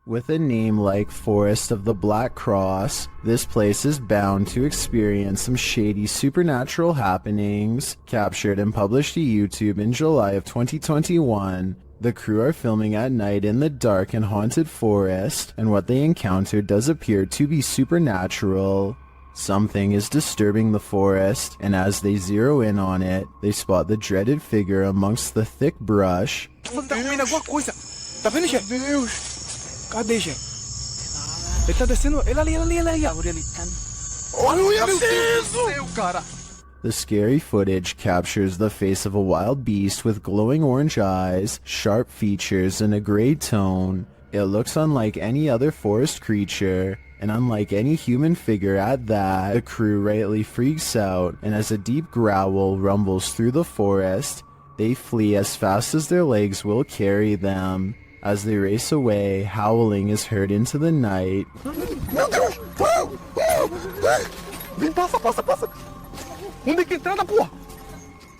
With a name like Forest of the Black Cross, this place is bound to experience some shady supernatural happenings. Captured and published to YouTube in July of 2021, the crew are filming at night in the dark and haunted forest, and what they encounter does appear to be supernatural. Something is disturbing the forest, and as they zero in on it, they spot the dreaded figure amongst the thick brush. Cadê, gente? Ele tá descendo. Ele ali. Olha isso! Cara. The scary footage captures the face of a wild beast with glowing orange eyes, sharp features, and a gray tone. It looks unlike any other forest creature, and unlike any human figure at that. The crew rightly freaks out, and as a deep growl rumbles through the forest, they flee as fast as their legs will carry them. As they race away, howling is heard into the night. Meu Deus! Passa! Onde é que entrada, porra?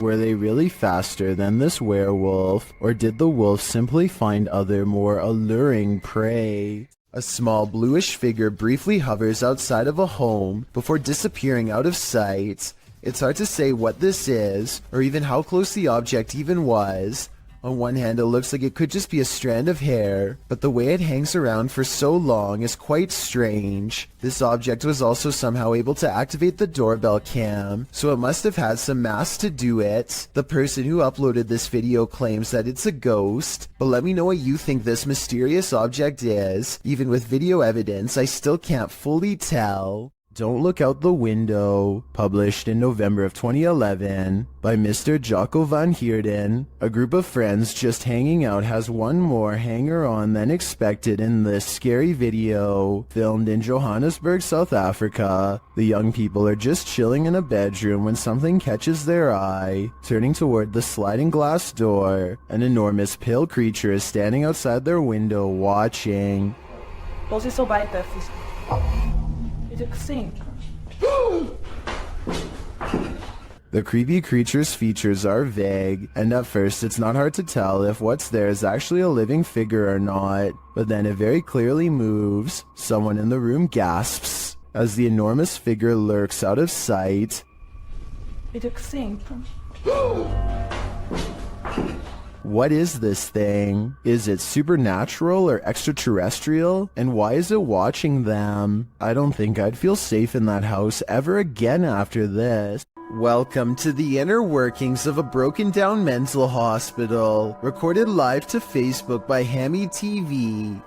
Were they really faster than this werewolf, or did the wolf simply find other more alluring prey? A small bluish figure briefly hovers outside of a home before disappearing out of sight. It's hard to say what this is, or even how close the object even was. On one hand, it looks like it could just be a strand of hair, but the way it hangs around for so long is quite strange. This object was also somehow able to activate the doorbell cam, so it must have had some mass to do it. The person who uploaded this video claims that it's a ghost, but let me know what you think this mysterious object is. Even with video evidence, I still can't fully tell. Don't Look Out the Window, published in November of 2011 by Mr. Jocko van Heerden. A group of friends just hanging out has one more hanger-on than expected in this scary video. Filmed in Johannesburg, South Africa, the young people are just chilling in a bedroom when something catches their eye. Turning toward the sliding glass door, an enormous pale creature is standing outside their window watching. Posição baita, Sim. The creepy creature's features are vague, and at first it's not hard to tell if what's there is actually a living figure or not, but then it very clearly moves. Someone in the room gasps as the enormous figure lurks out of sight. Sim. What is this thing? Is it supernatural or extraterrestrial? And why is it watching them? I don't think I'd feel safe in that house ever again after this. Welcome to the inner workings of a broken down mental hospital, recorded live to Facebook by Hammy TV.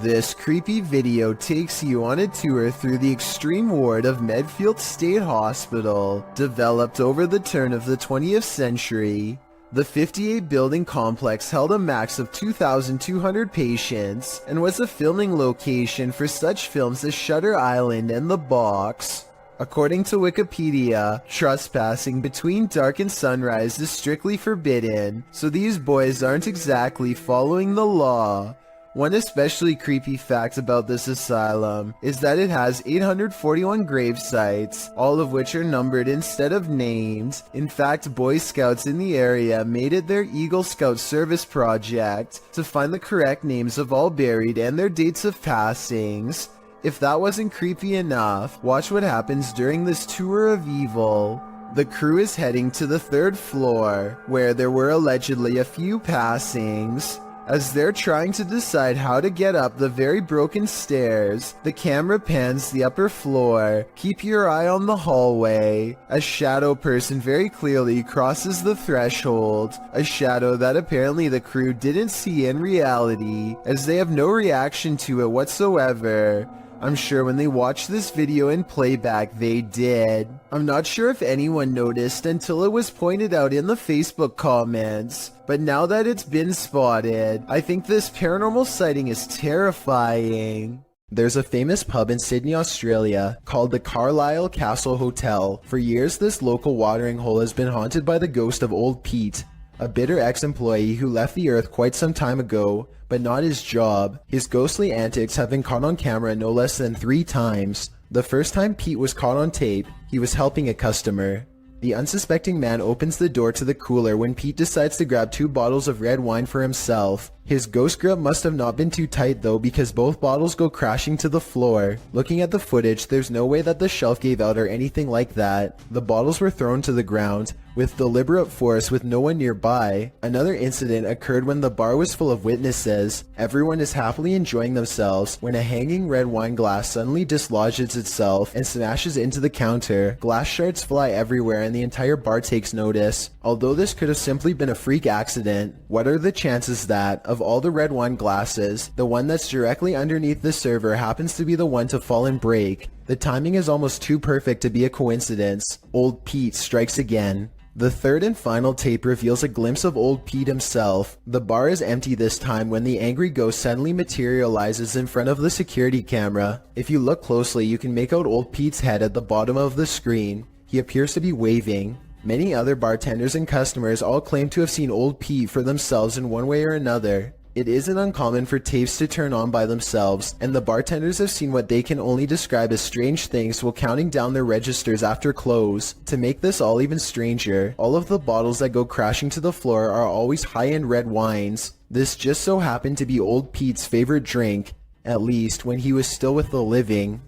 This creepy video takes you on a tour through the extreme ward of Medfield State Hospital, developed over the turn of the 20th century. The 58-building complex held a max of 2,200 patients and was a filming location for such films as Shutter Island and The Box. According to Wikipedia, trespassing between dark and sunrise is strictly forbidden, so these boys aren't exactly following the law. One especially creepy fact about this asylum is that it has 841 grave sites, all of which are numbered instead of named. In fact, Boy Scouts in the area made it their Eagle Scout service project to find the correct names of all buried and their dates of passings. If that wasn't creepy enough, watch what happens during this tour of evil. The crew is heading to the 3rd floor, where there were allegedly a few passings. As they're trying to decide how to get up the very broken stairs, the camera pans the upper floor. Keep your eye on the hallway. A shadow person very clearly crosses the threshold, a shadow that apparently the crew didn't see in reality, as they have no reaction to it whatsoever. I'm sure when they watched this video in playback they did. I'm not sure if anyone noticed until it was pointed out in the Facebook comments, but now that it's been spotted, I think this paranormal sighting is terrifying. There's a famous pub in Sydney, Australia called the Carlisle Castle Hotel. For years this local watering hole has been haunted by the ghost of Old Pete, a bitter ex-employee who left the earth quite some time ago, but not his job. His ghostly antics have been caught on camera no less than 3 times. The first time Pete was caught on tape, he was helping a customer. The unsuspecting man opens the door to the cooler when Pete decides to grab 2 bottles of red wine for himself. His ghost grip must have not been too tight though, because both bottles go crashing to the floor. Looking at the footage, there's no way that the shelf gave out or anything like that. The bottles were thrown to the ground with deliberate force with no one nearby. Another incident occurred when the bar was full of witnesses. Everyone is happily enjoying themselves when a hanging red wine glass suddenly dislodges itself and smashes into the counter. Glass shards fly everywhere and the entire bar takes notice. Although this could have simply been a freak accident, what are the chances that, of all the red wine glasses, the one that's directly underneath the server happens to be the one to fall and break? The timing is almost too perfect to be a coincidence. Old Pete strikes again. The third and final tape reveals a glimpse of old Pete himself. The bar is empty this time when the angry ghost suddenly materializes in front of the security camera. If you look closely, you can make out old Pete's head at the bottom of the screen. He appears to be waving. Many other bartenders and customers all claim to have seen old Pete for themselves in one way or another. It isn't uncommon for tapes to turn on by themselves, and the bartenders have seen what they can only describe as strange things while counting down their registers after close. To make this all even stranger, all of the bottles that go crashing to the floor are always high-end red wines. This just so happened to be old Pete's favorite drink, at least when he was still with the living.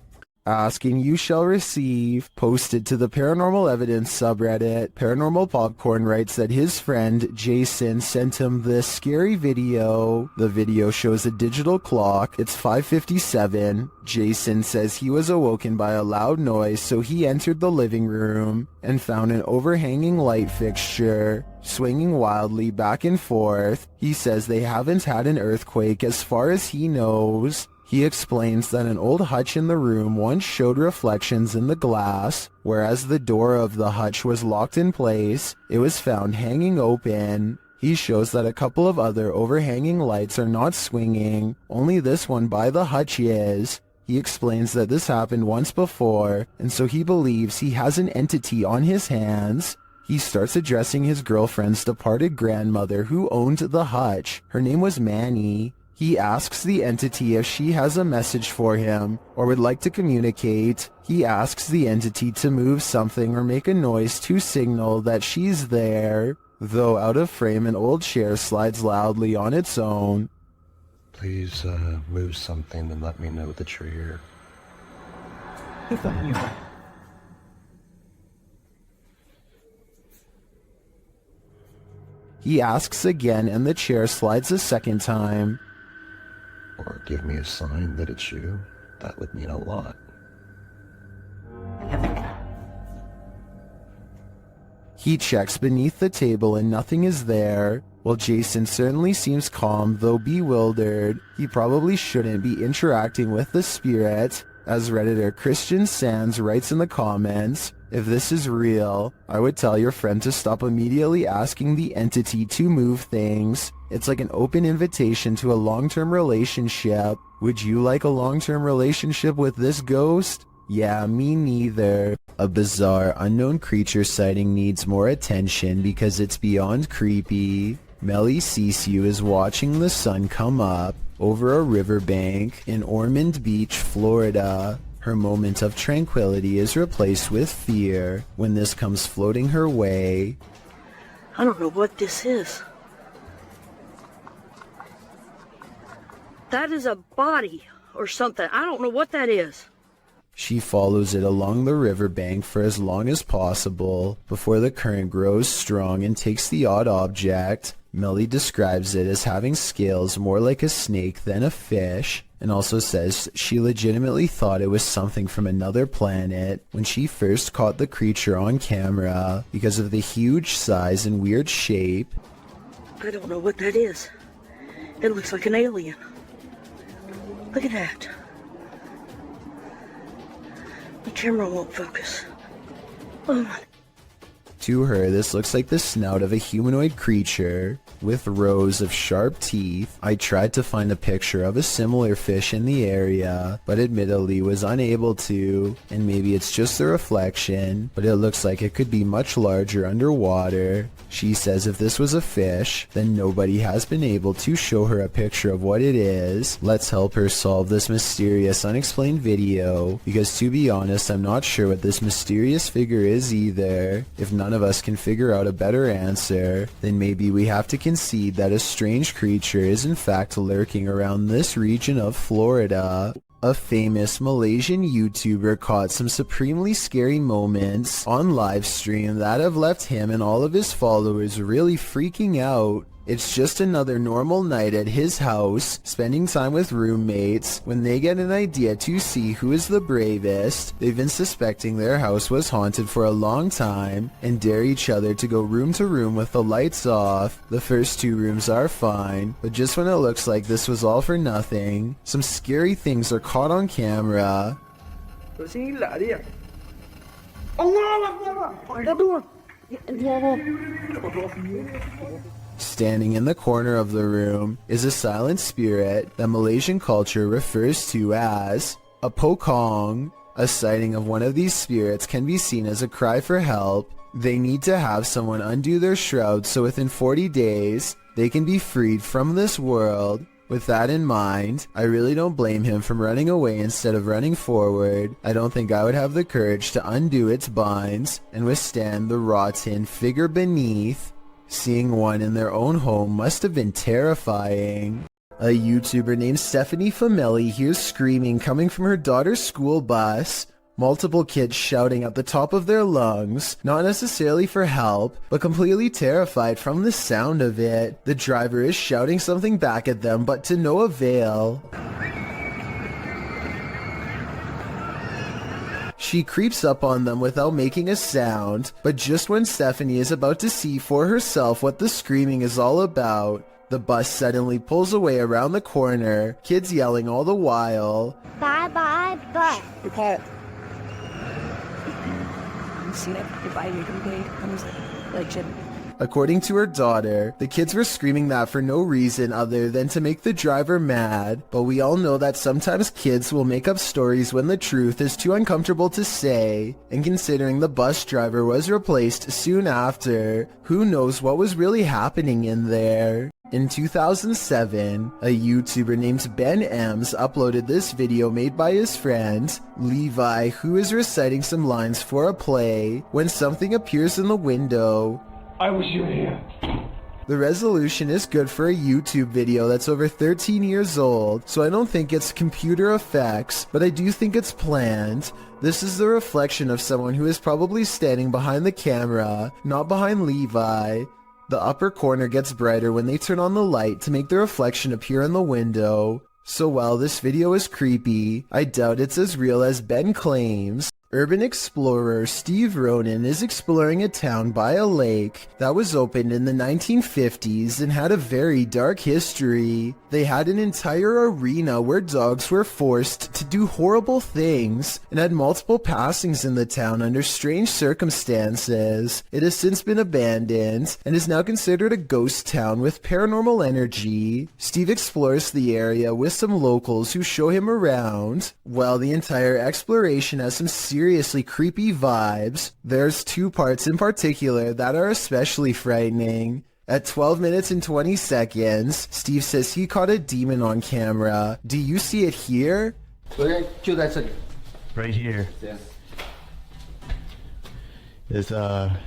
Asking you shall receive. Posted to the Paranormal Evidence subreddit, Paranormal Popcorn writes that his friend Jason sent him this scary video. The video shows a digital clock. It's 5:57. Jason says he was awoken by a loud noise, so he entered the living room and found an overhanging light fixture swinging wildly back and forth. He says they haven't had an earthquake as far as he knows. He explains that an old hutch in the room once showed reflections in the glass, whereas the door of the hutch was locked in place. It was found hanging open. He shows that a couple of other overhanging lights are not swinging, only this one by the hutch is. He explains that this happened once before, and so he believes he has an entity on his hands. He starts addressing his girlfriend's departed grandmother who owned the hutch. Her name was Manny. He asks the entity if she has a message for him or would like to communicate. He asks the entity to move something or make a noise to signal that she's there. Though out of frame, an old chair slides loudly on its own. Please move something and let me know that you're here. He asks again and the chair slides a second time. Or give me a sign that it's you. That would mean a lot. He checks beneath the table and nothing is there. While Jason certainly seems calm, though bewildered, he probably shouldn't be interacting with the spirit. As Redditor Christian Sands writes in the comments, if this is real, I would tell your friend to stop immediately asking the entity to move things. It's like an open invitation to a long-term relationship. Would you like a long-term relationship with this ghost? Yeah, me neither. A bizarre unknown creature sighting needs more attention because it's beyond creepy. Melly Sisu is watching the sun come up over a riverbank in Ormond Beach, Florida. Her moment of tranquility is replaced with fear when this comes floating her way. I don't know what this is. That is a body or something. I don't know what that is. She follows it along the riverbank for as long as possible before the current grows strong and takes the odd object. Melly describes it as having scales more like a snake than a fish, and also says she legitimately thought it was something from another planet when she first caught the creature on camera because of the huge size and weird shape. I don't know what that is. It looks like an alien. Look at that. The camera won't focus. Oh my. To her, this looks like the snout of a humanoid creature with rows of sharp teeth. I tried to find a picture of a similar fish in the area, but admittedly was unable to, and maybe it's just a reflection, but it looks like it could be much larger underwater. She says if this was a fish, then nobody has been able to show her a picture of what it is. Let's help her solve this mysterious unexplained video, because to be honest, I'm not sure what this mysterious figure is either. If none of us can figure out a better answer, then maybe we have to consider concede that a strange creature is in fact lurking around this region of Florida. A famous Malaysian YouTuber caught some supremely scary moments on livestream that have left him and all of his followers really freaking out. It's just another normal night at his house, spending time with roommates, when they get an idea to see who is the bravest. They've been suspecting their house was haunted for a long time, and dare each other to go room to room with the lights off. The first 2 rooms are fine, but just when it looks like this was all for nothing, some scary things are caught on camera. Gila dia. Allah Akbar. Ada dua. Standing in the corner of the room is a silent spirit that Malaysian culture refers to as a pokong. A sighting of one of these spirits can be seen as a cry for help. They need to have someone undo their shroud so within 40 days they can be freed from this world. With that in mind, I really don't blame him from running away instead of running forward. I don't think I would have the courage to undo its binds and withstand the rotten figure beneath. Seeing one in their own home must have been terrifying. A YouTuber named Stephanie Fameli hears screaming coming from her daughter's school bus. Multiple kids shouting at the top of their lungs, not necessarily for help, but completely terrified from the sound of it. The driver is shouting something back at them, but to no avail. She creeps up on them without making a sound, but just when Stephanie is about to see for herself what the screaming is all about, the bus suddenly pulls away around the corner, kids yelling all the while. Bye bye bus. Be quiet. You see that? Goodbye, you're gonna comes like shit. According to her daughter, the kids were screaming that for no reason other than to make the driver mad, but we all know that sometimes kids will make up stories when the truth is too uncomfortable to say, and considering the bus driver was replaced soon after, who knows what was really happening in there. In 2007, a YouTuber named Ben Ems uploaded this video made by his friend, Levi, who is reciting some lines for a play, when something appears in the window. I wish you were here. The resolution is good for a YouTube video that's over 13 years old, so I don't think it's computer effects, but I do think it's planned. This is the reflection of someone who is probably standing behind the camera, not behind Levi. The upper corner gets brighter when they turn on the light to make the reflection appear in the window. So while this video is creepy, I doubt it's as real as Ben claims. Urban explorer Steve Ronan is exploring a town by a lake that was opened in the 1950s and had a very dark history. They had an entire arena where dogs were forced to do horrible things and had multiple passings in the town under strange circumstances. It has since been abandoned and is now considered a ghost town with paranormal energy. Steve explores the area with some locals who show him around. While the entire exploration has some seriously creepy vibes, there's 2 parts in particular that are especially frightening. At 12 minutes and 20 seconds, Steve says he caught a demon on camera. Do you see it here? Right here. Yeah. It's And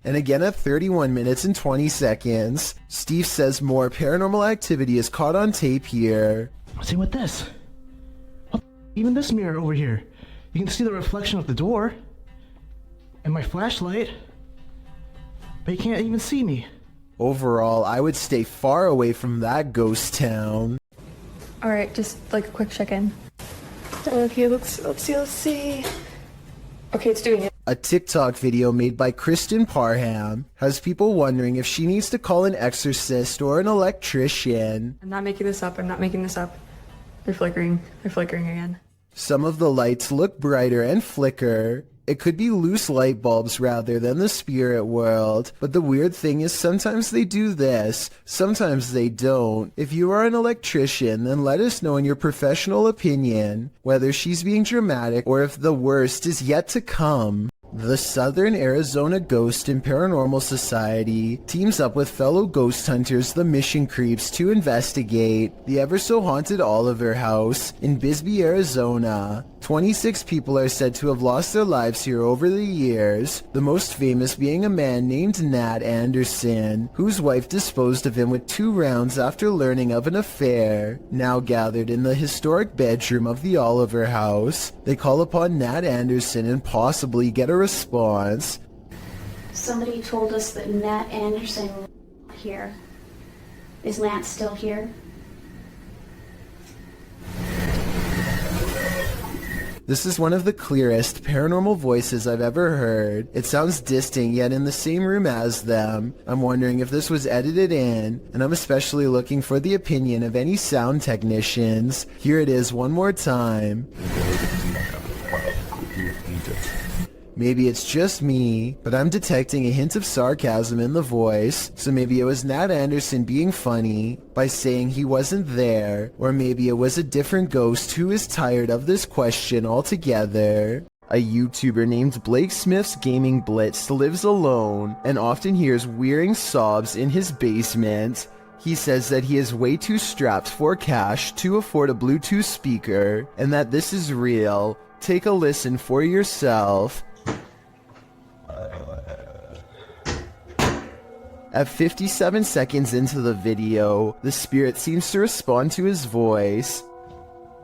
again at 31 minutes and 20 seconds, Steve says more paranormal activity is caught on tape here. see with this. Even this mirror over here. You can see the reflection of the door. And my flashlight. But you can't even see me. Overall, I would stay far away from that ghost town. Alright, just like a quick check-in. Okay, let's see. Okay, it's doing it. A TikTok video made by Kristen Parham has people wondering if she needs to call an exorcist or an electrician. I'm not making this up. They're flickering again. Some of the lights look brighter and flicker. It could be loose light bulbs rather than the spirit world, but the weird thing is sometimes they do this, sometimes they don't. If you are an electrician, then let us know in your professional opinion whether she's being dramatic or if the worst is yet to come. The Southern Arizona Ghost and Paranormal Society teams up with fellow ghost hunters, the Mission Creeps, to investigate the ever-so-haunted Oliver House in Bisbee, Arizona. 26 people are said to have lost their lives here over the years, the most famous being a man named Nat Anderson, whose wife disposed of him with 2 rounds after learning of an affair. Now gathered in the historic bedroom of the Oliver house, they call upon Nat Anderson and possibly get a response. Somebody told us that Nat Anderson was here. Is Nat still here? This is one of the clearest paranormal voices I've ever heard. It sounds distant yet in the same room as them. I'm wondering if this was edited in, and I'm especially looking for the opinion of any sound technicians. Here it is one more time. Maybe it's just me, but I'm detecting a hint of sarcasm in the voice, so maybe it was Nat Anderson being funny by saying he wasn't there, or maybe it was a different ghost who is tired of this question altogether. A YouTuber named Blake Smith's Gaming Blitz lives alone and often hears wearing sobs in his basement. He says that he is way too strapped for cash to afford a Bluetooth speaker, and that this is real. Take a listen for yourself. At 57 seconds into the video, the spirit seems to respond to his voice.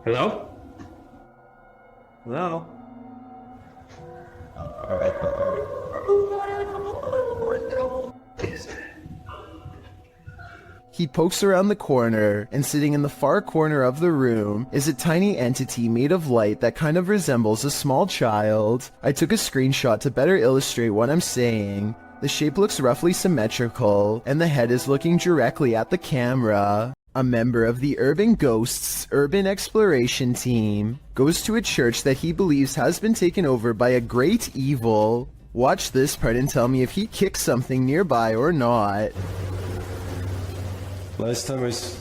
Hello? Hello? He pokes around the corner, and sitting in the far corner of the room is a tiny entity made of light that kind of resembles a small child. I took a screenshot to better illustrate what I'm saying. The shape looks roughly symmetrical, and the head is looking directly at the camera. A member of the Urban Ghosts Urban Exploration Team goes to a church that he believes has been taken over by a great evil. Watch this part and tell me if he kicks something nearby or not. Last time I s-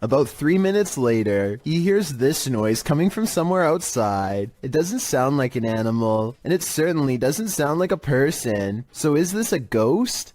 About 3 minutes later, he hears this noise coming from somewhere outside. It doesn't sound like an animal, and it certainly doesn't sound like a person. So is this a ghost?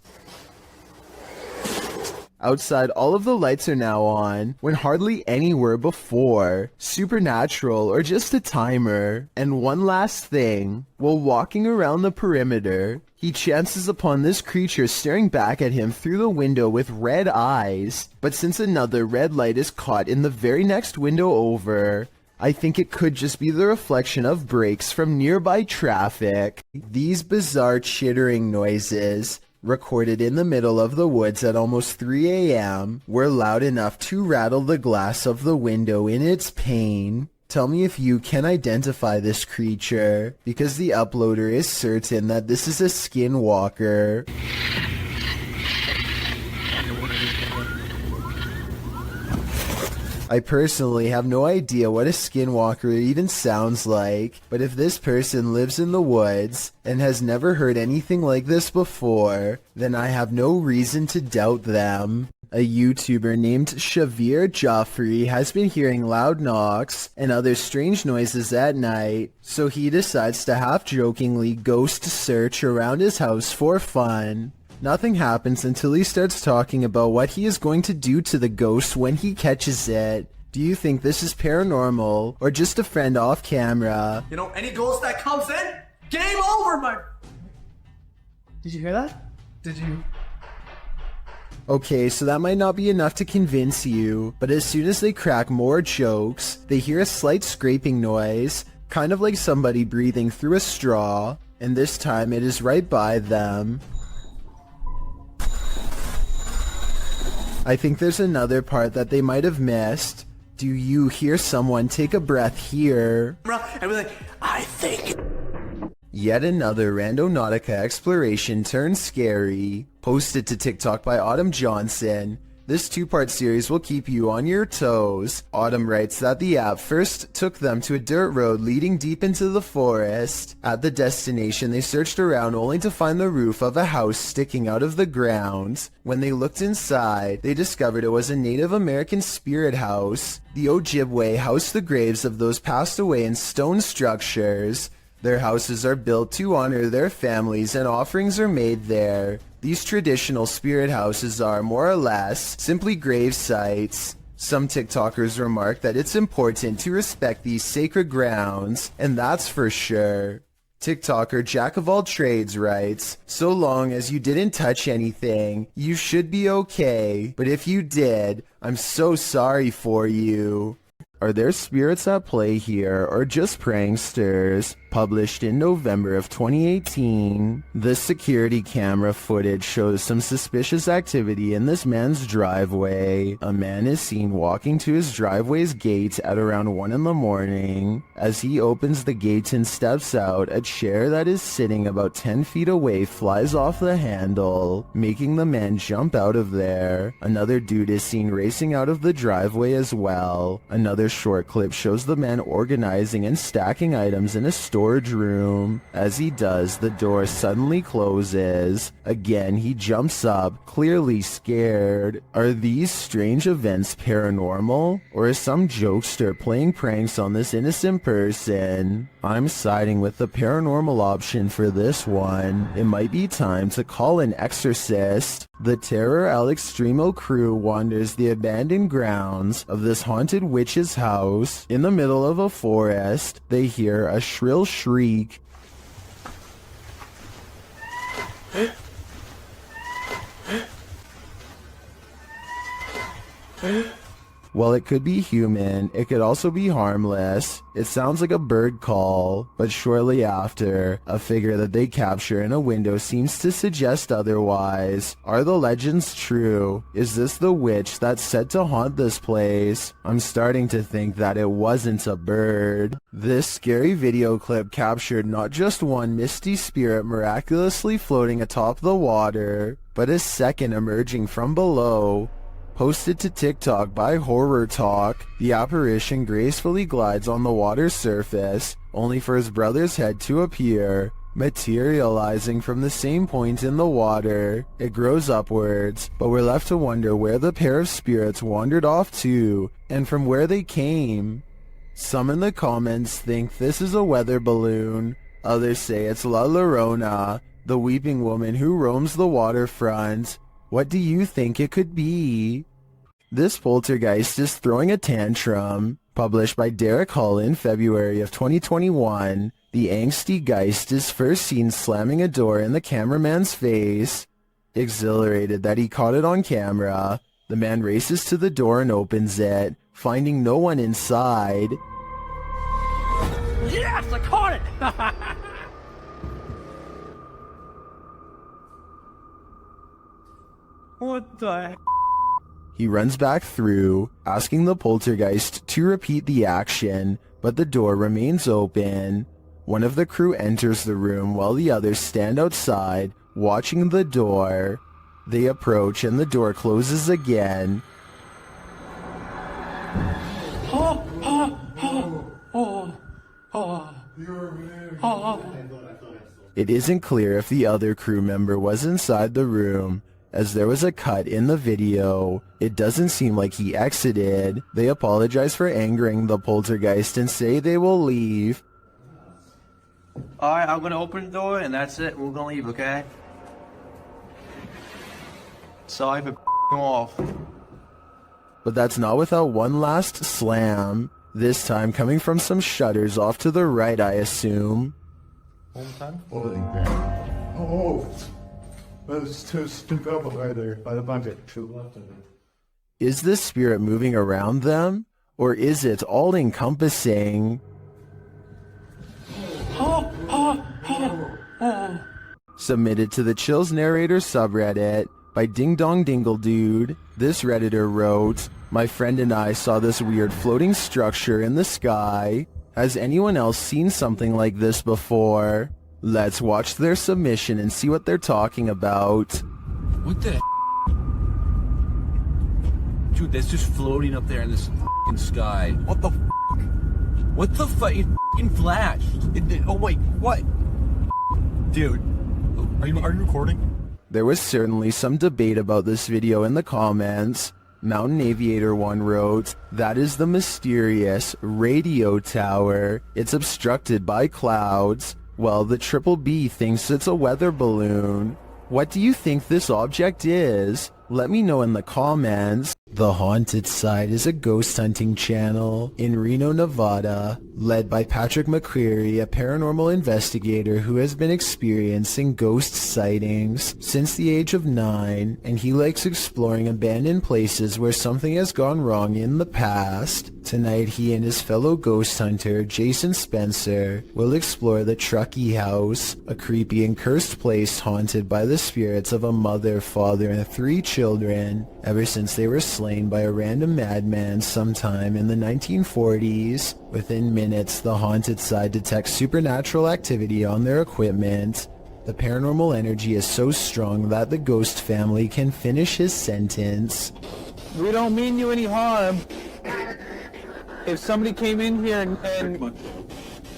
Outside, all of the lights are now on, when hardly any were before. Supernatural or just a timer. And one last thing, while walking around the perimeter, he chances upon this creature staring back at him through the window with red eyes. But since another red light is caught in the very next window over, I think it could just be the reflection of brakes from nearby traffic. These bizarre chittering noises, recorded in the middle of the woods at almost 3 a.m., were loud enough to rattle the glass of the window in its pain. Tell me if you can identify this creature, because the uploader is certain that this is a skinwalker. I personally have no idea what a skinwalker even sounds like, but if this person lives in the woods and has never heard anything like this before, then I have no reason to doubt them. A YouTuber named Shavir Joffrey has been hearing loud knocks and other strange noises at night, so he decides to half-jokingly ghost search around his house for fun. Nothing happens until he starts talking about what he is going to do to the ghost when he catches it. Do you think this is paranormal or just a friend off camera? You know, any ghost that comes in, game over, my... Did you hear that? Did you... Okay, so that might not be enough to convince you, but as soon as they crack more jokes, they hear a slight scraping noise, kind of like somebody breathing through a straw, and this time it is right by them. I think there's another part that they might have missed. Do you hear someone take a breath here? And we're like, I think... Yet another Randonautica exploration turned scary. Posted to TikTok by Autumn Johnson. This two-part series will keep you on your toes. Autumn writes that the app first took them to a dirt road leading deep into the forest. At the destination, they searched around only to find the roof of a house sticking out of the ground. When they looked inside, they discovered it was a Native American spirit house. The Ojibwe housed the graves of those passed away in stone structures. Their houses are built to honor their families and offerings are made there. These traditional spirit houses are, more or less, simply grave sites. Some TikTokers remark that it's important to respect these sacred grounds, and that's for sure. TikToker Jack of All Trades writes, so long as you didn't touch anything, you should be okay, but if you did, I'm so sorry for you. Are there spirits at play here, or just pranksters? Published in November of 2018, this security camera footage shows some suspicious activity in this man's driveway. A man is seen walking to his driveway's gate at around 1 in the morning. As he opens the gate and steps out, a chair that is sitting about 10 feet away flies off the handle, making the man jump out of there. Another dude is seen racing out of the driveway as well. Another short clip shows the man organizing and stacking items in a storage room. As he does, the door suddenly closes. Again, he jumps up, clearly scared. Are these strange events paranormal? Or is some jokester playing pranks on this innocent person? I'm siding with the paranormal option for this one. It might be time to call an exorcist. The Terror al Extremo crew wanders the abandoned grounds of this haunted witch's house. In the middle of a forest, they hear a shrill shriek. While it could be human, it could also be harmless. It sounds like a bird call, but shortly after, a figure that they capture in a window seems to suggest otherwise. Are the legends true? Is this the witch that's said to haunt this place? I'm starting to think that it wasn't a bird. This scary video clip captured not just one misty spirit miraculously floating atop the water, but a second emerging from below. Posted to TikTok by Horror Talk, the apparition gracefully glides on the water's surface, only for his brother's head to appear, materializing from the same point in the water. It grows upwards, but we're left to wonder where the pair of spirits wandered off to, and from where they came. Some in the comments think this is a weather balloon, others say it's La Llorona, the weeping woman who roams the waterfront. What do you think it could be? This poltergeist is throwing a tantrum. Published by Derek Hull in February of 2021, the angsty geist is first seen slamming a door in the cameraman's face. Exhilarated that he caught it on camera, the man races to the door and opens it, finding no one inside. Yes, I caught it! What the heck? He runs back through, asking the poltergeist to repeat the action, but the door remains open. One of the crew enters the room while the others stand outside, watching the door. They approach and the door closes again. It isn't clear if the other crew member was inside the room, as there was a cut in the video. It doesn't seem like he exited. They apologize for angering the poltergeist and say they will leave. Alright, I'm gonna open the door and that's it. We're gonna leave, okay? Sorry for off. But that's not without one last slam. This time coming from some shutters off to the right, I assume. Oh, there's two people right there by the bucket. To the left of it. Is this spirit moving around them? Or is it all-encompassing? Submitted to the Chills Narrator subreddit by Ding Dong Dingle Dude. This Redditor wrote, "My friend and I saw this weird floating structure in the sky. Has anyone else seen something like this before?" Let's watch their submission and see what they're talking about. What the dude, that's just floating up there in this f***ing sky. What the f***? What the fuck? It f***ing flashed. Oh my, what? Dude, are you recording? There was certainly some debate about this video in the comments. Mountain Aviator 1 wrote, "That is the mysterious radio tower. It's obstructed by clouds." Well, the Triple B thinks it's a weather balloon. What do you think this object is? Let me know in the comments. The Haunted Side is a ghost hunting channel in Reno, Nevada, led by Patrick McCreary, a paranormal investigator who has been experiencing ghost sightings since the age of 9, and he likes exploring abandoned places where something has gone wrong in the past. Tonight, he and his fellow ghost hunter, Jason Spencer, will explore the Truckee House, a creepy and cursed place haunted by the spirits of a mother, father, and 3 children, ever since they were slain by a random madman sometime in the 1940s. Within minutes, the Haunted Side detects supernatural activity on their equipment. The paranormal energy is so strong that the ghost family can finish his sentence. We don't mean you any harm. If somebody came in here and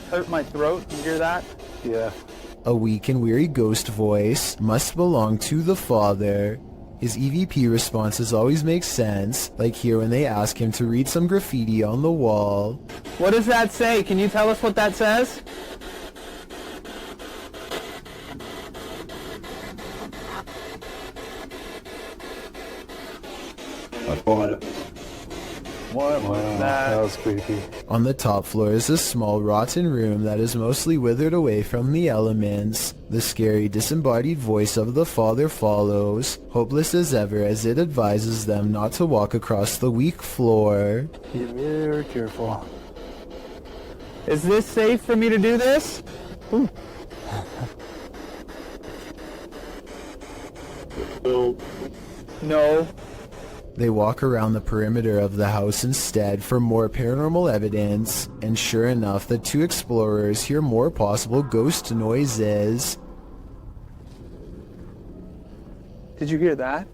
hurt my throat, you hear that? Yeah. A weak and weary ghost voice must belong to the father. His EVP responses always make sense, like here when they ask him to read some graffiti on the wall. What does that say? Can you tell us what that says? Wow, that was creepy. On the top floor is a small rotten room that is mostly withered away from the elements. The scary disembodied voice of the father follows, hopeless as ever as it advises them not to walk across the weak floor. Be very careful. Is this safe for me to do this? No. They walk around the perimeter of the house instead for more paranormal evidence, and sure enough, the 2 explorers hear more possible ghost noises. Did you hear that?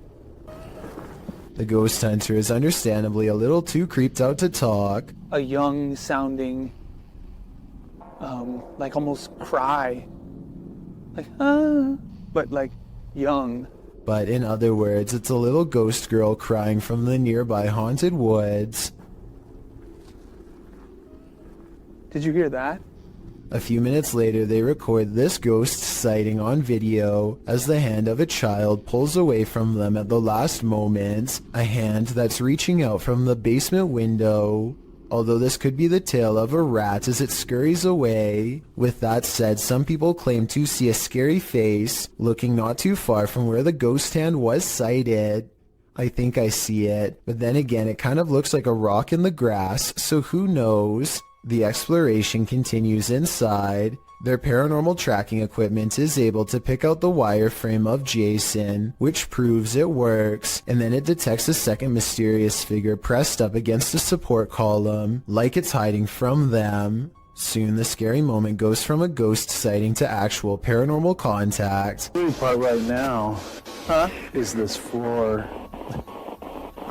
The ghost hunter is understandably a little too creeped out to talk. A young sounding, like almost cry. Like, but like young. But in other words, it's a little ghost girl crying from the nearby haunted woods. Did you hear that? A few minutes later, they record this ghost sighting on video as the hand of a child pulls away from them at the last moment, a hand that's reaching out from the basement window. Although this could be the tail of a rat as it scurries away. With that said, some people claim to see a scary face looking not too far from where the ghost hand was sighted. I think I see it, but then again it kind of looks like a rock in the grass, so who knows? The exploration continues inside. Their paranormal tracking equipment is able to pick out the wireframe of Jason, which proves it works, and then it detects a second mysterious figure pressed up against a support column, like it's hiding from them. Soon the scary moment goes from a ghost sighting to actual paranormal contact. The part right now, is this floor.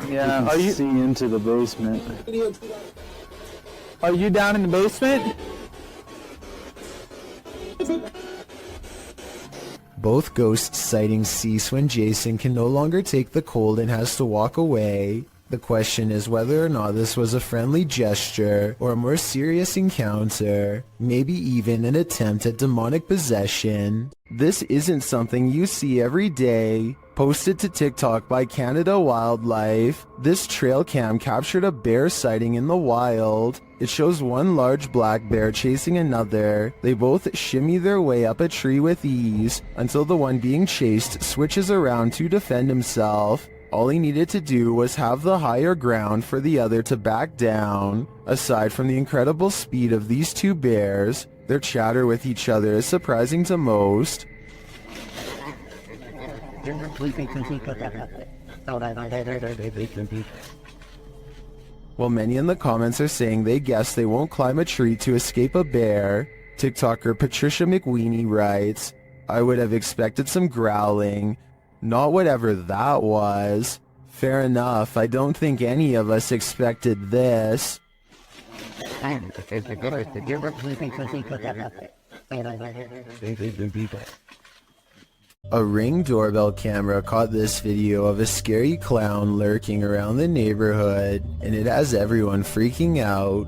Yeah. You can see into the basement. Are you down in the basement? Both ghost sightings cease when Jason can no longer take the cold and has to walk away. The question is whether or not this was a friendly gesture or a more serious encounter, maybe even an attempt at demonic possession. This isn't something you see every day. Posted to TikTok by Canada Wildlife, this trail cam captured a bear sighting in the wild. It shows one large black bear chasing another. They both shimmy their way up a tree with ease until the one being chased switches around to defend himself. All he needed to do was have the higher ground for the other to back down. Aside from the incredible speed of these 2 bears, their chatter with each other is surprising to most. While many in the comments are saying they guess they won't climb a tree to escape a bear, TikToker Patricia McWeenie writes, "I would have expected some growling. Not whatever that was. Fair enough, I don't think any of us expected this." A Ring doorbell camera caught this video of a scary clown lurking around the neighborhood, and it has everyone freaking out.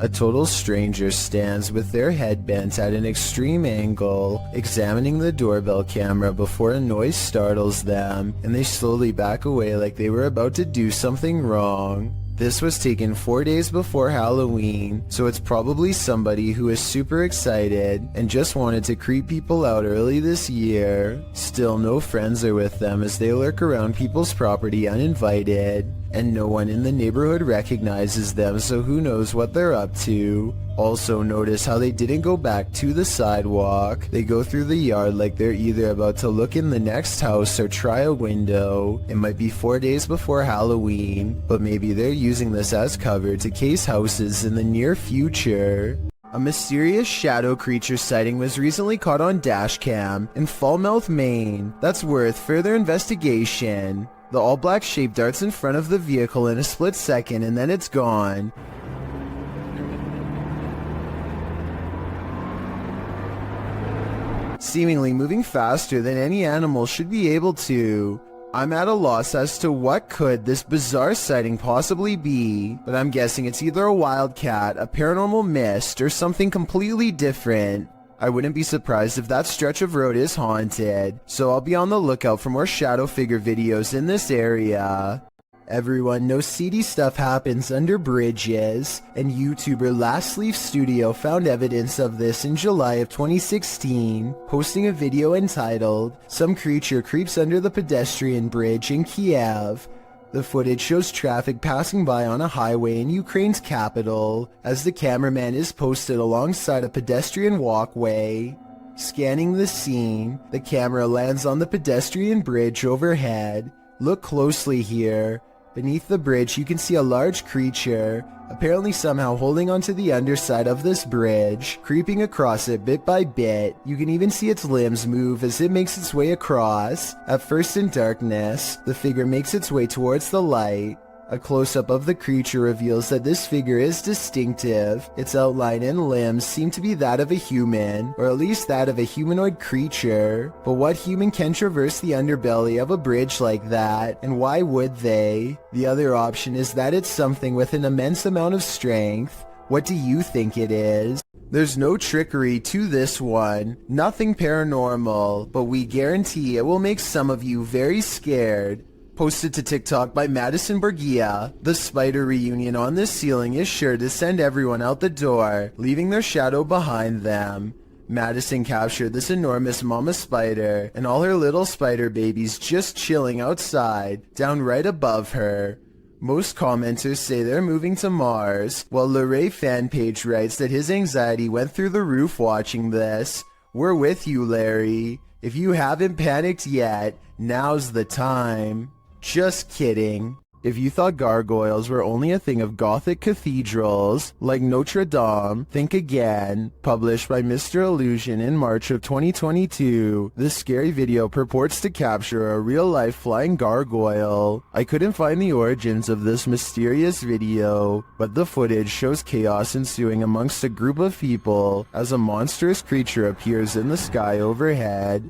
A total stranger stands with their head bent at an extreme angle, examining the doorbell camera before a noise startles them, and they slowly back away like they were about to do something wrong. This was taken 4 days before Halloween, so it's probably somebody who is super excited and just wanted to creep people out early this year. Still, no friends are with them as they lurk around people's property uninvited, and no one in the neighborhood recognizes them, so who knows what they're up to. Also, notice how they didn't go back to the sidewalk. They go through the yard like they're either about to look in the next house or try a window. It might be 4 days before Halloween, but maybe they're using this as cover to case houses in the near future. A mysterious shadow creature sighting was recently caught on dashcam in Falmouth, Maine. That's worth further investigation. The all-black shape darts in front of the vehicle in a split second and then it's gone. Seemingly moving faster than any animal should be able to. I'm at a loss as to what could this bizarre sighting possibly be, but I'm guessing it's either a wildcat, a paranormal mist, or something completely different. I wouldn't be surprised if that stretch of road is haunted, so I'll be on the lookout for more shadow figure videos in this area. Everyone knows seedy stuff happens under bridges, and YouTuber Last Leaf Studio found evidence of this in July of 2016, posting a video entitled, "Some Creature Creeps Under the Pedestrian Bridge in Kiev." The footage shows traffic passing by on a highway in Ukraine's capital, as the cameraman is posted alongside a pedestrian walkway. Scanning the scene, the camera lands on the pedestrian bridge overhead. Look closely here. Beneath the bridge you can see a large creature, apparently somehow holding onto the underside of this bridge, creeping across it bit by bit. You can even see its limbs move as it makes its way across. At first in darkness, the figure makes its way towards the light. A close-up of the creature reveals that this figure is distinctive. Its outline and limbs seem to be that of a human, or at least that of a humanoid creature. But what human can traverse the underbelly of a bridge like that, and why would they? The other option is that it's something with an immense amount of strength. What do you think it is? There's no trickery to this one, nothing paranormal, but we guarantee it will make some of you very scared. Posted to TikTok by Madison Borgia, the spider reunion on this ceiling is sure to send everyone out the door, leaving their shadow behind them. Madison captured this enormous mama spider and all her little spider babies just chilling outside, down right above her. Most commenters say they're moving to Mars, while Luray fan page writes that his anxiety went through the roof watching this. We're with you, Larry. If you haven't panicked yet, now's the time. Just kidding. If you thought gargoyles were only a thing of Gothic cathedrals, like Notre Dame, think again. Published by Mr. Illusion in March of 2022, this scary video purports to capture a real-life flying gargoyle. I couldn't find the origins of this mysterious video, but the footage shows chaos ensuing amongst a group of people as a monstrous creature appears in the sky overhead.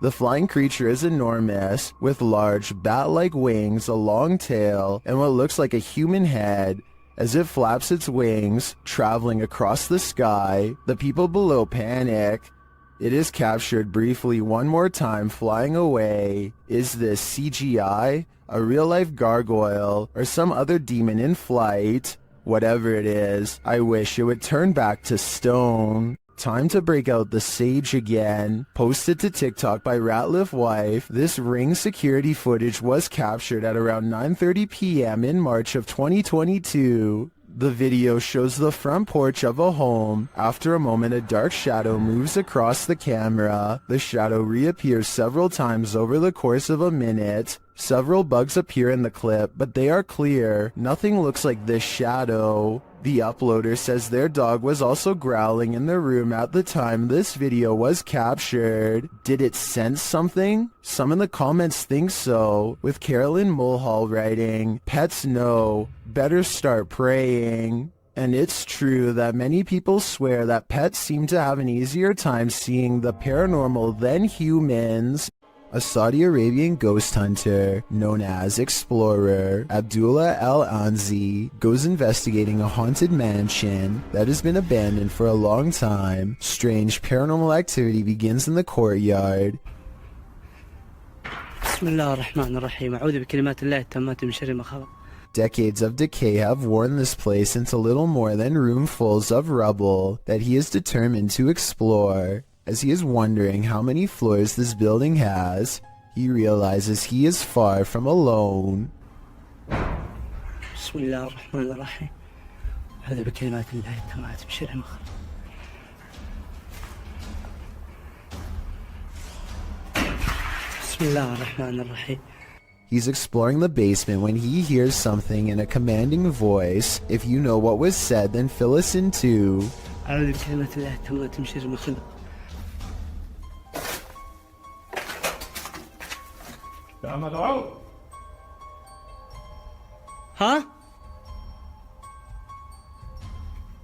The flying creature is enormous, with large, bat-like wings, a long tail, and what looks like a human head. As it flaps its wings, traveling across the sky, the people below panic. It is captured briefly one more time, flying away. Is this CGI, a real-life gargoyle, or some other demon in flight? Whatever it is, I wish it would turn back to stone. Time to break out the sage again. Posted to TikTok by Ratliff Wife, this Ring security footage was captured at around 9:30 p.m. in March of 2022. The video shows the front porch of a home. After a moment, a dark shadow moves across the camera. The shadow reappears several times over the course of a minute. Several bugs appear in the clip, but they are clear. Nothing looks like this shadow. The uploader says their dog was also growling in the room at the time this video was captured. Did it sense something? Some in the comments think so, with Carolyn Mulhall writing, "Pets know, better start praying." And it's true that many people swear that pets seem to have an easier time seeing the paranormal than humans. A Saudi Arabian ghost hunter known as Explorer Abdullah Al-Anzi goes investigating a haunted mansion that has been abandoned for a long time. Strange paranormal activity begins in the courtyard. Decades of decay have worn this place into little more than roomfuls of rubble that he is determined to explore. As he is wondering how many floors this building has, he realizes he is far from alone. He's exploring the basement when he hears something in a commanding voice. If you know what was said, then fill us in too. ها؟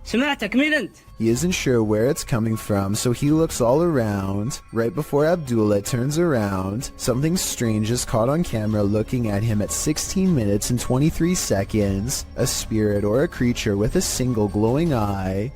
سمعتك مين أنت؟ He isn't sure where it's coming from, so he looks all around. Right before Abdullah turns around, something strange is caught on camera looking at him at 16 minutes and 23 seconds. A spirit or a creature with a single glowing eye.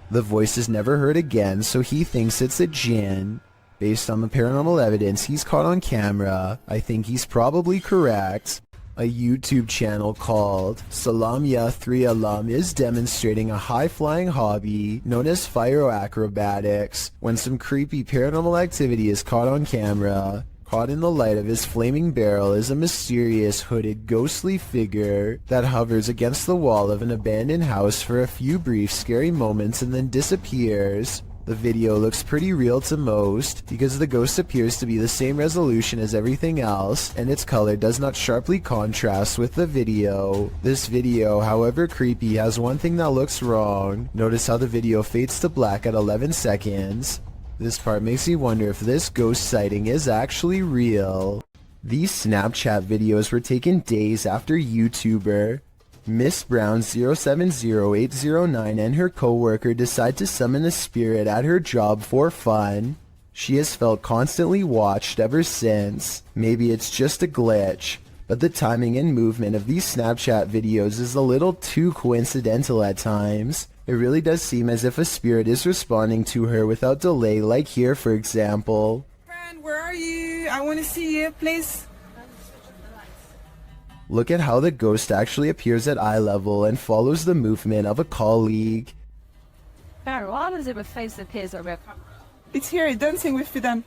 The voice is never heard again, so he thinks it's a jinn. Based on the paranormal evidence he's caught on camera, I think he's probably correct. A YouTube channel called Salamia 3 Alam is demonstrating a high-flying hobby known as pyroacrobatics when some creepy paranormal activity is caught on camera. Caught in the light of his flaming barrel is a mysterious hooded ghostly figure that hovers against the wall of an abandoned house for a few brief scary moments and then disappears. The video looks pretty real to most because the ghost appears to be the same resolution as everything else and its color does not sharply contrast with the video. This video, however creepy, has one thing that looks wrong. Notice how the video fades to black at 11 seconds. This part makes me wonder if this ghost sighting is actually real. These Snapchat videos were taken days after YouTuber Miss Brown 070809 and her co-worker decide to summon a spirit at her job for fun. She has felt constantly watched ever since. Maybe it's just a glitch, but the timing and movement of these Snapchat videos is a little too coincidental at times. It really does seem as if a spirit is responding to her without delay, like here for example. Friend, where are you? I want to see you, please. Look at how the ghost actually appears at eye level and follows the movement of a colleague. Farrell, how does it face appears over? It's here, dancing with you then.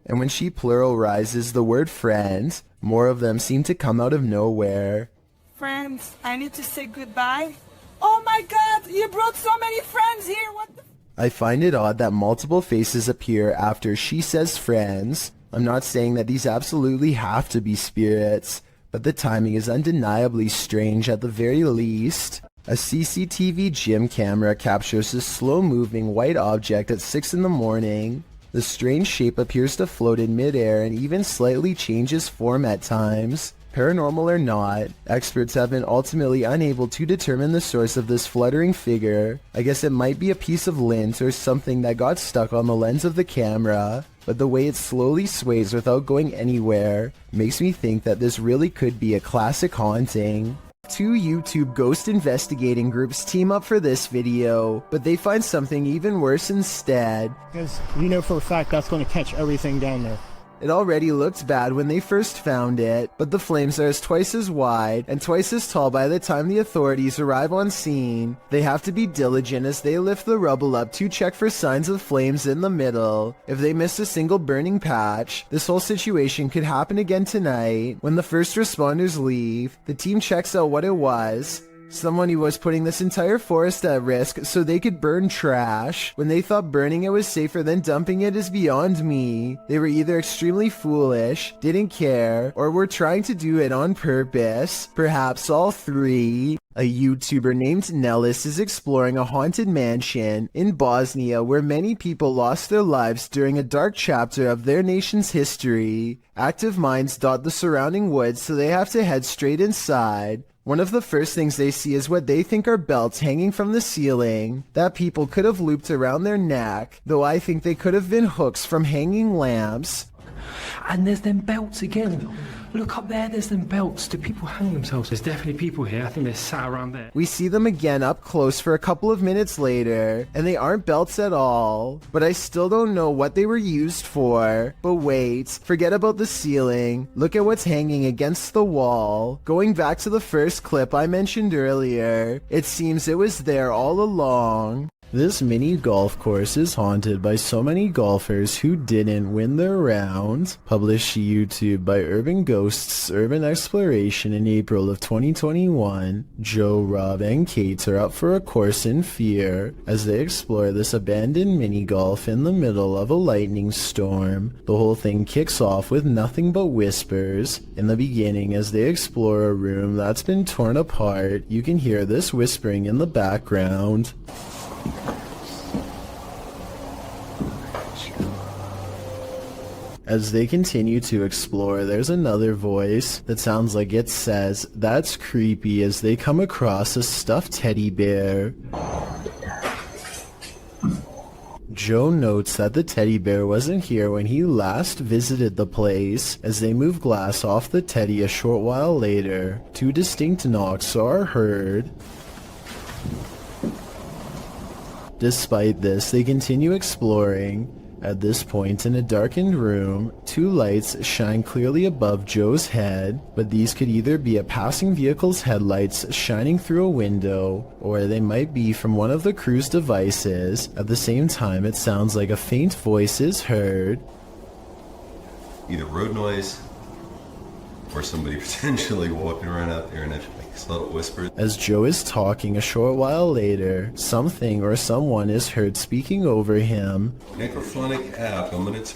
And when she pluralizes the word friend, more of them seem to come out of nowhere. Friends, I need to say goodbye. Oh my god, you brought so many friends here, what the... I find it odd that multiple faces appear after she says friends. I'm not saying that these absolutely have to be spirits, but the timing is undeniably strange at the very least. A CCTV gym camera captures a slow-moving white object at 6 in the morning. The strange shape appears to float in midair and even slightly changes form at times. Paranormal or not, experts have been ultimately unable to determine the source of this fluttering figure. I guess it might be a piece of lint or something that got stuck on the lens of the camera, but the way it slowly sways without going anywhere makes me think that this really could be a classic haunting. Two YouTube ghost investigating groups team up for this video, but they find something even worse instead. Because you know for a fact that's going to catch everything down there. It already looked bad when they first found it, but the flames are twice as wide and twice as tall by the time the authorities arrive on scene. They have to be diligent as they lift the rubble up to check for signs of flames in the middle. If they miss a single burning patch, this whole situation could happen again tonight. When the first responders leave, the team checks out what it was. Someone who was putting this entire forest at risk so they could burn trash when they thought burning it was safer than dumping it is beyond me. They were either extremely foolish, didn't care, or were trying to do it on purpose. Perhaps all three. A YouTuber named Nellis is exploring a haunted mansion in Bosnia where many people lost their lives during a dark chapter of their nation's history. Active minds dot the surrounding woods, so they have to head straight inside. One of the first things they see is what they think are belts hanging from the ceiling that people could have looped around their neck, though I think they could have been hooks from hanging lamps. And there's them belts again. Look up there, there's them belts. Do people hang themselves? There's definitely people here. I think they're sat around there. We see them again up close for a couple of minutes later, and they aren't belts at all. But I still don't know what they were used for. But wait, forget about the ceiling. Look at what's hanging against the wall. Going back to the first clip I mentioned earlier, it seems it was there all along. This mini golf course is haunted by so many golfers who didn't win their round. Published to YouTube by Urban Ghosts Urban Exploration in April of 2021, Joe, Rob, and Kate are up for a course in fear as they explore this abandoned mini golf in the middle of a lightning storm. The whole thing kicks off with nothing but whispers. In the beginning, as they explore a room that's been torn apart, you can hear this whispering in the background. As they continue to explore, there's another voice that sounds like it says, "That's creepy," as they come across a stuffed teddy bear. Joe notes that the teddy bear wasn't here when he last visited the place. As they move glass off the teddy a short while later, two distinct knocks are heard. Despite this, they continue exploring. At this point, in a darkened room, two lights shine clearly above Joe's head, but these could either be a passing vehicle's headlights shining through a window, or they might be from one of the crew's devices. At the same time, it sounds like a faint voice is heard. Either road noise, or somebody potentially walking around out there and it makes a little whisper. As Joe is talking a short while later, something or someone is heard speaking over him. Necrophonic app, a minute.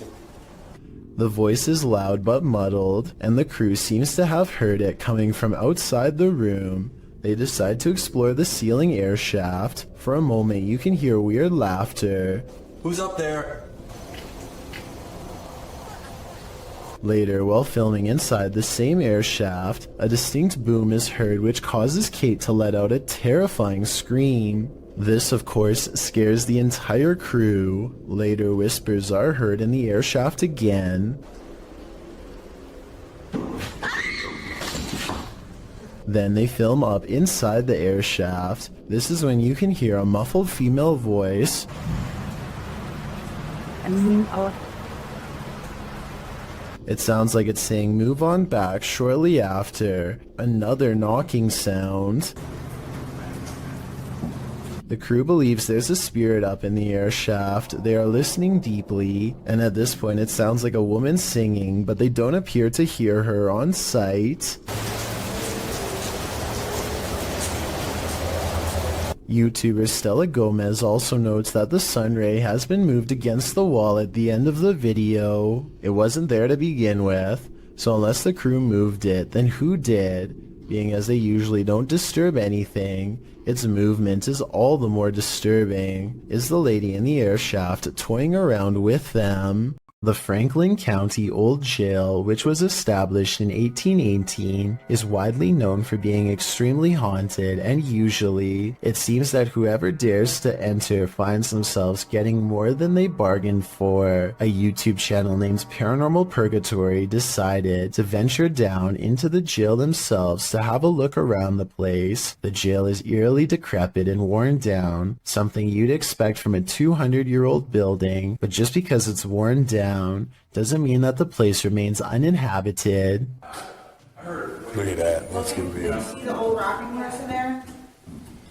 The voice is loud but muddled, and the crew seems to have heard it coming from outside the room. They decide to explore the ceiling air shaft. For a moment, you can hear weird laughter. Who's up there? Later, while filming inside the same air shaft, a distinct boom is heard which causes Kate to let out a terrifying scream. This, of course, scares the entire crew. Later, whispers are heard in the air shaft again. Then they film up inside the air shaft. This is when you can hear a muffled female voice. It sounds like it's saying "move on back" shortly after. Another knocking sound. The crew believes there's a spirit up in the air shaft. They are listening deeply, and at this point it sounds like a woman singing, but they don't appear to hear her on site. YouTuber Stella Gomez also notes that the sun ray has been moved against the wall at the end of the video. It wasn't there to begin with, so unless the crew moved it, then who did? Being as they usually don't disturb anything, its movement is all the more disturbing. Is the lady in the air shaft toying around with them? The Franklin County Old Jail, which was established in 1818, is widely known for being extremely haunted, and usually, it seems that whoever dares to enter finds themselves getting more than they bargained for. A YouTube channel named Paranormal Purgatory decided to venture down into the jail themselves to have a look around the place. The jail is eerily decrepit and worn down, something you'd expect from a 200-year-old building, but just because it's worn down doesn't mean that the place remains uninhabited. Look at that. Let's get real. See the old rocking horse in there?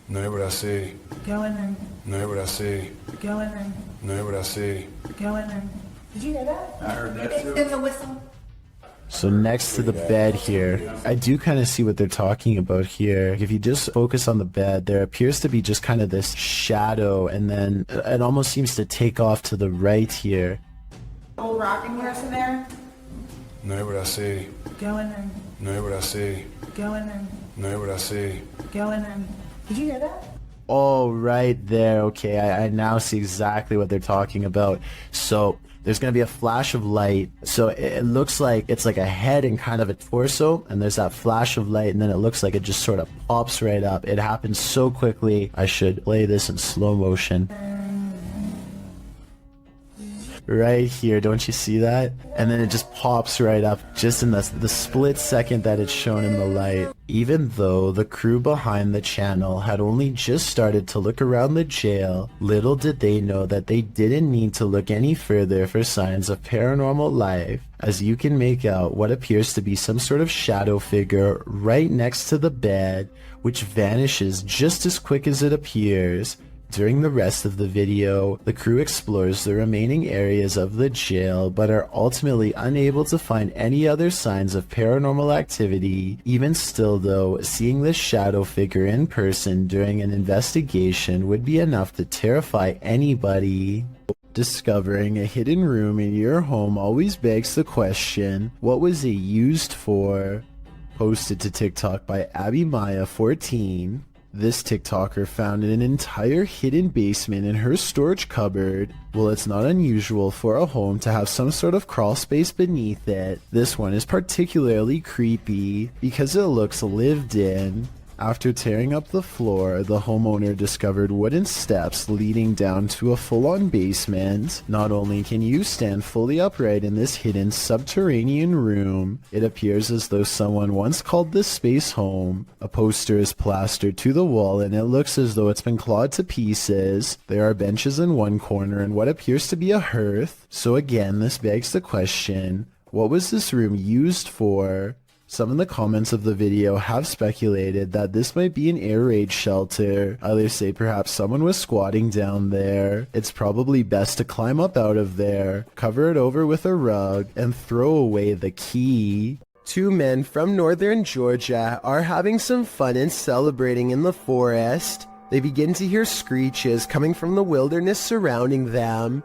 Know what I see. Go in there. Know what I see. Go in there. Know what I see. Go in there. Did you hear that? I heard that too. It's a whistle. So next to the bed here, I do kind of see what they're talking about here. If you just focus on the bed, there appears to be just kind of this shadow, and then it almost seems to take off to the right here. Old rocking horse in there? No hay what I see. Go in there. No hay what I see. Go in there. No hay what I see. Go in there. Did you hear that? Oh, right there. Okay, I now see exactly what they're talking about. So there's going to be a flash of light. So it looks like it's like a head and kind of a torso, and there's that flash of light, and then it looks like it just sort of pops right up. It happens so quickly. I should play this in slow motion. Right here, don't you see that? And then it just pops right up just in the split second that it's shown in the light. Even though the crew behind the channel had only just started to look around the jail, little did they know that they didn't need to look any further for signs of paranormal life, as you can make out what appears to be some sort of shadow figure right next to the bed, which vanishes just as quick as it appears. During the rest of the video, the crew explores the remaining areas of the jail, but are ultimately unable to find any other signs of paranormal activity. Even still though, seeing this shadow figure in person during an investigation would be enough to terrify anybody. Discovering a hidden room in your home always begs the question, what was it used for? Posted to TikTok by AbbyMaya14. This TikToker found an entire hidden basement in her storage cupboard. Well, it's not unusual for a home to have some sort of crawl space beneath it. This one is particularly creepy because it looks lived in. After tearing up the floor, the homeowner discovered wooden steps leading down to a full-on basement. Not only can you stand fully upright in this hidden subterranean room, it appears as though someone once called this space home. A poster is plastered to the wall and it looks as though it's been clawed to pieces. There are benches in one corner and what appears to be a hearth. So again, this begs the question, what was this room used for? Some in the comments of the video have speculated that this might be an air raid shelter. Others say perhaps someone was squatting down there. It's probably best to climb up out of there, cover it over with a rug, and throw away the key. Two men from northern Georgia are having some fun and celebrating in the forest. They begin to hear screeches coming from the wilderness surrounding them.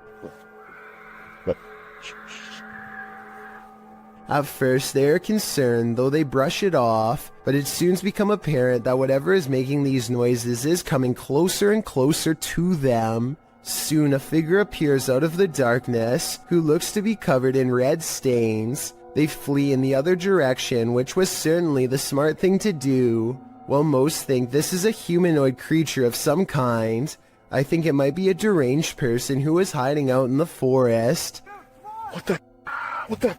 At first, they are concerned, though they brush it off, but it soon becomes apparent that whatever is making these noises is coming closer and closer to them. Soon, a figure appears out of the darkness, who looks to be covered in red stains. They flee in the other direction, which was certainly the smart thing to do. While most think this is a humanoid creature of some kind, I think it might be a deranged person who is hiding out in the forest. What the?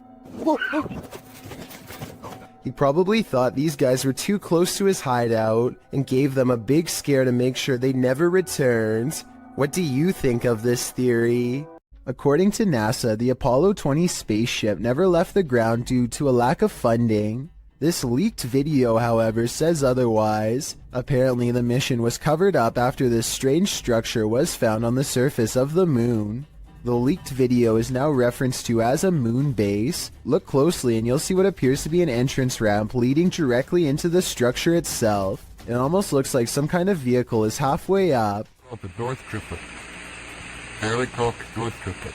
He probably thought these guys were too close to his hideout and gave them a big scare to make sure they never returned. What do you think of this theory? According to NASA, the Apollo 20 spaceship never left the ground due to a lack of funding. This leaked video, however, says otherwise. Apparently, the mission was covered up after this strange structure was found on the surface of the moon. The leaked video is now referenced to as a moon base. Look closely and you'll see what appears to be an entrance ramp leading directly into the structure itself. It almost looks like some kind of vehicle is halfway up. The North Triplet. Fairly Cook, North Triplet.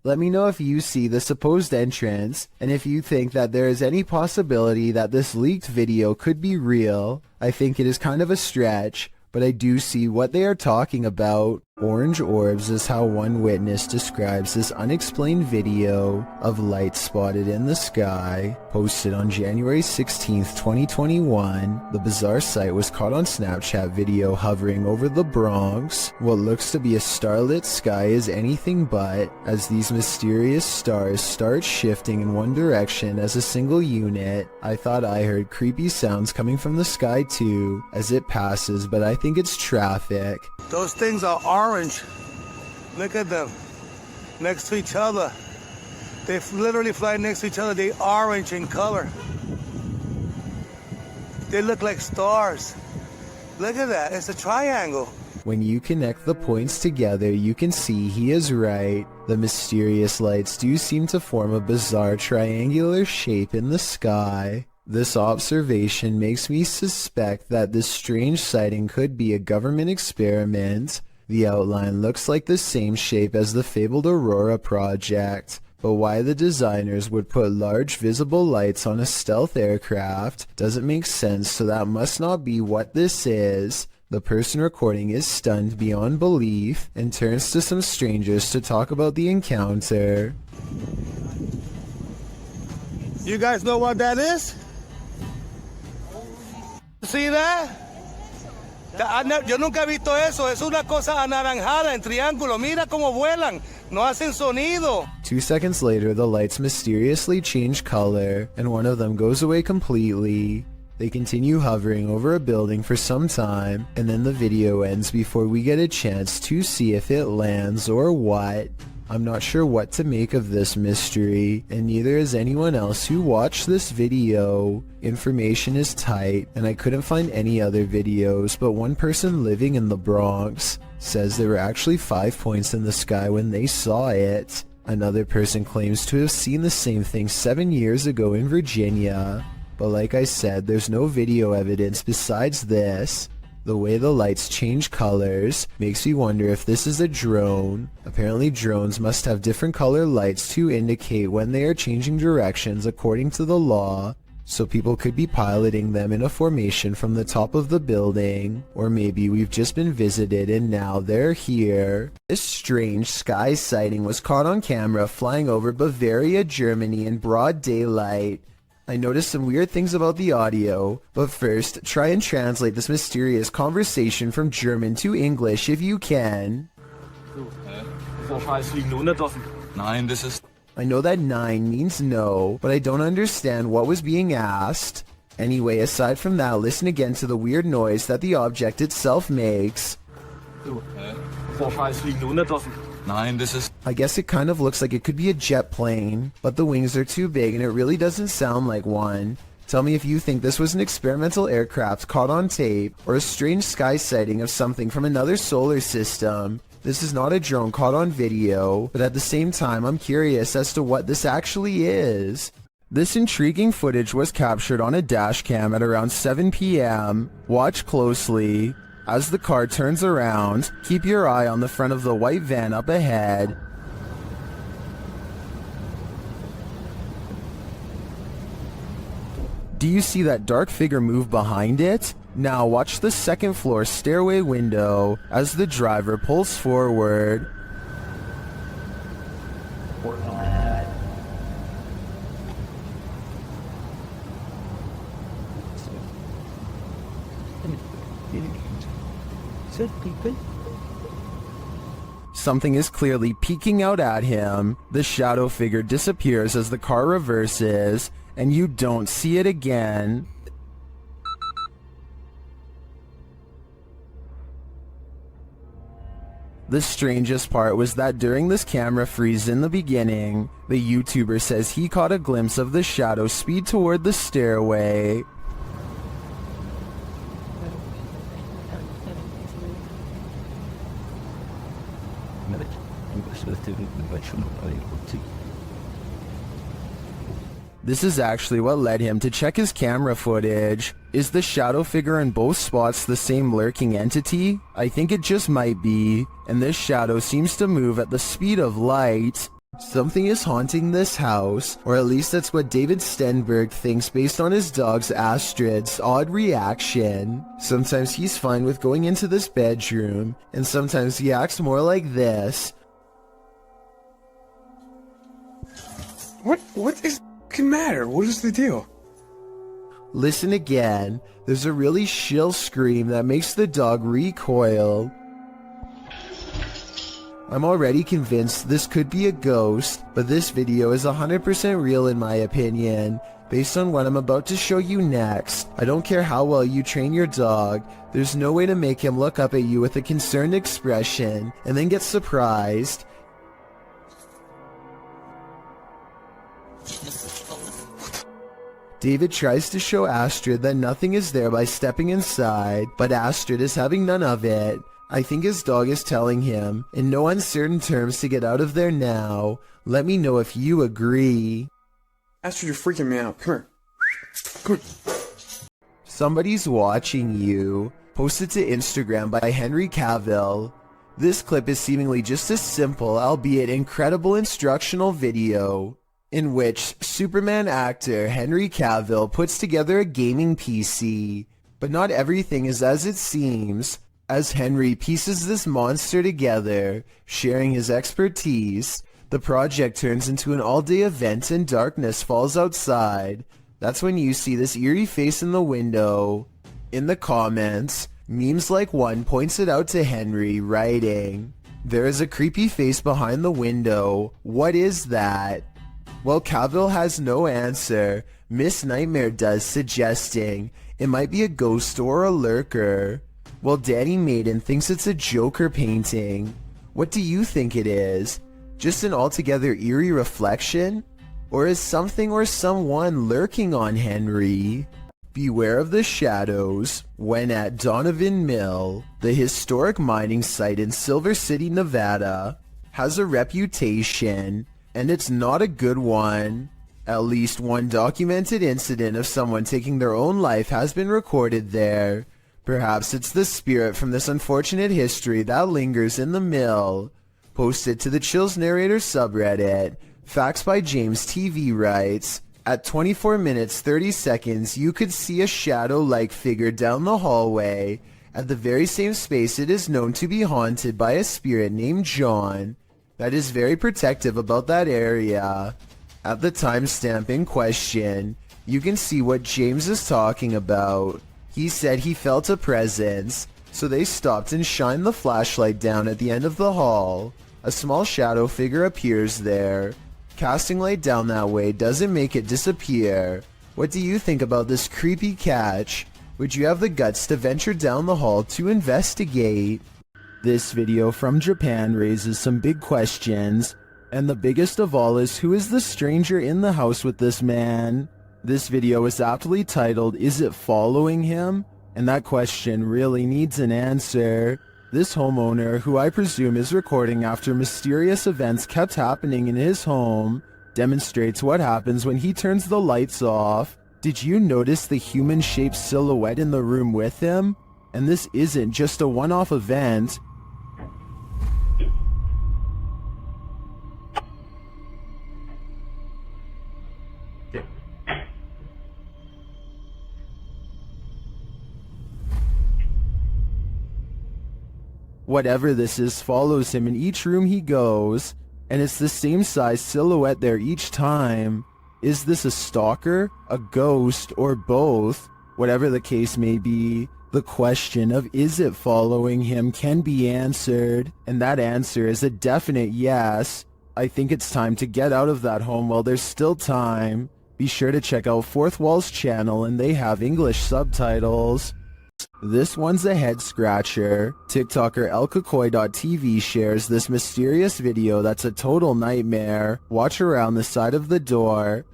Let me know if you see the supposed entrance, and if you think that there is any possibility that this leaked video could be real. I think it is kind of a stretch, but I do see what they are talking about. Orange orbs is how one witness describes this unexplained video of light spotted in the sky. Posted on January 16th, 2021, the bizarre sight was caught on Snapchat video hovering over the Bronx. What looks to be a starlit sky is anything but, as these mysterious stars start shifting in one direction as a single unit. I thought I heard creepy sounds coming from the sky too, as it passes, but I think it's traffic. Those things are orange. Look at them. Next to each other. They literally fly next to each other. They're orange in color. They look like stars. Look at that. It's a triangle. When you connect the points together, you can see he is right. The mysterious lights do seem to form a bizarre triangular shape in the sky. This observation makes me suspect that this strange sighting could be a government experiment. The outline looks like the same shape as the fabled Aurora project, but why the designers would put large visible lights on a stealth aircraft doesn't make sense, so that must not be what this is. The person recording is stunned beyond belief and turns to some strangers to talk about the encounter. You guys know what that is? See that? Yo nunca he visto eso. Es una cosa anaranjada en triángulo. Mira cómo vuelan. No hacen sonido. 2 seconds later, the lights mysteriously change color, and one of them goes away completely. They continue hovering over a building for some time, and then the video ends before we get a chance to see if it lands or what. I'm not sure what to make of this mystery, and neither is anyone else who watched this video. Information is tight, and I couldn't find any other videos, but one person living in the Bronx says there were actually 5 points in the sky when they saw it. Another person claims to have seen the same thing 7 years ago in Virginia. But like I said, there's no video evidence besides this. The way the lights change colors makes me wonder if this is a drone. Apparently drones must have different color lights to indicate when they are changing directions according to the law, so people could be piloting them in a formation from the top of the building. Or maybe we've just been visited and now they're here. This strange sky sighting was caught on camera flying over Bavaria, Germany in broad daylight. I noticed some weird things about the audio, but first, try and translate this mysterious conversation from German to English if you can. Nein, this is... I know that 9 means no, but I don't understand what was being asked. Anyway, aside from that, listen again to the weird noise that the object itself makes. Nein, this is... I guess it kind of looks like it could be a jet plane, but the wings are too big and it really doesn't sound like one. Tell me if you think this was an experimental aircraft caught on tape, or a strange sky sighting of something from another solar system. This is not a drone caught on video, but at the same time I'm curious as to what this actually is. This intriguing footage was captured on a dash cam at around 7 p.m. Watch closely. As the car turns around, keep your eye on the front of the white van up ahead. Do you see that dark figure move behind it? Now watch the second floor stairway window as the driver pulls forward. Something is clearly peeking out at him. The shadow figure disappears as the car reverses, and you don't see it again. The strangest part was that during this camera freeze in the beginning, the YouTuber says he caught a glimpse of the shadow speed toward the stairway. This is actually what led him to check his camera footage. Is the shadow figure in both spots the same lurking entity? I think it just might be, and this shadow seems to move at the speed of light. Something is haunting this house, or at least that's what David Stenberg thinks based on his dog's Astrid's odd reaction. Sometimes he's fine with going into this bedroom, and sometimes he acts more like this. What is the matter? What is the deal? Listen again. There's a really shrill scream that makes the dog recoil. I'm already convinced this could be a ghost, but this video is 100% real in my opinion. Based on what I'm about to show you next, I don't care how well you train your dog, there's no way to make him look up at you with a concerned expression and then get surprised. David tries to show Astrid that nothing is there by stepping inside, but Astrid is having none of it. I think his dog is telling him, in no uncertain terms, to get out of there now. Let me know if you agree. Astrid, you're freaking me out. Come here. Come here. Somebody's watching you. Posted to Instagram by Henry Cavill. This clip is seemingly just a simple, albeit incredible instructional video in which Superman actor Henry Cavill puts together a gaming PC. But not everything is as it seems. As Henry pieces this monster together, sharing his expertise, the project turns into an all-day event and darkness falls outside. That's when you see this eerie face in the window. In the comments, memes like one points it out to Henry, writing, "There is a creepy face behind the window. What is that?" Well, Cavill has no answer. Miss Nightmare does, suggesting it might be a ghost or a lurker. Well, Danny Maiden thinks it's a Joker painting. What do you think it is? Just an altogether eerie reflection? Or is something or someone lurking on Henry? Beware of the shadows when at Donovan Mill, the historic mining site in Silver City, Nevada, has a reputation, and it's not a good one. At least one documented incident of someone taking their own life has been recorded there. Perhaps it's the spirit from this unfortunate history that lingers in the mill. Posted to the Chills Narrator subreddit, Facts by James TV writes, at 24 minutes 30 seconds you could see a shadow-like figure down the hallway at the very same space it is known to be haunted by a spirit named John that is very protective about that area. At the timestamp in question, you can see what James is talking about. He said he felt a presence, so they stopped and shined the flashlight down at the end of the hall. A small shadow figure appears there. Casting light down that way doesn't make it disappear. What do you think about this creepy catch? Would you have the guts to venture down the hall to investigate? This video from Japan raises some big questions, and the biggest of all is, who is the stranger in the house with this man? This video is aptly titled, "Is it following him?" And that question really needs an answer. This homeowner, who I presume is recording after mysterious events kept happening in his home, demonstrates what happens when he turns the lights off. Did you notice the human-shaped silhouette in the room with him? And this isn't just a one-off event. Whatever this is follows him in each room he goes, and it's the same size silhouette there each time. Is this a stalker, a ghost, or both? Whatever the case may be, the question of is it following him can be answered, and that answer is a definite yes. I think it's time to get out of that home while there's still time. Be sure to check out Fourth Wall's channel, and they have English subtitles. This one's a head scratcher. TikToker elkakoi.tv shares this mysterious video that's a total nightmare. Watch around the side of the door.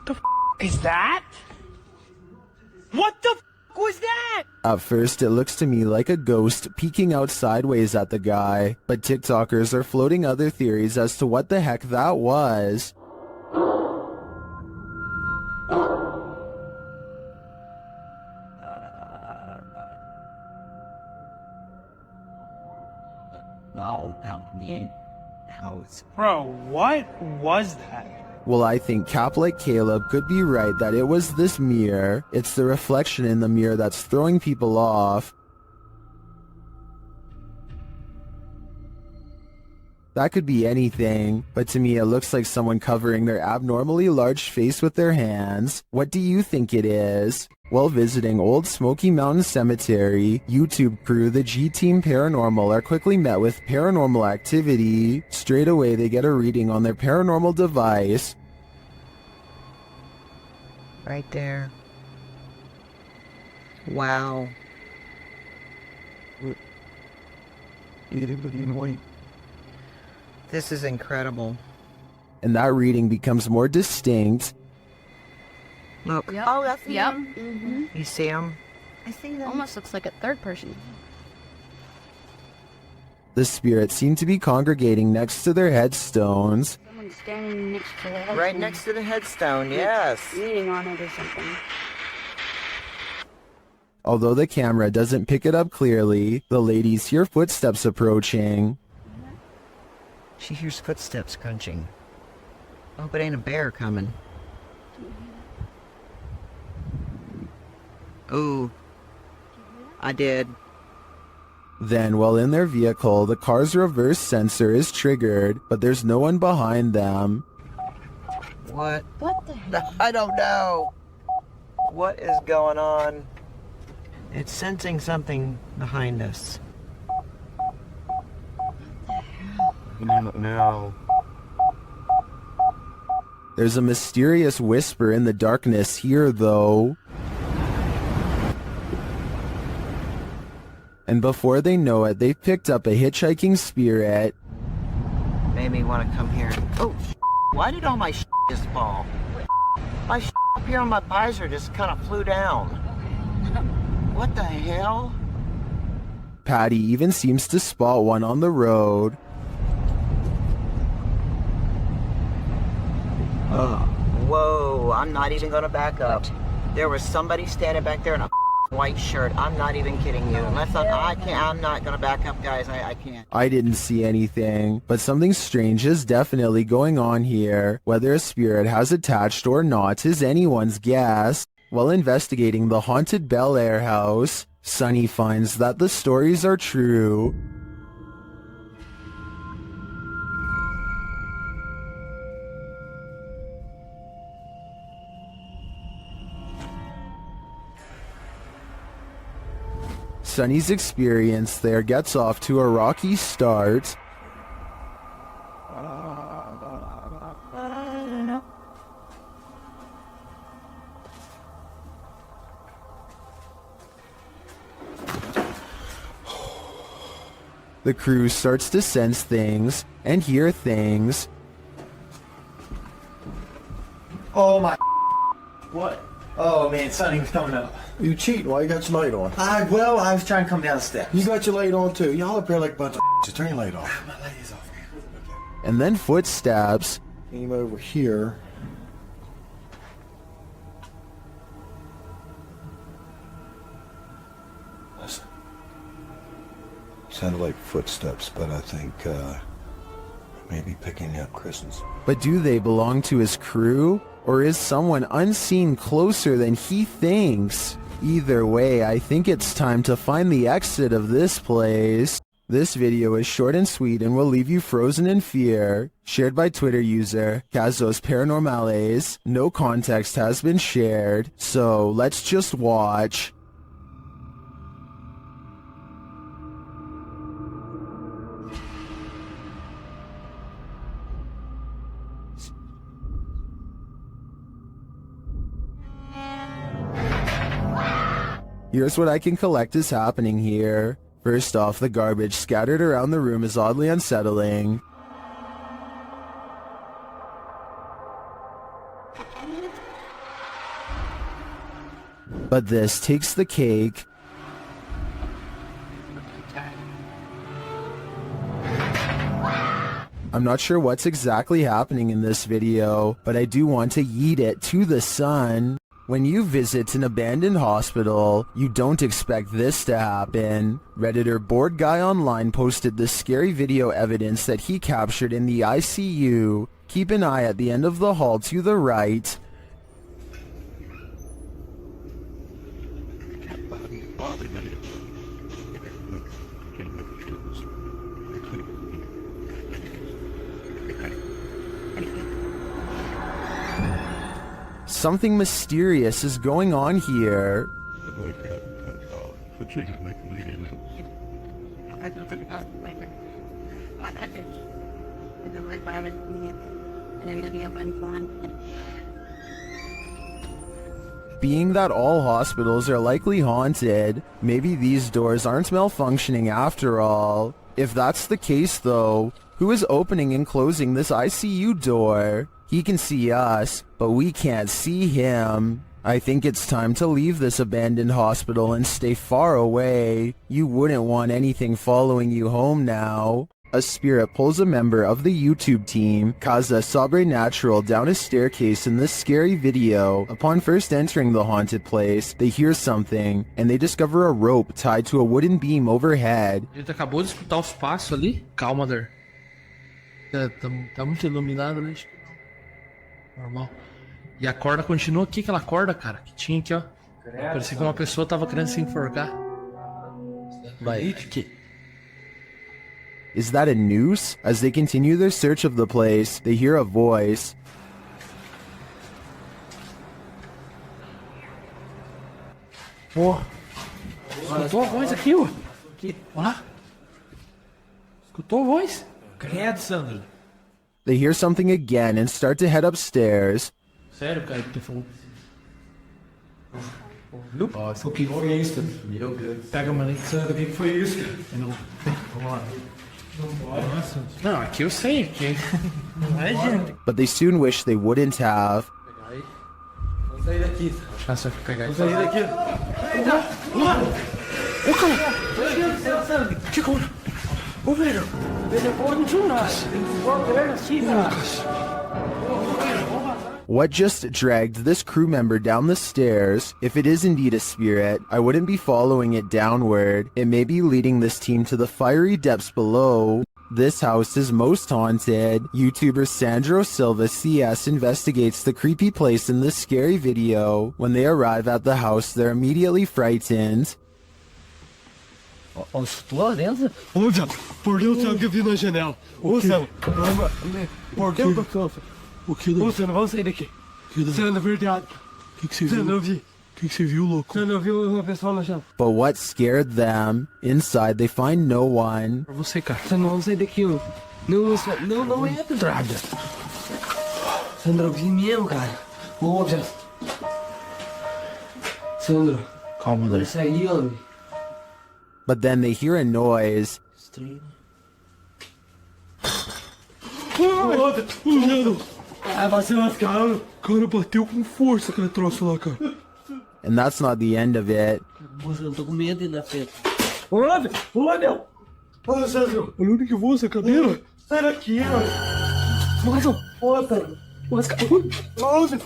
The f is that? What the f was that? At first, it looks to me like a ghost peeking out sideways at the guy, but TikTokers are floating other theories as to what the heck that was. Bro, what was that? Well, I think Cap like Caleb could be right that it was this mirror. It's the reflection in the mirror that's throwing people off. That could be anything, but to me it looks like someone covering their abnormally large face with their hands. What do you think it is? While visiting Old Smoky Mountain Cemetery, YouTube crew the G-Team Paranormal are quickly met with paranormal activity. Straight away they get a reading on their paranormal device. Right there. Wow. This is incredible. and that reading becomes more distinct. Look. Yep. Oh, that's him. Mm-hmm. You see him? I see them. Almost looks like a third person. The spirits seem to be congregating next to their headstones. Someone's standing next to the headstone. Right next to the headstone, yes. Leaning on it or something. Although the camera doesn't pick it up clearly, the ladies hear footsteps approaching. She hears footsteps crunching. Hope it ain't a bear coming. Ooh. I did. Then, while in their vehicle, the car's reverse sensor is triggered, but there's no one behind them. What? What the hell? I don't know. What is going on? It's sensing something behind us. No. There's a mysterious whisper in the darkness here, though. And before they know it, they've picked up a hitchhiking spirit. Made me want to come here. Oh, why did all my just fall? My up here on my visor just kind of flew down. What the hell? Patty even seems to spot one on the road. Whoa, I'm not even gonna back up. There was somebody standing back there in a white shirt. I'm not even kidding you. Unless I'm not gonna back up, guys. I can't. I didn't see anything, but something strange is definitely going on here. Whether a spirit has attached or not is anyone's guess. While investigating the haunted Bel Air house, Sunny finds that the stories are true. Sunny's experience there gets off to a rocky start. The crew starts to sense things and hear things. Oh my. What? Oh man, Sonny was coming up. You cheating? Why you got your light on? I was trying to come down the steps. You got your light on too. Y'all up here like a bunch of just turn your light off. My light is off. And then footsteps. Came over here. Listen. Sounded like footsteps, but I think maybe picking up Kristen's. But do they belong to his crew? Or is someone unseen closer than he thinks? Either way, I think it's time to find the exit of this place. This video is short and sweet and will leave you frozen in fear. Shared by Twitter user Casos Paranormales. No context has been shared, so let's just watch. Here's what I can collect is happening here. First off, the garbage scattered around the room is oddly unsettling. But this takes the cake. I'm not sure what's exactly happening in this video, but I do want to yeet it to the sun. When you visit an abandoned hospital, you don't expect this to happen. Redditor Bored Guy Online posted this scary video evidence that he captured in the ICU. Keep an eye at the end of the hall to the right. Something mysterious is going on here. Being that all hospitals are likely haunted, maybe these doors aren't malfunctioning after all. If that's the case though, Who is opening and closing this ICU door? He can see us, but we can't see him. I think it's time to leave this abandoned hospital and stay far away. You wouldn't want anything following you home now. A spirit pulls a member of the YouTube team, Kaza Sobrenatural, down a staircase in this scary video. Upon first entering the haunted place, they hear something, and they discover a rope tied to a wooden beam overhead. A gente acabou de escutar os passos ali. Calma, Der. Tá muito iluminado, né? Normal. E a corda continua aqui, aquela corda, cara, que tinha aqui, ó. Parecia que uma pessoa tava querendo se enforcar. Vai, aqui. Is that a noose? As they continue their search of the place, they hear a voice. Pô, escutou a voz aqui, ó. Aqui, olha lá. Escutou a voz? Credo, Sandro. They hear something again and start to head upstairs. Sério, cara, que tu falou? O que foi isso? Meu Deus. Pega uma lente, Sandro, o que foi isso? Vamos lá. Não, aqui eu sei, aqui. Não é, gente. But they soon wish they wouldn't have. Vamos sair daqui. Deixa eu pegar isso. Vamos sair daqui. Ô, cara! Que coisa? Ô, velho! Velho, pode juntar-se. What just dragged this crew member down the stairs? If it is indeed a spirit, I wouldn't be following it downward. It may be leading this team to the fiery depths below. This house is most haunted. YouTuber Sandro Silva CS investigates the creepy place in this scary video. When they arrive at the house, they're immediately frightened. Estou lá dentro? Ô, Zé, por Deus, sabe que eu vi na janela. Ô, Zé, por Deus do céu. O que? Ô, Zé, vamos sair daqui. Zé, na verdade. O que você viu? Zé, não vi. O que você viu, louco? Zé, não viu uma pessoa na janela. But what scared them? Inside, they find no one. Pra você, cara. Zé, não vamos sair daqui, ó. Não entra, Draga. Sandro, eu vi mesmo, cara. Ô, Zé. Sandro. Calma, Dani. Isso aí, ó. But then they hear a noise. Estranho. Vai se lascar. Cara, bateu com força aquele troço lá, cara. And that's not the end of it. Moça, eu tô com medo ainda, Pedro. Olha, meu. Olha, Sandro. Olha onde que voa essa cadeira. Sai daqui, ó. Mais um. Outra. Nossa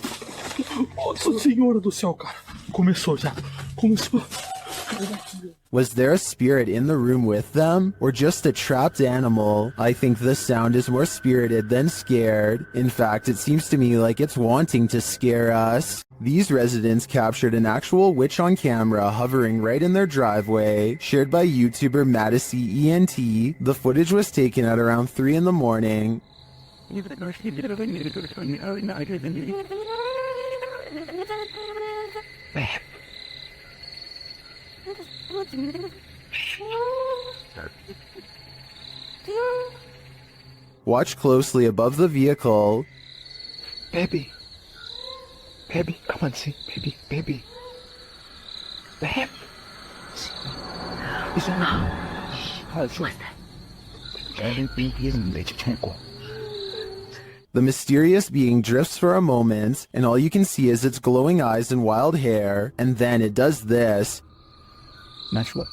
senhora do céu, cara. Começou já. Começou. Was there a spirit in the room with them, or just a trapped animal? I think the sound is more spirited than scared. In fact, it seems to me like it's wanting to scare us. These residents captured an actual witch on camera hovering right in their driveway, shared by YouTuber Madisy ENT. The footage was taken at around 3 in the morning. Watch closely above the vehicle. Baby, come on, see, baby. Babe. Is that? What's that? The mysterious being drifts for a moment, and all you can see is its glowing eyes and wild hair, and then it does this. Natural.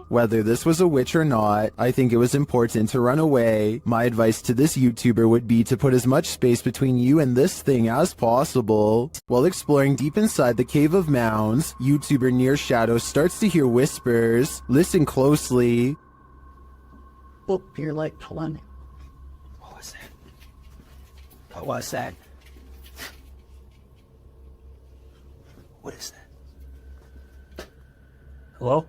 Whether this was a witch or not, I think it was important to run away. My advice to this YouTuber would be to put as much space between you and this thing as possible. While exploring deep inside the Cave of Mounds, YouTuber Near Shadow starts to hear whispers. Listen closely. Oh, you're like pulling. What was that? What was that? What is that? Hello?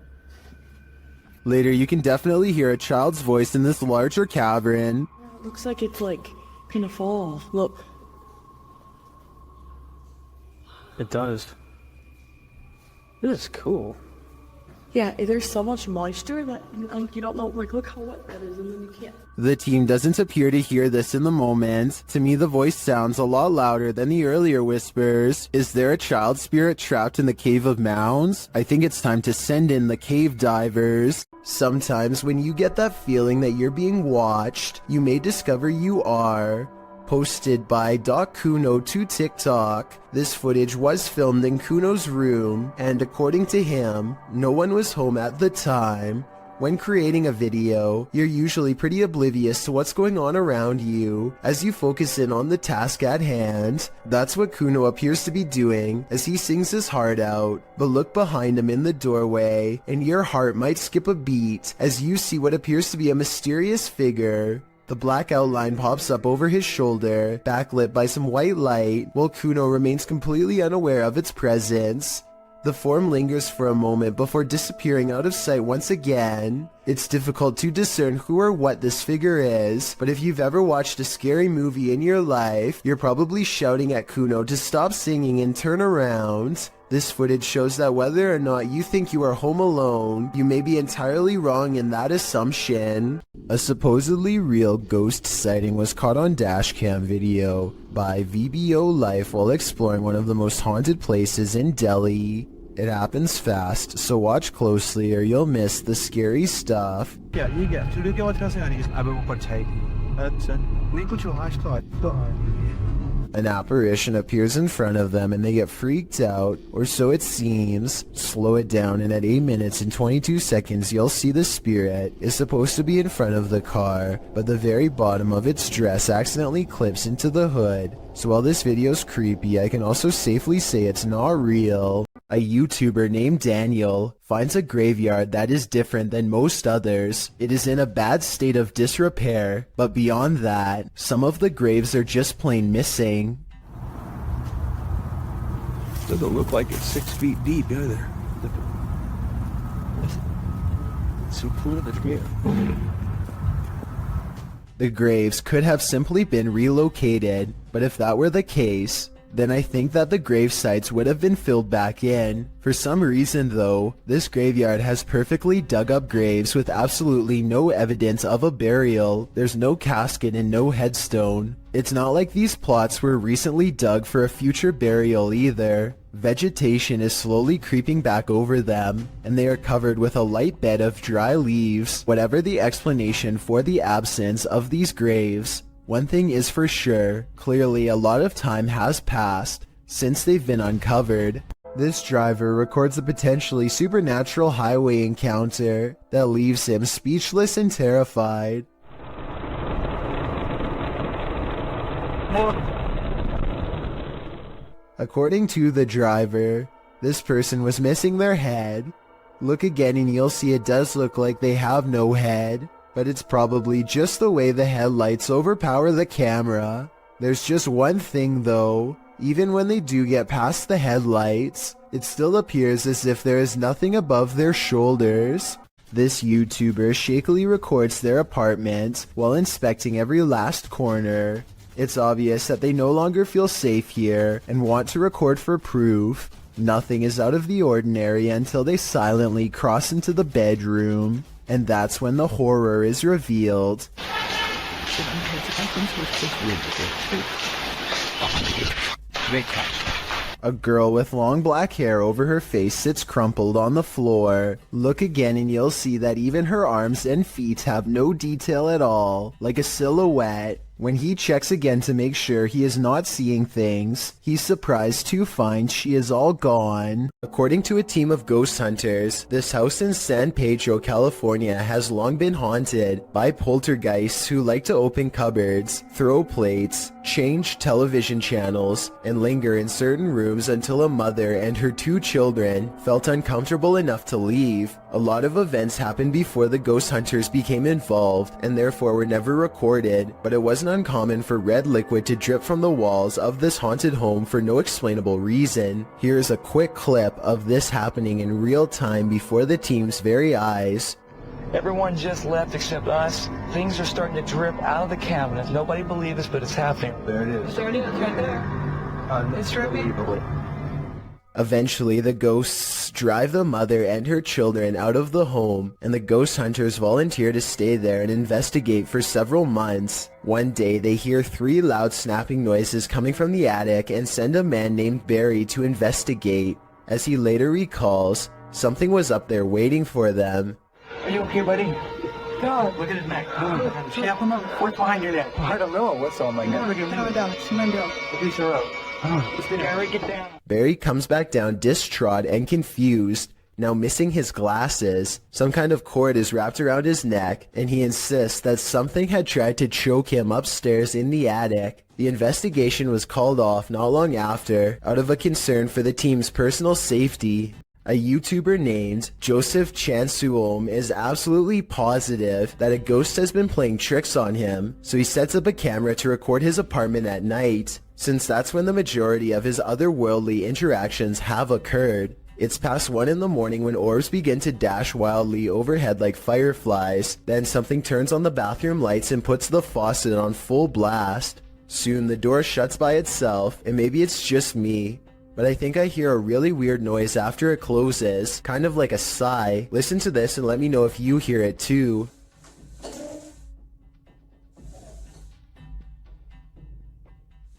Later, you can definitely hear a child's voice in this larger cavern. Looks like it's like gonna fall. Look. It does. This is cool. Yeah, there's so much moisture that like, you don't know, like look how wet that is and then you can't. The team doesn't appear to hear this in the moment. To me, the voice sounds a lot louder than the earlier whispers. Is there a child spirit trapped in the Cave of Mounds? I think it's time to send in the cave divers. Sometimes when you get that feeling that you're being watched, you may discover you are. Posted by Doc Kuno to TikTok. This footage was filmed in Kuno's room, and according to him, no one was home at the time. When creating a video, you're usually pretty oblivious to what's going on around you as you focus in on the task at hand. That's what Kuno appears to be doing as he sings his heart out. But look behind him in the doorway, and your heart might skip a beat as you see what appears to be a mysterious figure. The black outline pops up over his shoulder, backlit by some white light, while Kuno remains completely unaware of its presence. The form lingers for a moment before disappearing out of sight once again. It's difficult to discern who or what this figure is, but if you've ever watched a scary movie in your life, you're probably shouting at Kuno to stop singing and turn around. This footage shows that whether or not you think you are home alone, you may be entirely wrong in that assumption. A supposedly real ghost sighting was caught on dashcam video by VBO Life while exploring one of the most haunted places in Delhi. It happens fast, so watch closely or you'll miss the scary stuff. An apparition appears in front of them and they get freaked out, or so it seems. Slow it down and at 8 minutes and 22 seconds you'll see the spirit is supposed to be in front of the car, but the very bottom of its dress accidentally clips into the hood. So while this video's creepy, I can also safely say it's not real. A YouTuber named Daniel finds a graveyard that is different than most others. It is in a bad state of disrepair, but beyond that, some of the graves are just plain missing. Doesn't look like it's 6 feet deep either. So cool the grave. The graves could have simply been relocated, but if that were the case, then I think that the grave sites would have been filled back in. For some reason though, this graveyard has perfectly dug up graves with absolutely no evidence of a burial. There's no casket and no headstone. It's not like these plots were recently dug for a future burial either. Vegetation is slowly creeping back over them, and they are covered with a light bed of dry leaves. Whatever the explanation for the absence of these graves, one thing is for sure, clearly a lot of time has passed since they've been uncovered. This driver records a potentially supernatural highway encounter that leaves him speechless and terrified. According to the driver, this person was missing their head. Look again and you'll see it does look like they have no head, but it's probably just the way the headlights overpower the camera. There's just one thing though, even when they do get past the headlights, it still appears as if there is nothing above their shoulders. This YouTuber shakily records their apartment while inspecting every last corner. It's obvious that they no longer feel safe here and want to record for proof. Nothing is out of the ordinary until they silently cross into the bedroom, and that's when the horror is revealed. Great catch. A girl with long black hair over her face sits crumpled on the floor. Look again and you'll see that even her arms and feet have no detail at all, like a silhouette. When he checks again to make sure he is not seeing things, he's surprised to find she is all gone. According to a team of ghost hunters, this house in San Pedro, California has long been haunted by poltergeists who like to open cupboards, throw plates, change television channels, and linger in certain rooms until a mother and her 2 children felt uncomfortable enough to leave. A lot of events happened before the ghost hunters became involved and therefore were never recorded, but it wasn't uncommon for red liquid to drip from the walls of this haunted home for no explainable reason. Here's a quick clip of this happening in real time before the team's very eyes. Everyone just left except us. Things are starting to drip out of the cabinet. Nobody believes us, but it's happening. There it is. It's right there. It's dripping. Eventually, the ghosts drive the mother and her children out of the home, and the ghost hunters volunteer to stay there and investigate for several months. One day, they hear 3 loud snapping noises coming from the attic and send a man named Barry to investigate. As he later recalls, something was up there waiting for them. Are you okay, buddy? God, look at his neck. Snap him up. What's behind your neck? I don't know. What's on my neck? Look at get down. Barry comes back down distraught and confused, now missing his glasses. Some kind of cord is wrapped around his neck, and he insists that something had tried to choke him upstairs in the attic. The investigation was called off not long after, out of a concern for the team's personal safety. A YouTuber named Joseph Chansuom is absolutely positive that a ghost has been playing tricks on him, so he sets up a camera to record his apartment at night, since that's when the majority of his otherworldly interactions have occurred. It's past 1 in the morning when orbs begin to dash wildly overhead like fireflies. Then something turns on the bathroom lights and puts the faucet on full blast. Soon the door shuts by itself, and maybe it's just me, but I think I hear a really weird noise after it closes, kind of like a sigh. Listen to this and let me know if you hear it too.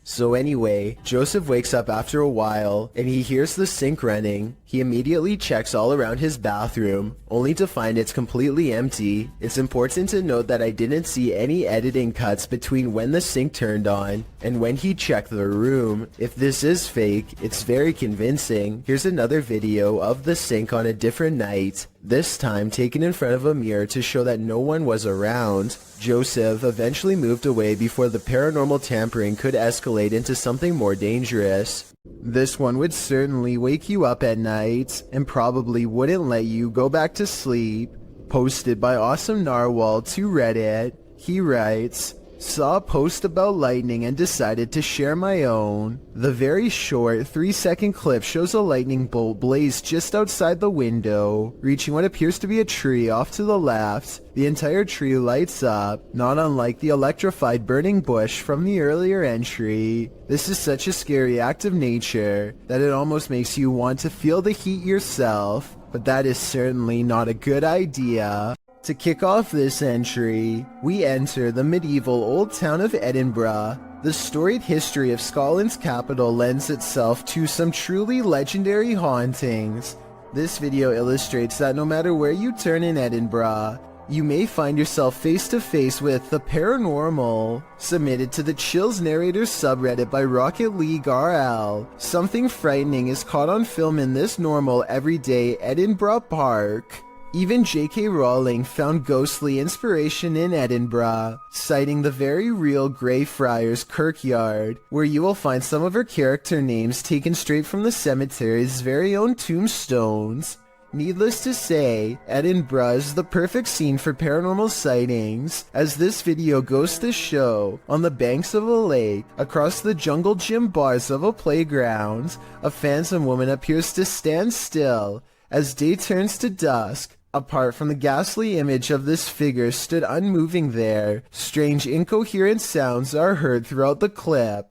So anyway, Joseph wakes up after a while, and he hears the sink running. He immediately checks all around his bathroom, only to find it's completely empty. It's important to note that I didn't see any editing cuts between when the sink turned on and when he checked the room. If this is fake, it's very convincing. Here's another video of the sink on a different night, this time taken in front of a mirror to show that no one was around. Joseph eventually moved away before the paranormal tampering could escalate into something more dangerous. This one would certainly wake you up at night and probably wouldn't let you go back to sleep. Posted by Awesome Narwhal to Reddit, he writes, "Saw a post about lightning and decided to share my own. The very short 3-second clip shows a lightning bolt blaze just outside the window, reaching what appears to be a tree off to the left. The entire tree lights up, not unlike the electrified burning bush from the earlier entry. This is such a scary act of nature that it almost makes you want to feel the heat yourself, but that is certainly not a good idea." To kick off this entry, we enter the medieval old town of Edinburgh. The storied history of Scotland's capital lends itself to some truly legendary hauntings. This video illustrates that no matter where you turn in Edinburgh, you may find yourself face to face with the paranormal. Submitted to the Chills Narrator subreddit by Rocket League RL. Something frightening is caught on film in this normal everyday Edinburgh park. Even J.K. Rowling found ghostly inspiration in Edinburgh, citing the very real Greyfriars Kirkyard, where you will find some of her character names taken straight from the cemetery's very own tombstones. Needless to say, Edinburgh is the perfect scene for paranormal sightings, as this video goes to show, on the banks of a lake, across the jungle gym bars of a playground, a phantom woman appears to stand still as day turns to dusk. Apart from the ghastly image of this figure stood unmoving there, strange incoherent sounds are heard throughout the clip.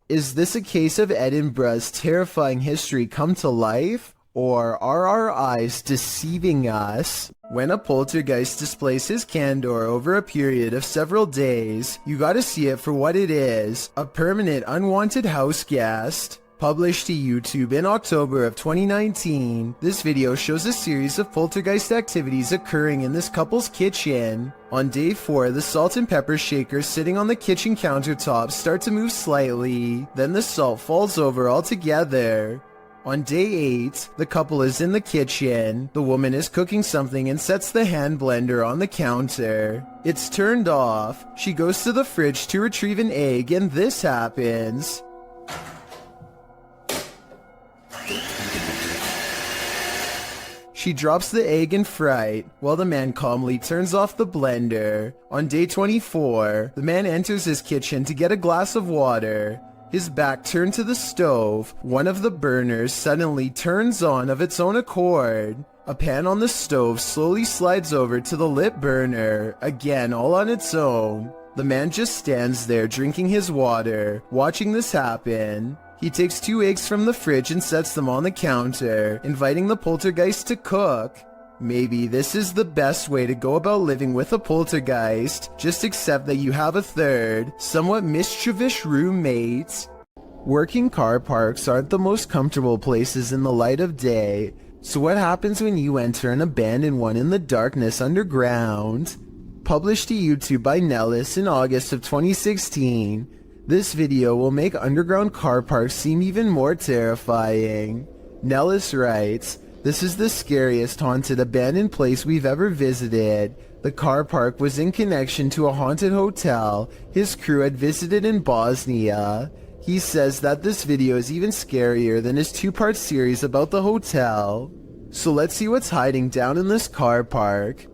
Is this a case of Edinburgh's terrifying history come to life? Or are our eyes deceiving us? When a poltergeist displays his candor over a period of several days, you gotta see it for what it is, a permanent unwanted house guest. Published to YouTube in October of 2019, this video shows a series of poltergeist activities occurring in this couple's kitchen. On day 4, the salt and pepper shakers sitting on the kitchen countertop start to move slightly, then the salt falls over altogether. On day 8, the couple is in the kitchen. The woman is cooking something and sets the hand blender on the counter. It's turned off. She goes to the fridge to retrieve an egg, and this happens. She drops the egg in fright, while the man calmly turns off the blender. On day 24, the man enters his kitchen to get a glass of water. His back turned to the stove. One of the burners suddenly turns on of its own accord. A pan on the stove slowly slides over to the lit burner, again all on its own. The man just stands there drinking his water, watching this happen. He takes 2 eggs from the fridge and sets them on the counter, inviting the poltergeist to cook. Maybe this is the best way to go about living with a poltergeist. Just accept that you have a third, somewhat mischievous roommate. Working car parks aren't the most comfortable places in the light of day. So what happens when you enter an abandoned one in the darkness underground? Published to YouTube by Nellis in August of 2016, this video will make underground car parks seem even more terrifying. Nellis writes, "This is the scariest haunted abandoned place we've ever visited. The car park was in connection to a haunted hotel his crew had visited in Bosnia." He says that this video is even scarier than his 2-part series about the hotel. So let's see what's hiding down in this car park.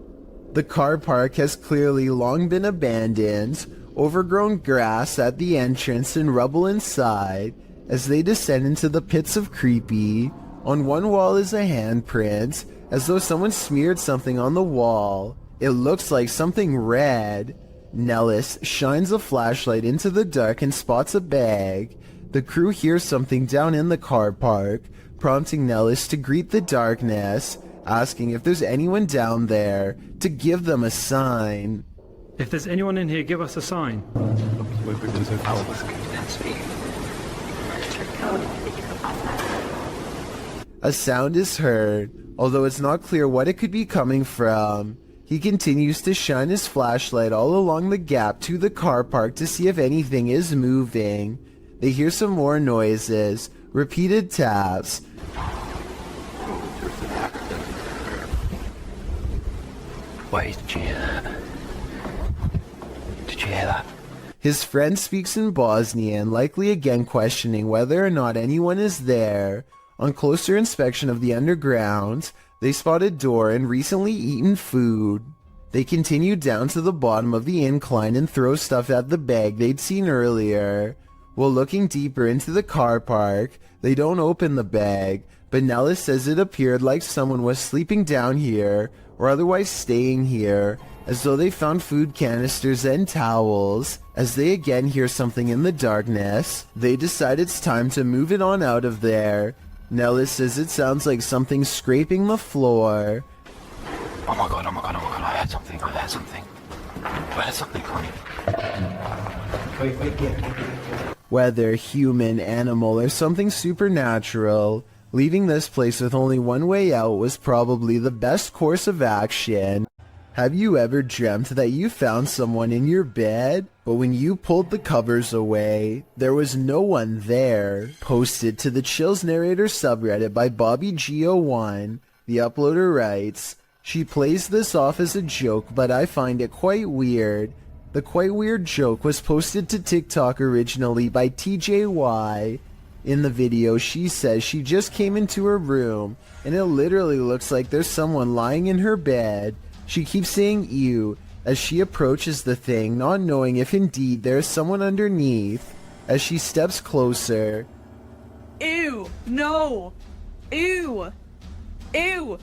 The car park has clearly long been abandoned, overgrown grass at the entrance and rubble inside. As they descend into the pits of creepy, on one wall is a handprint, as though someone smeared something on the wall. It looks like something red. Nellis shines a flashlight into the dark and spots a bag. The crew hears something down in the car park, prompting Nellis to greet the darkness, asking if there's anyone down there to give them a sign. If there's anyone in here, give us a sign. A sound is heard, although it's not clear what it could be coming from. He continues to shine his flashlight all along the gap to the car park to see if anything is moving. They hear some more noises, repeated taps. Wait, did you hear that? Did you hear that? His friend speaks in Bosnian, likely again questioning whether or not anyone is there. On closer inspection of the underground, they spot a door and recently eaten food. They continue down to the bottom of the incline and throw stuff at the bag they'd seen earlier. While looking deeper into the car park, they don't open the bag, but Nellis says it appeared like someone was sleeping down here or otherwise staying here, as though they found food canisters and towels. As they again hear something in the darkness, they decide it's time to move it on out of there. Nellis says it sounds like something scraping the floor. Oh my god, I heard something, I heard something coming. Whether human, animal, or something supernatural, leaving this place with only one way out was probably the best course of action. Have you ever dreamt that you found someone in your bed, but when you pulled the covers away, there was no one there? Posted to the Chills Narrator subreddit by BobbyGO1, the uploader writes, "She plays this off as a joke, but I find it quite weird. The quite weird joke was posted to TikTok originally by TJY. In the video, she says she just came into her room, and it literally looks like there's someone lying in her bed. She keeps saying ew as she approaches the thing, not knowing if indeed there is someone underneath. As she steps closer, Ew! No! Ew! Ew!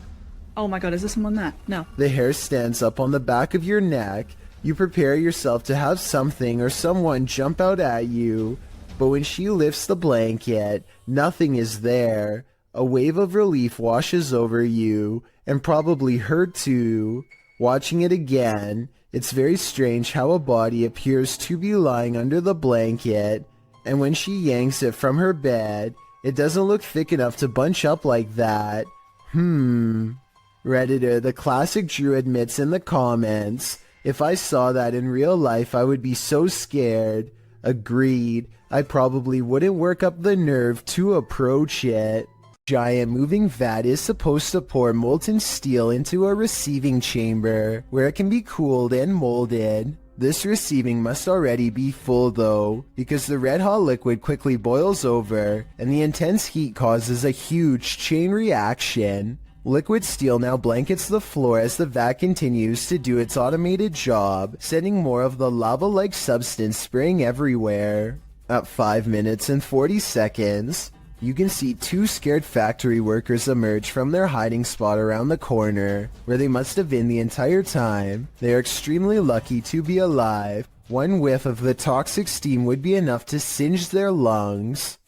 Oh my god, is there someone there? No. the hair stands up on the back of your neck. You prepare yourself to have something or someone jump out at you, but when she lifts the blanket, nothing is there. A wave of relief washes over you, and probably her too. Watching it again, it's very strange how a body appears to be lying under the blanket, and when she yanks it from her bed, it doesn't look thick enough to bunch up like that. Redditor The Classic Drew admits in the comments, "If I saw that in real life, I would be so scared." Agreed. I probably wouldn't work up the nerve to approach it. Giant moving vat is supposed to pour molten steel into a receiving chamber, where it can be cooled and molded. This receiving must already be full though, because the red hot liquid quickly boils over, and the intense heat causes a huge chain reaction. Liquid steel now blankets the floor as the vat continues to do its automated job, sending more of the lava-like substance spraying everywhere. At 5 minutes and 40 seconds, you can see 2 scared factory workers emerge from their hiding spot around the corner, where they must have been the entire time. They are extremely lucky to be alive. One whiff of the toxic steam would be enough to singe their lungs.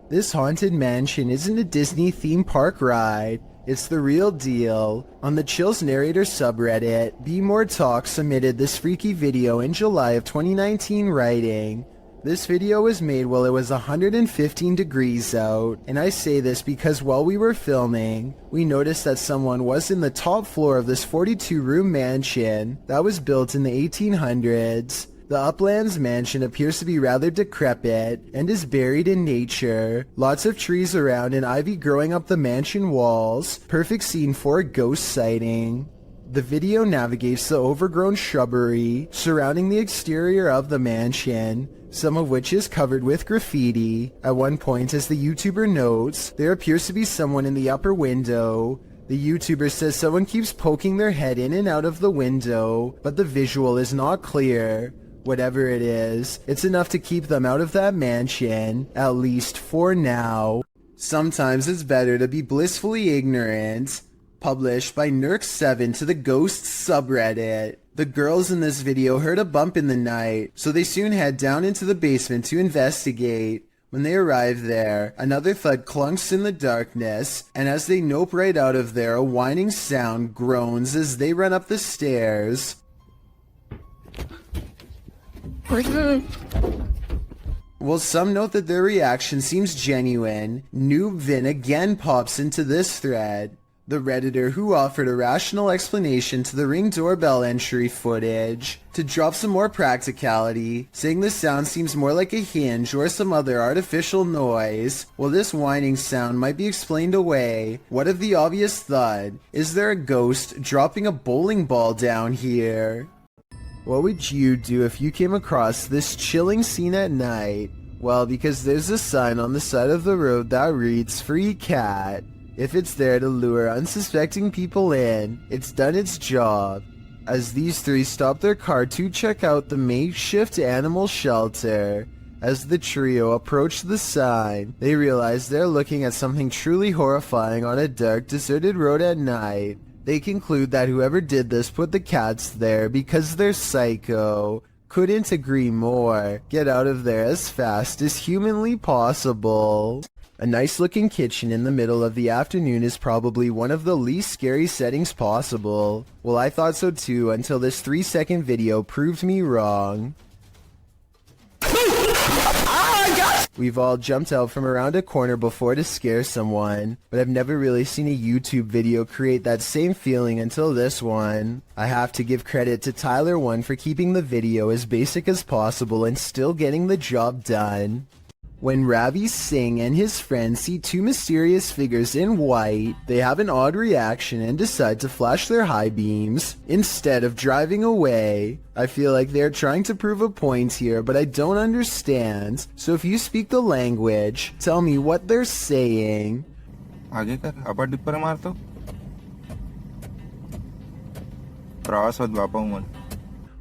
This haunted mansion isn't a Disney theme park ride. It's the real deal. On the Chills Narrator subreddit, Be More Talk submitted this freaky video in July of 2019 writing, "This video was made while it was 115 degrees out, and I say this because while we were filming, we noticed that someone was in the top floor of this 42-room mansion that was built in the 1800s. The Uplands mansion appears to be rather decrepit and is buried in nature. Lots of trees around and ivy growing up the mansion walls. Perfect scene for a ghost sighting." The video navigates the overgrown shrubbery surrounding the exterior of the mansion, some of which is covered with graffiti. At one point, as the YouTuber notes, there appears to be someone in the upper window. The YouTuber says someone keeps poking their head in and out of the window, but the visual is not clear. Whatever it is, it's enough to keep them out of that mansion, at least for now. Sometimes it's better to be blissfully ignorant. Published by Nurk7 to the Ghosts subreddit. The girls in this video heard a bump in the night, so they soon head down into the basement to investigate. When they arrive there, another thud clunks in the darkness, and as they nope right out of there, a whining sound groans as they run up the stairs. While some note that their reaction seems genuine, Noob Vin again pops into this thread. The Redditor who offered a rational explanation to the Ring doorbell entry footage to drop some more practicality, saying the sound seems more like a hinge or some other artificial noise. While this whining sound might be explained away, what of the obvious thud? Is there a ghost dropping a bowling ball down here? What would you do if you came across this chilling scene at night? Well, because there's a sign on the side of the road that reads "Free Cat." If it's there to lure unsuspecting people in, it's done its job. As these three stop their car to check out the makeshift animal shelter, as the trio approach the sign, they realize they're looking at something truly horrifying on a dark, deserted road at night. They conclude that whoever did this put the cats there because they're psycho. Couldn't agree more. Get out of there as fast as humanly possible. A nice looking kitchen in the middle of the afternoon is probably one of the least scary settings possible. Well, I thought so too until this 3-second video proved me wrong. We've all jumped out from around a corner before to scare someone, but I've never really seen a YouTube video create that same feeling until this one. I have to give credit to Tyler1 for keeping the video as basic as possible and still getting the job done. When Ravi Singh and his friends see two mysterious figures in white, they have an odd reaction and decide to flash their high beams instead of driving away. I feel like they're trying to prove a point here, but I don't understand. So if you speak the language, tell me what they're saying. आगे कर अपर dipper मार तो प्रवास मत बापा मन.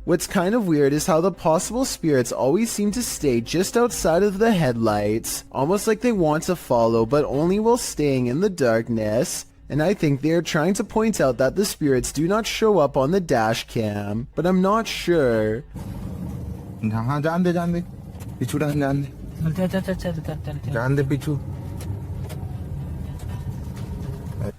What's kind of weird is how the possible spirits always seem to stay just outside of the headlights, almost like they want to follow but only while staying in the darkness. And I think they are trying to point out that the spirits do not show up on the dash cam, but I'm not sure. हाँ जान दे पिछू जान दे पिछू.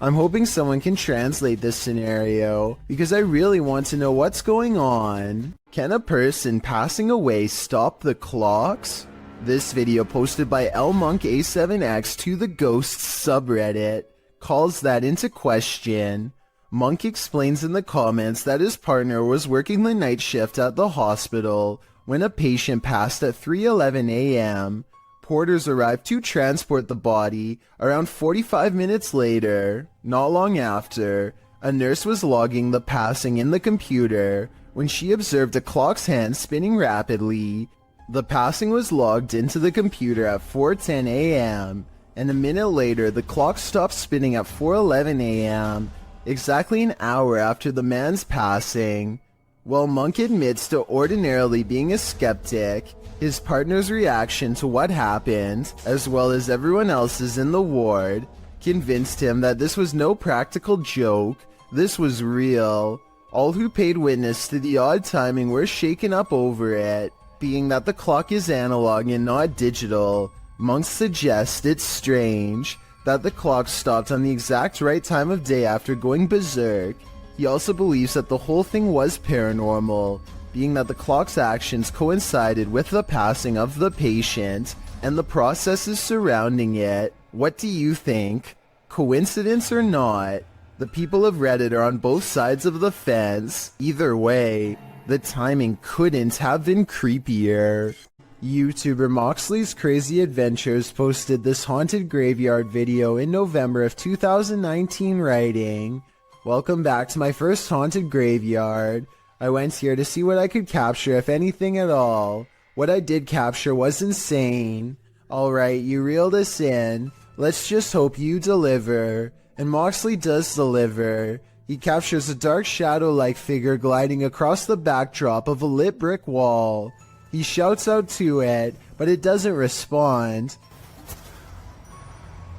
I'm hoping someone can translate this scenario, because I really want to know what's going on. Can a person passing away stop the clocks? This video posted by LMonkA7X to the Ghosts subreddit calls that into question. Monk explains in the comments that his partner was working the night shift at the hospital when a patient passed at 3:11 a.m. Porters arrived to transport the body around 45 minutes later. Not long after, a nurse was logging the passing in the computer when she observed a clock's hand spinning rapidly. The passing was logged into the computer at 4:10 a.m., and a minute later the clock stopped spinning at 4:11 a.m., exactly an hour after the man's passing. While Monk admits to ordinarily being a skeptic, his partner's reaction to what happened, as well as everyone else's in the ward, convinced him that this was no practical joke, this was real. All who paid witness to the odd timing were shaken up over it. Being that the clock is analog and not digital, monks suggest it's strange that the clock stopped on the exact right time of day after going berserk. He also believes that the whole thing was paranormal, being that the clock's actions coincided with the passing of the patient and the processes surrounding it. What do you think? Coincidence or not? The people of Reddit are on both sides of the fence. Either way, the timing couldn't have been creepier. YouTuber Moxley's Crazy Adventures posted this haunted graveyard video in November of 2019 writing, "Welcome back to my first haunted graveyard. I went here to see what I could capture, if anything at all. What I did capture was insane. Alright, you reeled us in. Let's just hope you deliver." And Moxley does deliver. He captures a dark shadow-like figure gliding across the backdrop of a lit brick wall. He shouts out to it, but it doesn't respond.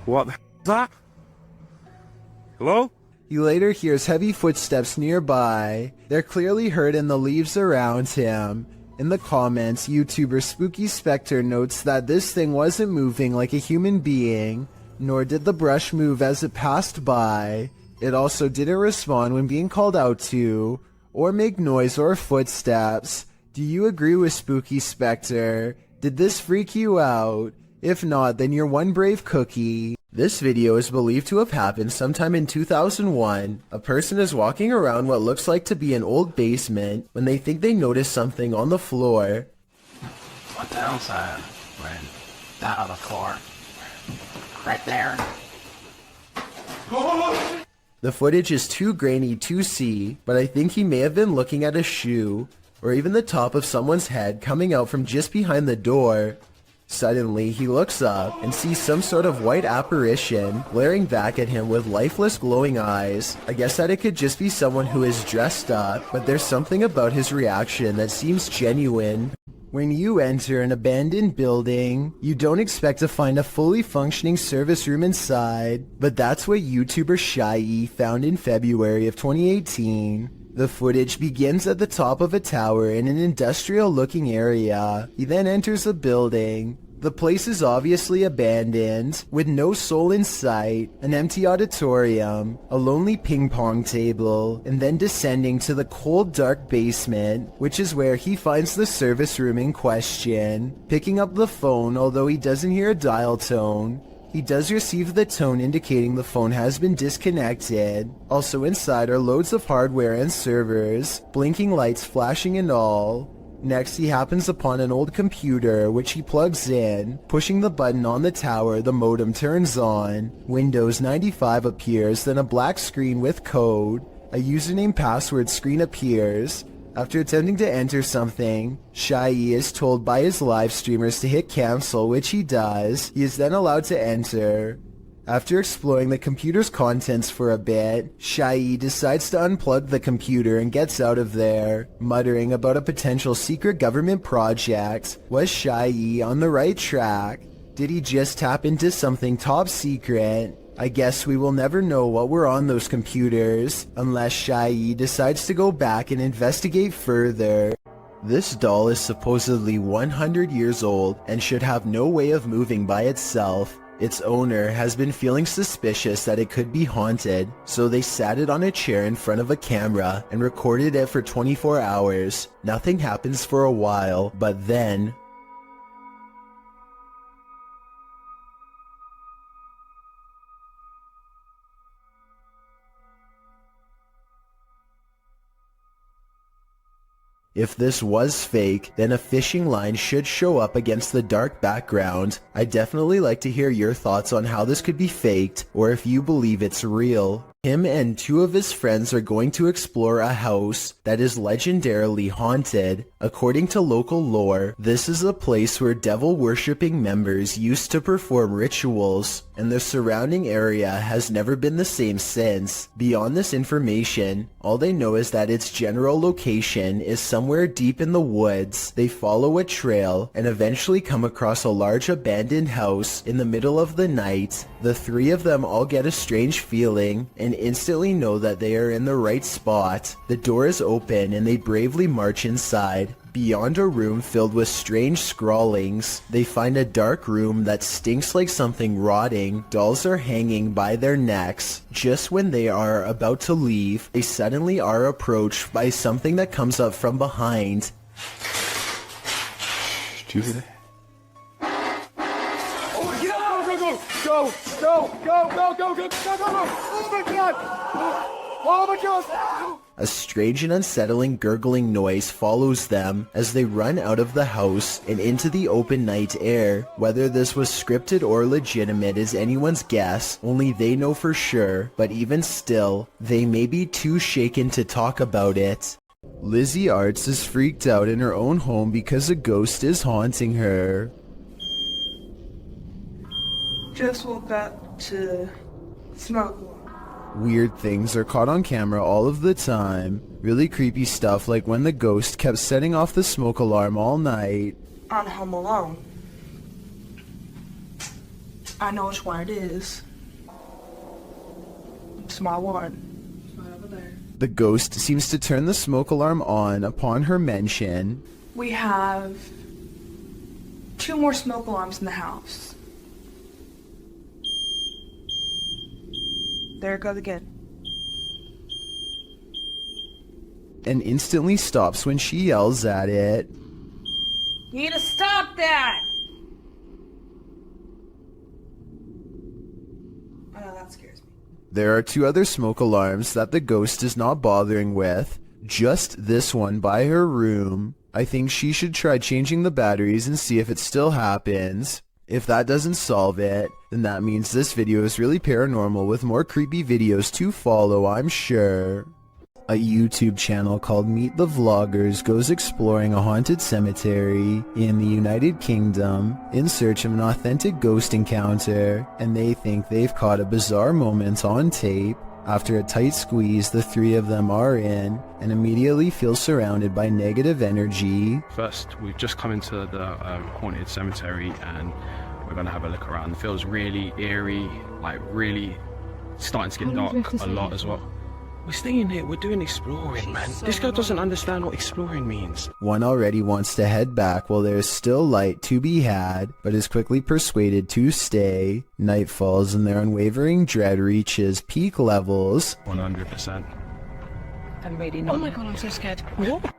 What the is that? Hello? He later hears heavy footsteps nearby. They're clearly heard in the leaves around him. In the comments, YouTuber Spooky Spectre notes that this thing wasn't moving like a human being, nor did the brush move as it passed by. It also didn't respond when being called out to, or make noise or footsteps. Do you agree with Spooky Spectre? Did this freak you out? If not, then you're one brave cookie. This video is believed to have happened sometime in 2001. A person is walking around what looks like to be an old basement when they think they notice something on the floor. What the hell's that? Right. That on the floor. Right there. The footage is too grainy to see, but I think he may have been looking at a shoe, or even the top of someone's head coming out from just behind the door. Suddenly, he looks up and sees some sort of white apparition glaring back at him with lifeless glowing eyes. I guess that it could just be someone who is dressed up, but there's something about his reaction that seems genuine. When you enter an abandoned building, you don't expect to find a fully functioning service room inside, but that's what YouTuber Shy found in February of 2018. The footage begins at the top of a tower in an industrial-looking area. He then enters a building. The place is obviously abandoned, with no soul in sight, an empty auditorium, a lonely ping pong table, and then descending to the cold, dark basement, which is where he finds the service room in question. Picking up the phone, although he doesn't hear a dial tone, he does receive the tone indicating the phone has been disconnected. Also inside are loads of hardware and servers, blinking lights flashing and all. Next, he happens upon an old computer, which he plugs in. Pushing the button on the tower, the modem turns on. Windows 95 appears, then a black screen with code. A username password screen appears. After attempting to enter something, Shy is told by his live streamers to hit cancel, which he does. He is then allowed to enter. After exploring the computer's contents for a bit, Shy decides to unplug the computer and gets out of there, muttering about a potential secret government project. Was Shy on the right track? Did he just tap into something top secret? I guess we will never know what were on those computers, unless Shy decides to go back and investigate further. This doll is supposedly 100 years old and should have no way of moving by itself. Its owner has been feeling suspicious that it could be haunted, so they sat it on a chair in front of a camera and recorded it for 24 hours. Nothing happens for a while, but then... If this was fake, then a fishing line should show up against the dark background. I'd definitely like to hear your thoughts on how this could be faked, or if you believe it's real. Him and two of his friends are going to explore a house that is legendarily haunted. According to local lore, this is a place where devil-worshipping members used to perform rituals, and the surrounding area has never been the same since. Beyond this information, all they know is that its general location is somewhere deep in the woods. They follow a trail and eventually come across a large abandoned house in the middle of the night. The three of them all get a strange feeling and and instantly know that they are in the right spot. The door is open and they bravely march inside. Beyond a room filled with strange scrawlings, they find a dark room that stinks like something rotting. Dolls are hanging by their necks. Just when they are about to leave, they suddenly are approached by something that comes up from behind. Do you hear that? Go! Oh my god! Oh my god! A strange and unsettling gurgling noise follows them as they run out of the house and into the open night air. Whether this was scripted or legitimate is anyone's guess, only they know for sure, but even still, they may be too shaken to talk about it. Lizzie Arts is freaked out in her own home because a ghost is haunting her. Just woke up to smoke. Weird things are caught on camera all of the time. Really creepy stuff like when the ghost kept setting off the smoke alarm all night. I'm home alone. I know which one it is. It's my one. It's right over there. The ghost seems to turn the smoke alarm on upon her mention. We have 2 more smoke alarms in the house. There it goes again. And instantly stops when she yells at it. You need to stop that! I know, that scares me. There are 2 other smoke alarms that the ghost is not bothering with. Just this one by her room. I think she should try changing the batteries and see if it still happens. If that doesn't solve it, then that means this video is really paranormal with more creepy videos to follow, I'm sure. A YouTube channel called Meet the Vloggers goes exploring a haunted cemetery in the United Kingdom in search of an authentic ghost encounter, and they think they've caught a bizarre moment on tape. After a tight squeeze, the 3 of them are in and immediately feel surrounded by negative energy. First, we've just come into the haunted cemetery and we're going to have a look around. It feels really eerie, like really starting to get dark a lot as well. We're staying here, we're doing exploring, man. This guy doesn't understand what exploring means. One already wants to head back while there is still light to be had, but is quickly persuaded to stay. Night falls and their unwavering dread reaches peak levels. 100%. I'm waiting. Oh my god, I'm so scared. What?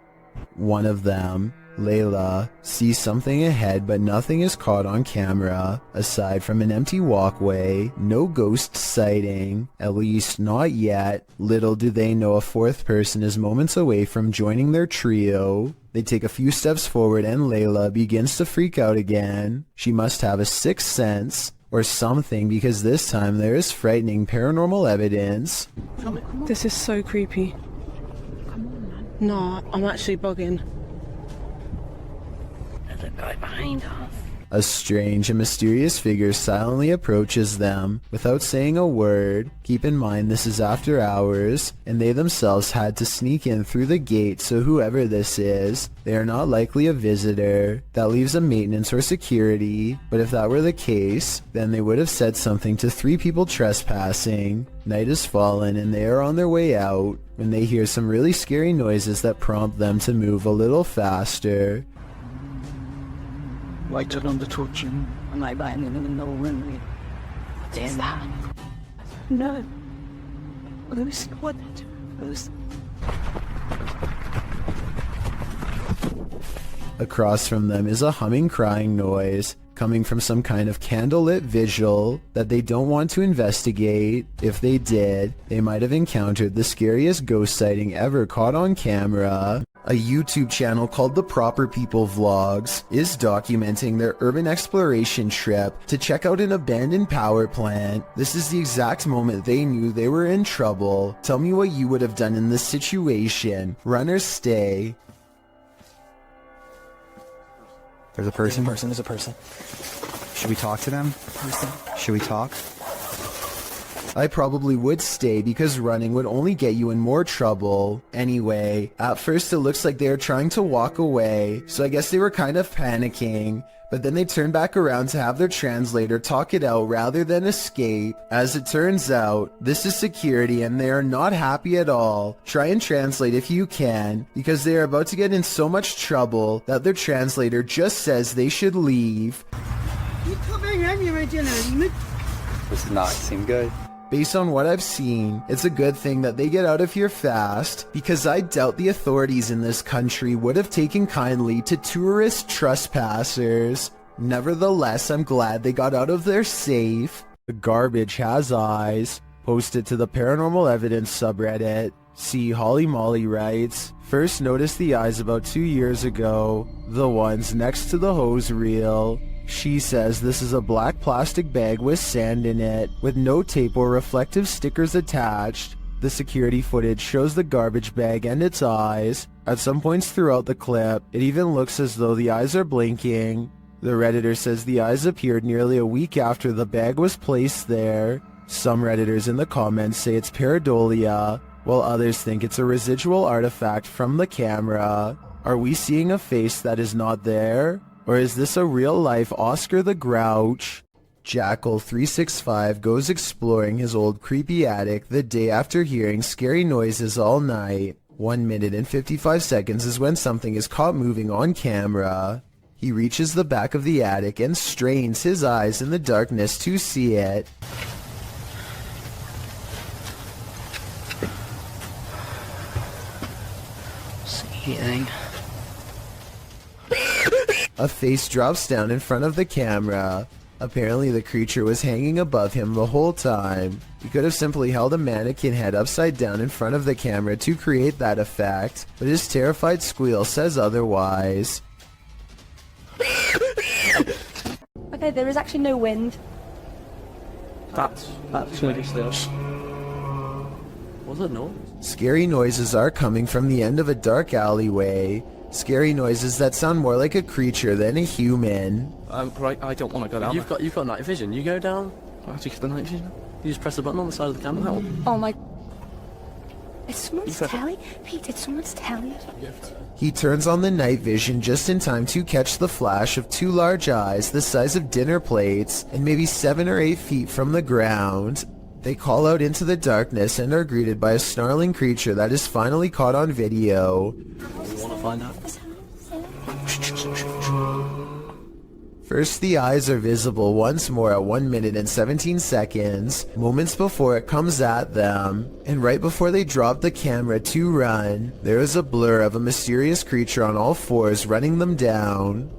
One of them, Layla, sees something ahead but nothing is caught on camera. Aside from an empty walkway, no ghost sighting, at least not yet. Little do they know a 4th person is moments away from joining their trio. They take a few steps forward and Layla begins to freak out again. She must have a 6th sense or something because this time there is frightening paranormal evidence. This is so creepy. No, I'm actually bugging. There's a guy behind us. A strange and mysterious figure silently approaches them without saying a word. Keep in mind this is after hours, and they themselves had to sneak in through the gate, so whoever this is, they are not likely a visitor. That leaves a maintenance or security, but if that were the case, then they would have said something to 3 people trespassing. Night has fallen and they are on their way out when they hear some really scary noises that prompt them to move a little faster. Why turn on the torch? Am I buying in the middle room? What is that? No. Let me see what that is. Across from them is a humming crying noise coming from some kind of candlelit vigil that they don't want to investigate. If they did, they might have encountered the scariest ghost sighting ever caught on camera. A YouTube channel called The Proper People Vlogs is documenting their urban exploration trip to check out an abandoned power plant. This is the exact moment they knew they were in trouble. Tell me what you would have done in this situation. Run or stay. There's a person? There's a person. Should we talk to them? Should we talk? I probably would stay because running would only get you in more trouble. Anyway, at first it looks like they are trying to walk away, so I guess they were kind of panicking. but then they turn back around to have their translator talk it out rather than escape. As it turns out, this is security and they are not happy at all. Try and translate if you can, because they are about to get in so much trouble that their translator just says they should leave. This is not seem good. Based on what I've seen, it's a good thing that they get out of here fast, because I doubt the authorities in this country would have taken kindly to tourist trespassers. Nevertheless, I'm glad they got out of there safe. The garbage has eyes. Posted to the Paranormal Evidence subreddit. See, Holly Molly writes, first noticed the eyes about 2 years ago, the ones next to the hose reel. She says this is a black plastic bag with sand in it, with no tape or reflective stickers attached. The security footage shows the garbage bag and its eyes. At some points throughout the clip, it even looks as though the eyes are blinking. The Redditor says the eyes appeared nearly a week after the bag was placed there. Some Redditors in the comments say it's pareidolia, while others think it's a residual artifact from the camera. Are we seeing a face that is not there? Or is this a real-life Oscar the Grouch? Jackal365 goes exploring his old creepy attic the day after hearing scary noises all night. 1 minute and 55 seconds is when something is caught moving on camera. He reaches the back of the attic and strains his eyes in the darkness to see it. Eating. A face drops down in front of the camera. Apparently the creature was hanging above him the whole time. He could have simply held a mannequin head upside down in front of the camera to create that effect, but his terrified squeal says otherwise. Okay, there is actually no wind. That's ridiculous. Was it no? Scary noises are coming from the end of a dark alleyway. Scary noises that sound more like a creature than a human. Right, I don't want to go down. You've got night vision. You go down. How do you get the night vision? You just press the button on the side of the camera. Oh my... It's someone's telly? Pete, it's someone's telly? He turns on the night vision just in time to catch the flash of two large eyes the size of dinner plates and maybe 7 or 8 feet from the ground. They call out into the darkness and are greeted by a snarling creature that is finally caught on video. You want to find out? First, the eyes are visible once more at 1 minute and 17 seconds, moments before it comes at them. And right before they drop the camera to run, there is a blur of a mysterious creature on all fours running them down.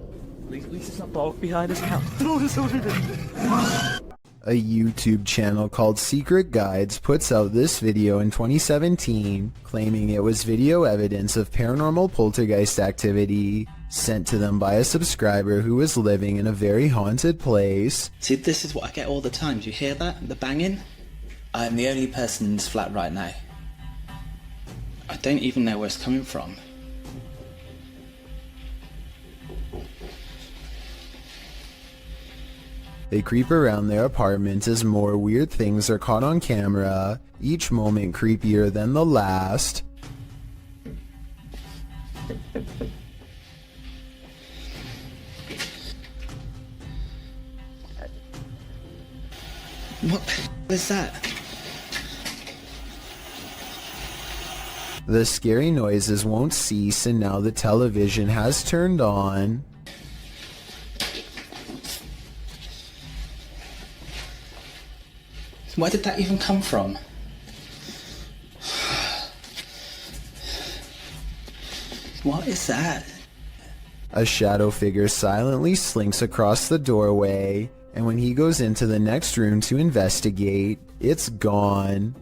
At least it's not dog behind his house. A YouTube channel called Secret Guides puts out this video in 2017, claiming it was video evidence of paranormal poltergeist activity sent to them by a subscriber who was living in a very haunted place. See, this is what I get all the time. Do you hear that? The banging? I'm the only person in this flat right now. I don't even know where it's coming from. They creep around their apartment as more weird things are caught on camera, each moment creepier than the last. What is that? The scary noises won't cease, and now the television has turned on. Where did that even come from? What is that? A shadow figure silently slinks across the doorway, and when he goes into the next room to investigate, it's gone.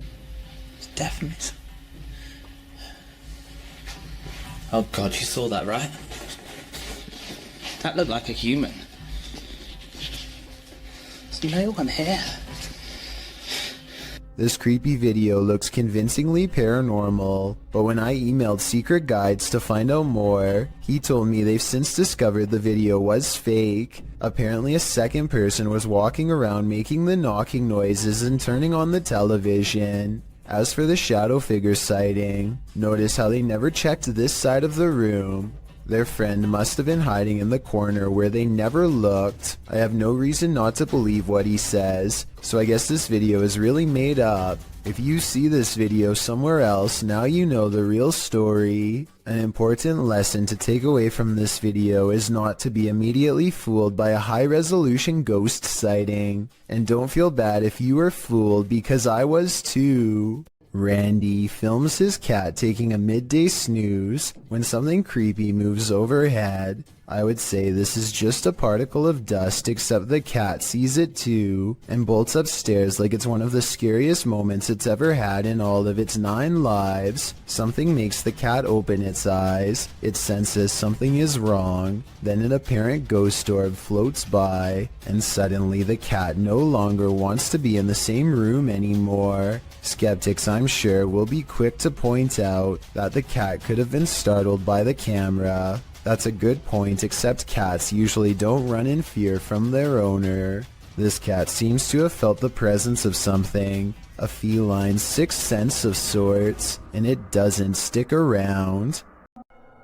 It's definitely... Oh god, you saw that, right? That looked like a human. There's no one here. This creepy video looks convincingly paranormal, but when I emailed Secret Guides to find out more, he told me they've since discovered the video was fake. Apparently a second person was walking around making the knocking noises and turning on the television. As for the shadow figure sighting, notice how they never checked this side of the room. Their friend must have been hiding in the corner where they never looked. I have no reason not to believe what he says, so I guess this video is really made up. If you see this video somewhere else, now you know the real story. An important lesson to take away from this video is not to be immediately fooled by a high-resolution ghost sighting. And don't feel bad if you were fooled, because I was too. Randy films his cat taking a midday snooze when something creepy moves overhead. I would say this is just a particle of dust, except the cat sees it too and bolts upstairs like it's one of the scariest moments it's ever had in all of its 9 lives. Something makes the cat open its eyes. It senses something is wrong. Then an apparent ghost orb floats by, and suddenly the cat no longer wants to be in the same room anymore. Skeptics, I'm sure, will be quick to point out that the cat could have been startled by the camera. That's a good point, except cats usually don't run in fear from their owner. This cat seems to have felt the presence of something, a feline sixth sense of sorts, and it doesn't stick around.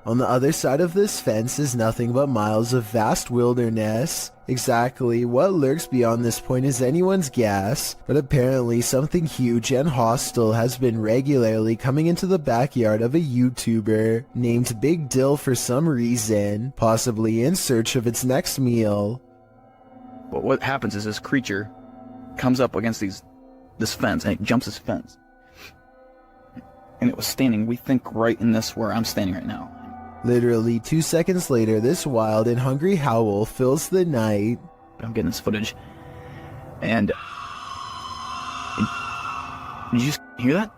On the other side of this fence is nothing but miles of vast wilderness. Exactly what lurks beyond this point is anyone's guess, but apparently something huge and hostile has been regularly coming into the backyard of a YouTuber named Big Dill for some reason, possibly in search of its next meal. But what happens is this creature comes up against this fence, and it jumps this fence. And it was standing, we think, right in this where I'm standing right now. Literally 2 seconds later, this wild and hungry howl fills the night. I'm getting this footage. And... did you just hear that?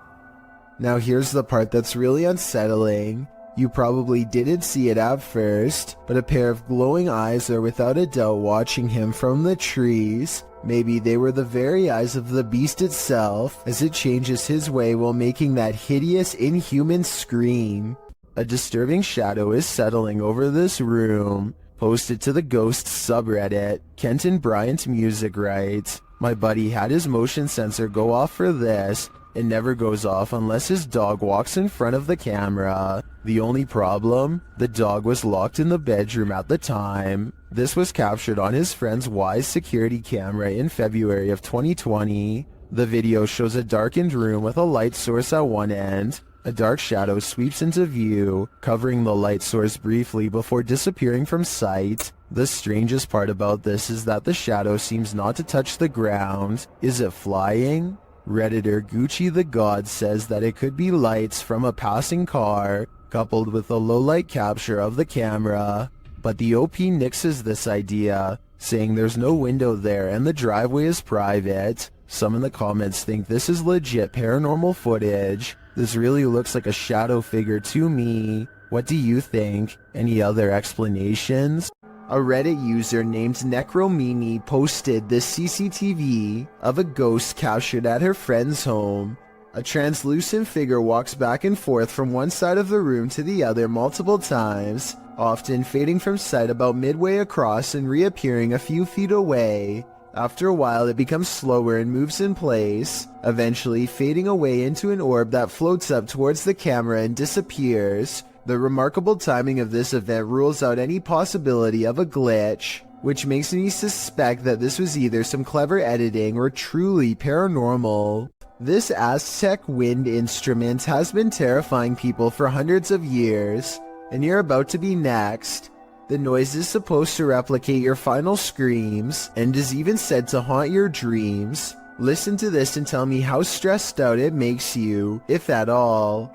Now here's the part that's really unsettling. You probably didn't see it at first, but a pair of glowing eyes are without a doubt watching him from the trees. Maybe they were the very eyes of the beast itself, as it changes his way while making that hideous, inhuman scream. A disturbing shadow is settling over this room. Posted to the Ghost subreddit, Kenton Bryant Music writes, "My buddy had his motion sensor go off for this. It never goes off unless his dog walks in front of the camera. The only problem? The dog was locked in the bedroom at the time." This was captured on his friend's Wise security camera in February of 2020. The video shows a darkened room with a light source at one end. A dark shadow sweeps into view, covering the light source briefly before disappearing from sight. The strangest part about this is that the shadow seems not to touch the ground. Is it flying? Redditor Gucci the God says that it could be lights from a passing car, coupled with a low-light capture of the camera. But the OP nixes this idea, saying there's no window there and the driveway is private. Some in the comments think this is legit paranormal footage. This really looks like a shadow figure to me. What do you think? Any other explanations? A Reddit user named Necromimi posted this CCTV of a ghost captured at her friend's home. A translucent figure walks back and forth from one side of the room to the other multiple times, often fading from sight about midway across and reappearing a few feet away. After a while, it becomes slower and moves in place, eventually fading away into an orb that floats up towards the camera and disappears. The remarkable timing of this event rules out any possibility of a glitch, which makes me suspect that this was either some clever editing or truly paranormal. This Aztec wind instrument has been terrifying people for hundreds of years, and you're about to be next. The noise is supposed to replicate your final screams, and is even said to haunt your dreams. Listen to this and tell me how stressed out it makes you, if at all.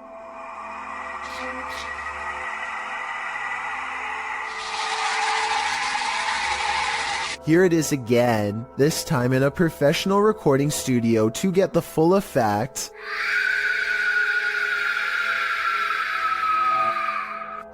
Here it is again, this time in a professional recording studio to get the full effect.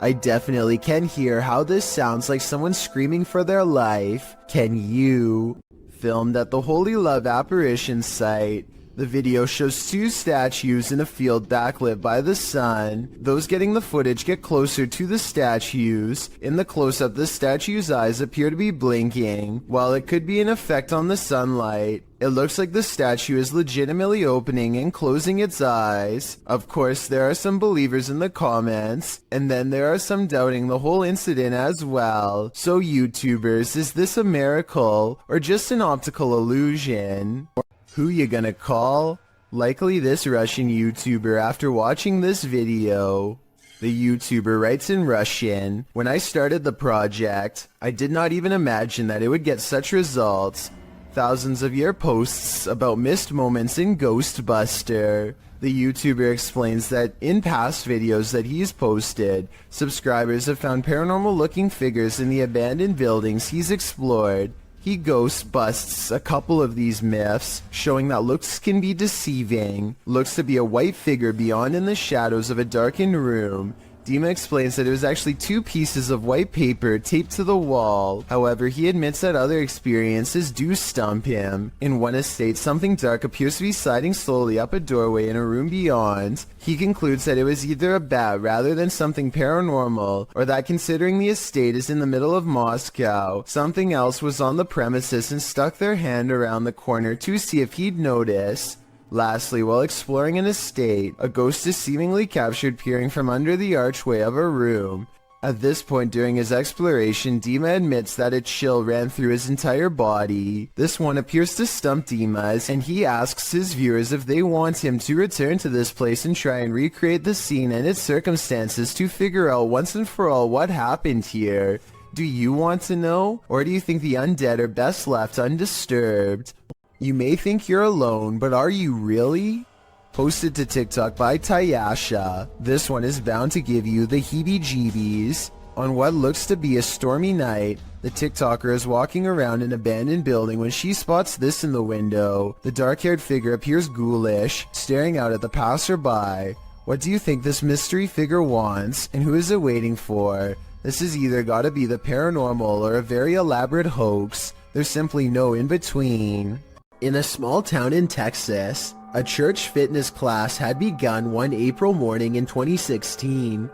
I definitely can hear how this sounds like someone screaming for their life. Can you? Filmed at the Holy Love Apparition site. The video shows two statues in a field backlit by the sun. Those getting the footage get closer to the statues. In the close-up, the statue's eyes appear to be blinking. While it could be an effect on the sunlight, it looks like the statue is legitimately opening and closing its eyes. Of course, there are some believers in the comments, and then there are some doubting the whole incident as well. So YouTubers, is this a miracle or just an optical illusion? Who you gonna call? Likely this Russian YouTuber after watching this video. The YouTuber writes in Russian, "When I started the project, I did not even imagine that it would get such results. Thousands of your posts about missed moments in Ghostbuster." The YouTuber explains that in past videos that he's posted, subscribers have found paranormal looking figures in the abandoned buildings he's explored. He ghost busts a couple of these myths, showing that looks can be deceiving. Looks to be a white figure beyond in the shadows of a darkened room. Dima explains that it was actually two pieces of white paper taped to the wall. However, he admits that other experiences do stump him. In one estate, something dark appears to be sliding slowly up a doorway in a room beyond. He concludes that it was either a bat rather than something paranormal, or that considering the estate is in the middle of Moscow, something else was on the premises and stuck their hand around the corner to see if he'd notice. Lastly, while exploring an estate, a ghost is seemingly captured peering from under the archway of a room. At this point during his exploration, Dima admits that a chill ran through his entire body. This one appears to stump Dima, and he asks his viewers if they want him to return to this place and try and recreate the scene and its circumstances to figure out once and for all what happened here. Do you want to know? Or do you think the undead are best left undisturbed? You may think you're alone, but are you really? Posted to TikTok by Tayasha, this one is bound to give you the heebie-jeebies. On what looks to be a stormy night, the TikToker is walking around an abandoned building when she spots this in the window. The dark-haired figure appears ghoulish, staring out at the passerby. What do you think this mystery figure wants, and who is it waiting for? This has either gotta be the paranormal or a very elaborate hoax. There's simply no in-between. In a small town in Texas, a church fitness class had begun one April morning in 2016.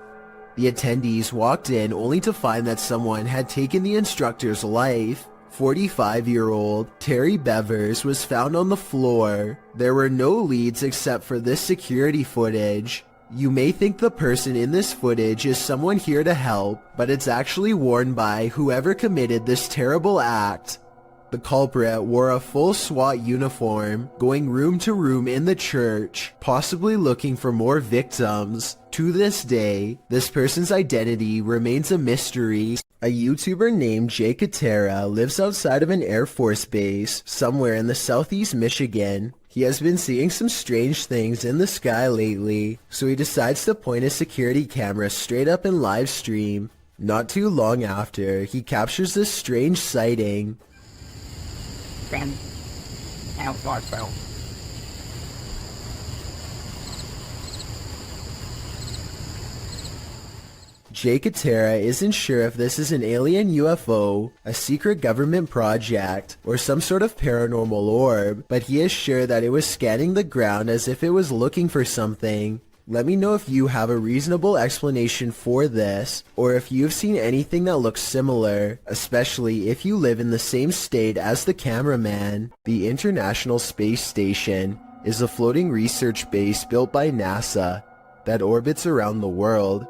The attendees walked in only to find that someone had taken the instructor's life. 45-year-old Terry Bevers was found on the floor. There were no leads except for this security footage. You may think the person in this footage is someone here to help, but it's actually worn by whoever committed this terrible act. The culprit wore a full SWAT uniform, going room to room in the church, possibly looking for more victims. To this day, this person's identity remains a mystery. A YouTuber named Jay Katera lives outside of an Air Force base somewhere in the southeast Michigan. He has been seeing some strange things in the sky lately, so he decides to point his security camera straight up and live stream. Not too long after, he captures this strange sighting. Jay Katera isn't sure if this is an alien UFO, a secret government project, or some sort of paranormal orb, but he is sure that it was scanning the ground as if it was looking for something. Let me know if you have a reasonable explanation for this, or if you've seen anything that looks similar, especially if you live in the same state as the cameraman. The International Space Station is a floating research base built by NASA that orbits around the world.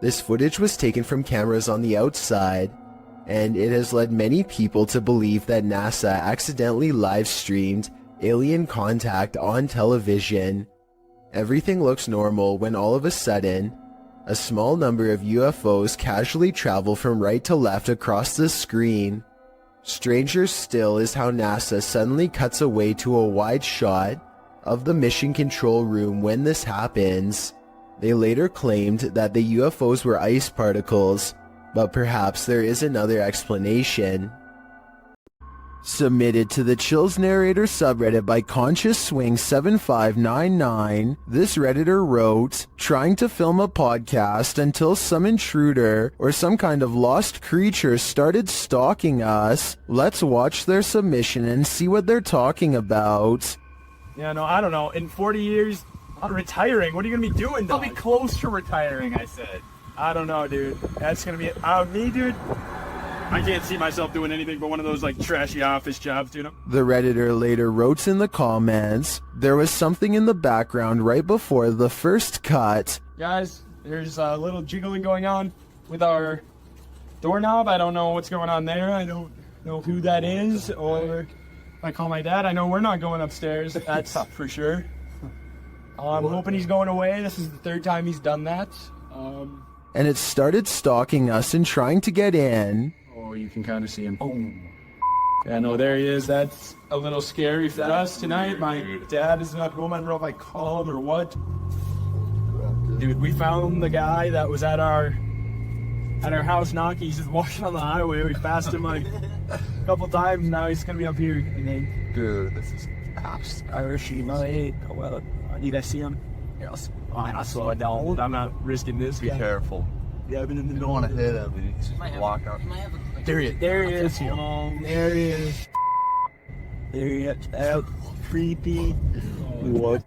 This footage was taken from cameras on the outside, and it has led many people to believe that NASA accidentally live-streamed alien contact on television. Everything looks normal when all of a sudden, a small number of UFOs casually travel from right to left across the screen. Stranger still is how NASA suddenly cuts away to a wide shot of the mission control room when this happens. They later claimed that the UFOs were ice particles, but perhaps there is another explanation. Submitted to the Chills Narrator subreddit by Conscious Swing 7599, this redditor wrote, "Trying to film a podcast until some intruder or some kind of lost creature started stalking us. Let's watch their submission and see what they're talking about." Yeah, no, I don't know. In 40 years, I'm retiring. What are you gonna be doing, dog? I'll be close to retiring, I said. I don't know, dude. That's gonna be me, dude. I can't see myself doing anything but one of those like trashy office jobs, dude. The Redditor later wrote in the comments, there was something in the background right before the first cut. Guys, there's a little jiggling going on with our doorknob. I don't know what's going on there. I don't know who that is, or if I call my dad, I know we're not going upstairs. That's for sure. I'm hoping he's going away. This is the third time he's done that. And it started stalking us and trying to get in. Oh, you can kind of see him. Oh. Yeah, no, there he is. That's a little scary for us tonight. My dad is not home. I don't know if I call him or what. Dude, we found the guy that was at our house knocking. He's just walking on the highway. We passed him like a couple times. Now he's gonna be up here. Dude, this is cops. Irish, well, need I see him? Yes. I'll slow it down. I'm not risking this. Be careful. Yeah, I've been in the You don't want to hit him. He's just walk out. There he is. There he is. There he is. There he is. Out. Creepy. What?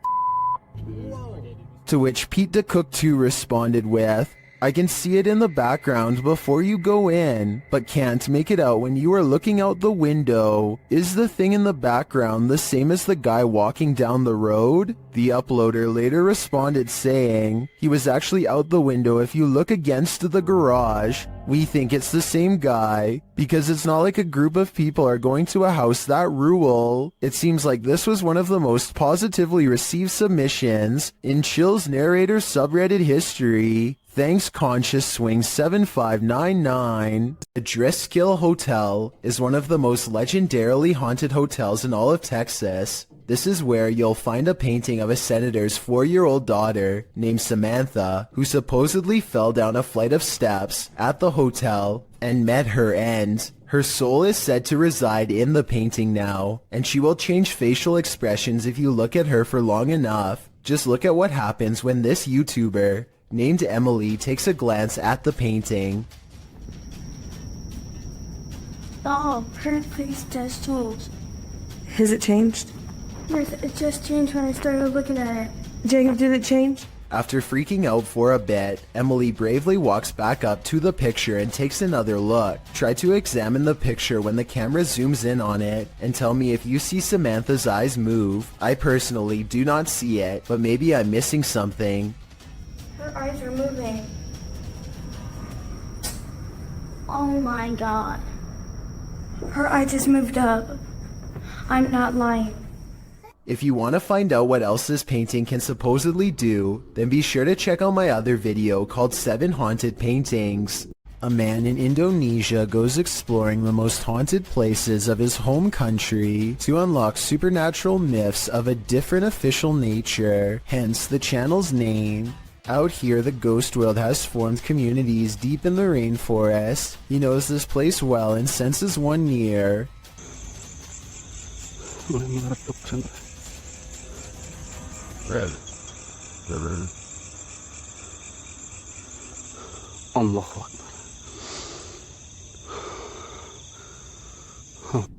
To which Pete the Cook 2 responded with, I can see it in the background before you go in, but can't make it out when you are looking out the window. Is the thing in the background the same as the guy walking down the road? The uploader later responded saying, he was actually out the window if you look against the garage. We think it's the same guy, because it's not like a group of people are going to a house that rule. It seems like this was one of the most positively received submissions in Chill's narrator subreddit history. Thanks Conscious Swing 7599. The Driskill Hotel is one of the most legendarily haunted hotels in all of Texas. This is where you'll find a painting of a senator's 4-year-old daughter named Samantha, who supposedly fell down a flight of steps at the hotel and met her end. Her soul is said to reside in the painting now, and she will change facial expressions if you look at her for long enough. Just look at what happens when this YouTuber named Emily takes a glance at the painting. Oh, her face does change. Has it changed? Yes, it just changed when I started looking at it. Jacob, did it change? After freaking out for a bit, Emily bravely walks back up to the picture and takes another look. Try to examine the picture when the camera zooms in on it and tell me if you see Samantha's eyes move. I personally do not see it, but maybe I'm missing something. Her eyes are moving. Oh my god. Her eye just moved up. I'm not lying. If you want to find out what else this painting can supposedly do, then be sure to check out my other video called 7 Haunted Paintings. A man in Indonesia goes exploring the most haunted places of his home country to unlock supernatural myths of a different official nature, hence the channel's name. Out here, the ghost world has formed communities deep in the rainforest. He knows this place well and senses one near.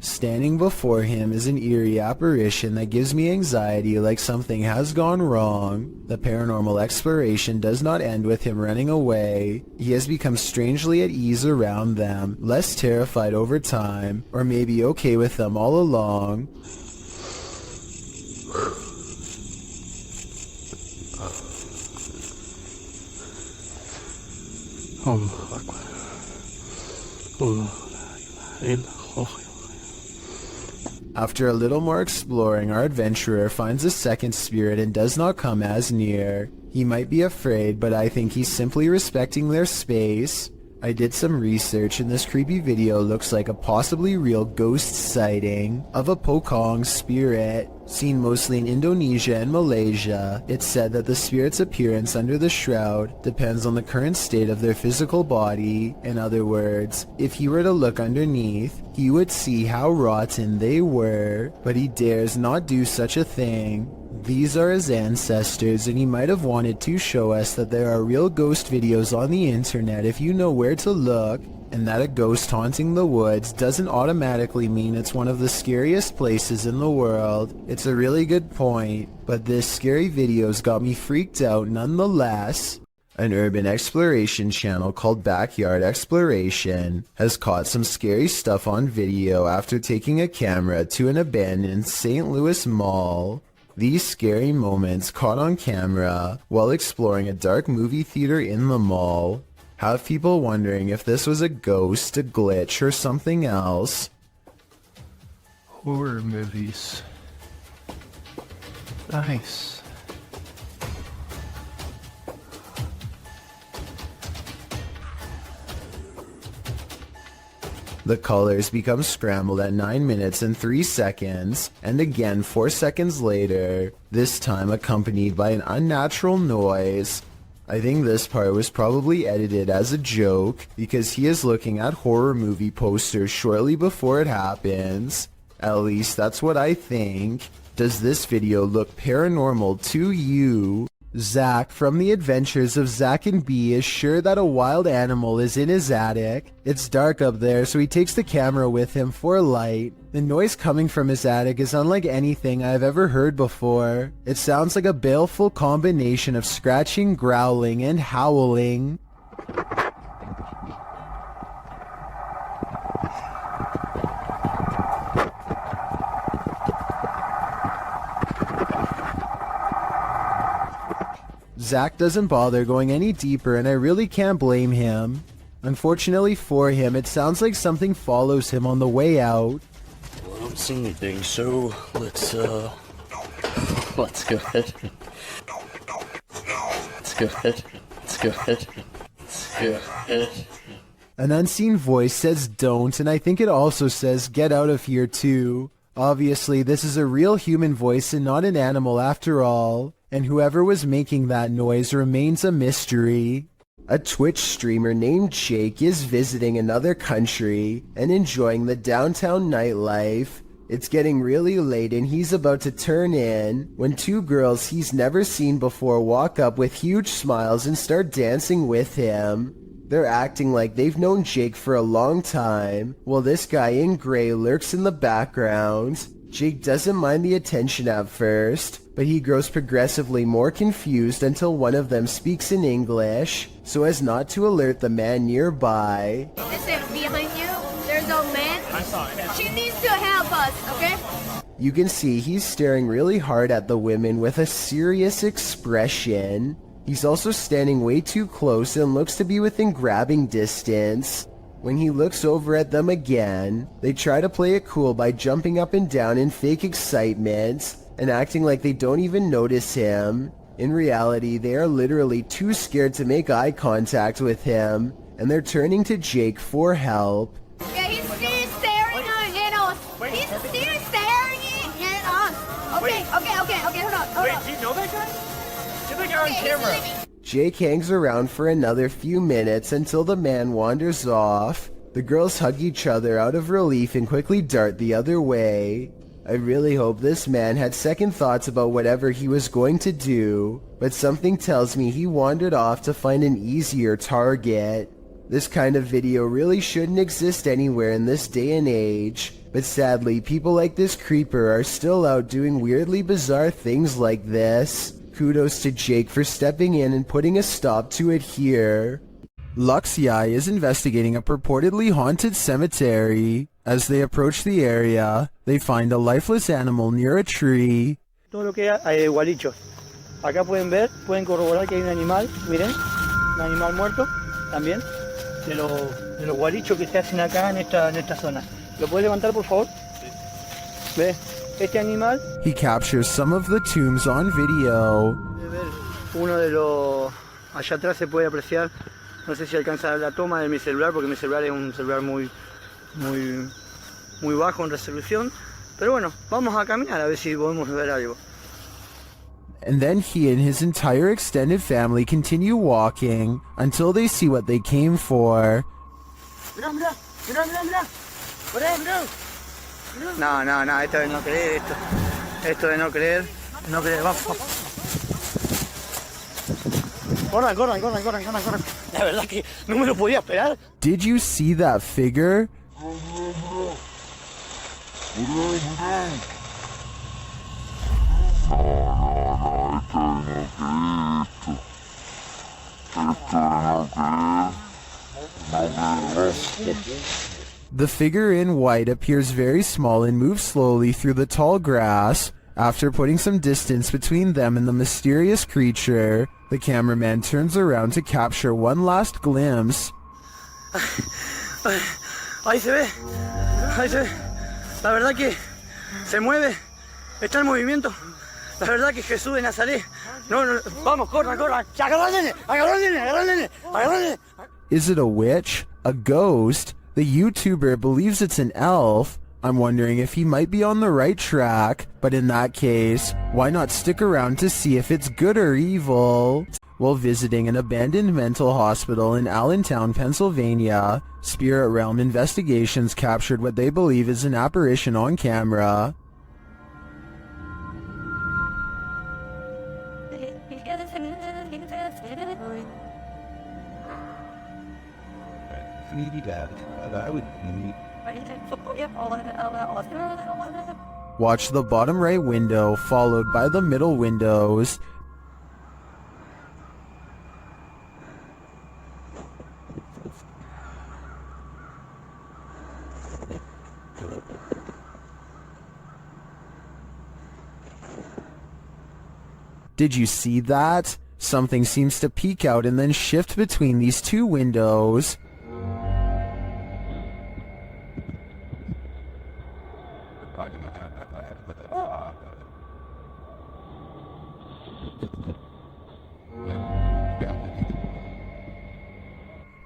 Standing before him is an eerie apparition that gives me anxiety, like something has gone wrong. The paranormal exploration does not end with him running away. He has become strangely at ease around them, less terrified over time, or maybe okay with them all along. After a little more exploring, our adventurer finds a second spirit and does not come as near. He might be afraid, but I think he's simply respecting their space. I did some research and this creepy video looks like a possibly real ghost sighting of a Pocong spirit, seen mostly in Indonesia and Malaysia. It's said that the spirit's appearance under the shroud depends on the current state of their physical body. In other words, if he were to look underneath, he would see how rotten they were, but he dares not do such a thing. These are his ancestors, and he might have wanted to show us that there are real ghost videos on the internet if you know where to look. and that a ghost haunting the woods doesn't automatically mean it's one of the scariest places in the world. It's a really good point, but this scary video's got me freaked out nonetheless. An urban exploration channel called Backyard Exploration has caught some scary stuff on video after taking a camera to an abandoned St. Louis mall. These scary moments caught on camera while exploring a dark movie theater in the mall have people wondering if this was a ghost, a glitch, or something else. Horror movies. Nice. The colors become scrambled at 9 minutes and 3 seconds, and again 4 seconds later, this time accompanied by an unnatural noise. I think this part was probably edited as a joke, because he is looking at horror movie posters shortly before it happens. At least that's what I think. Does this video look paranormal to you? Zach from The Adventures of Zach and Bee is sure that a wild animal is in his attic. It's dark up there, so he takes the camera with him for light. The noise coming from his attic is unlike anything I've ever heard before. It sounds like a baleful combination of scratching, growling, and howling. Zach doesn't bother going any deeper, and I really can't blame him. Unfortunately for him, it sounds like something follows him on the way out. Well, I don't see anything, so let's go ahead. Let's go ahead. Let's go ahead. Let's go ahead. An unseen voice says don't, and I think it also says get out of here too. Obviously, this is a real human voice and not an animal after all. And whoever was making that noise remains a mystery. A Twitch streamer named Jake is visiting another country and enjoying the downtown nightlife. It's getting really late and he's about to turn in when two girls he's never seen before walk up with huge smiles and start dancing with him. They're acting like they've known Jake for a long time, while this guy in gray lurks in the background. Jake doesn't mind the attention at first, but he grows progressively more confused until one of them speaks in English, so as not to alert the man nearby. Listen, behind you, there's a man. I saw it. She needs to help us, okay? You can see he's staring really hard at the women with a serious expression. He's also standing way too close and looks to be within grabbing distance. When he looks over at them again, they try to play it cool by jumping up and down in fake excitement and acting like they don't even notice him. In reality, they are literally too scared to make eye contact with him, and they're turning to Jake for help. Yeah, he's still staring at us. He's still staring at us. Okay, hold on. Wait, do you know that guy? Get the guy on camera. Jake hangs around for another few minutes until the man wanders off. The girls hug each other out of relief and quickly dart the other way. I really hope this man had second thoughts about whatever he was going to do, but something tells me he wandered off to find an easier target. This kind of video really shouldn't exist anywhere in this day and age, but sadly people like this creeper are still out doing weirdly bizarre things like this. Kudos to Jake for stepping in and putting a stop to it here. Luxi is investigating a purportedly haunted cemetery. As they approach the area, they find a lifeless animal near a tree. Todo lo que hay gualichos. Acá pueden corroborar que hay un animal, miren, un animal muerto también, de los gualichos que se hacen acá en esta zona. ¿Lo puede levantar, por favor? ¿Ve? Este animal. He captures some of the tombs on video. Uno de los allá atrás se puede apreciar. No sé si alcanza la toma de mi celular porque mi celular es un celular muy bajo en resolución. Pero bueno, vamos a caminar a ver si podemos ver algo. And then he and his entire extended family continue walking until they see what they came for. Mirá. Por ahí, mirá. No, esto de no creer, esto de no creer, vamos. Corran, corran, corran, corran, corran, corran. La verdad que no me lo podía esperar. Did you see that figure? The figure in white appears very small and moves slowly through the tall grass. After putting some distance between them and the mysterious creature, the cameraman turns around to capture one last glimpse. Ahí se ve. Ahí se ve. La verdad que se mueve. Está en movimiento. La verdad que Jesús de Nazaret. No, no, vamos, corran, corran. Agarra al nene, agarra al nene, agarra al nene, agarra al nene. Is it a witch? A ghost? The YouTuber believes it's an elf. I'm wondering if he might be on the right track, but in that case, why not stick around to see if it's good or evil? While visiting an abandoned mental hospital in Allentown, Pennsylvania, Spirit Realm Investigations captured what they believe is an apparition on camera. Watch the bottom right window followed by the middle windows. Did you see that? Something seems to peek out and then shift between these two windows.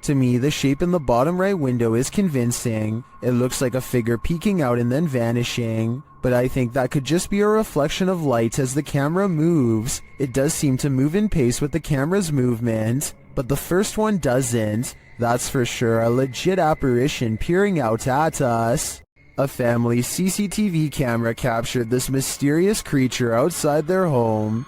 To me, the shape in the bottom right window is convincing. It looks like a figure peeking out and then vanishing, but I think that could just be a reflection of light as the camera moves. It does seem to move in pace with the camera's movement, but the first one doesn't. That's for sure a legit apparition peering out at us. A family CCTV camera captured this mysterious creature outside their home.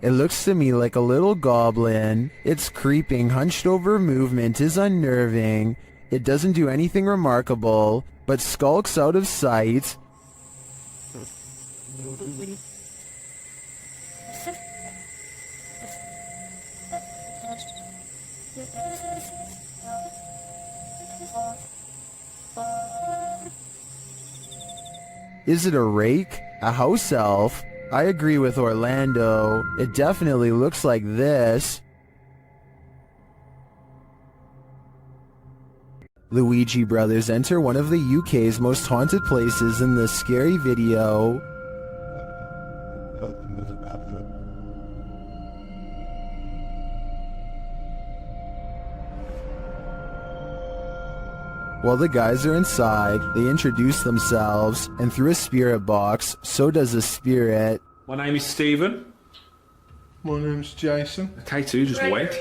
It looks to me like a little goblin. Its creeping, hunched-over movement is unnerving. It doesn't do anything remarkable, but skulks out of sight. Is it a rake? A house elf? I agree with Orlando. It definitely looks like this. Luigi brothers enter one of the UK's most haunted places in this scary video. While the guys are inside, they introduce themselves, and through a spirit box, so does a spirit. My name is Stephen. My name's Jason. K2 just went.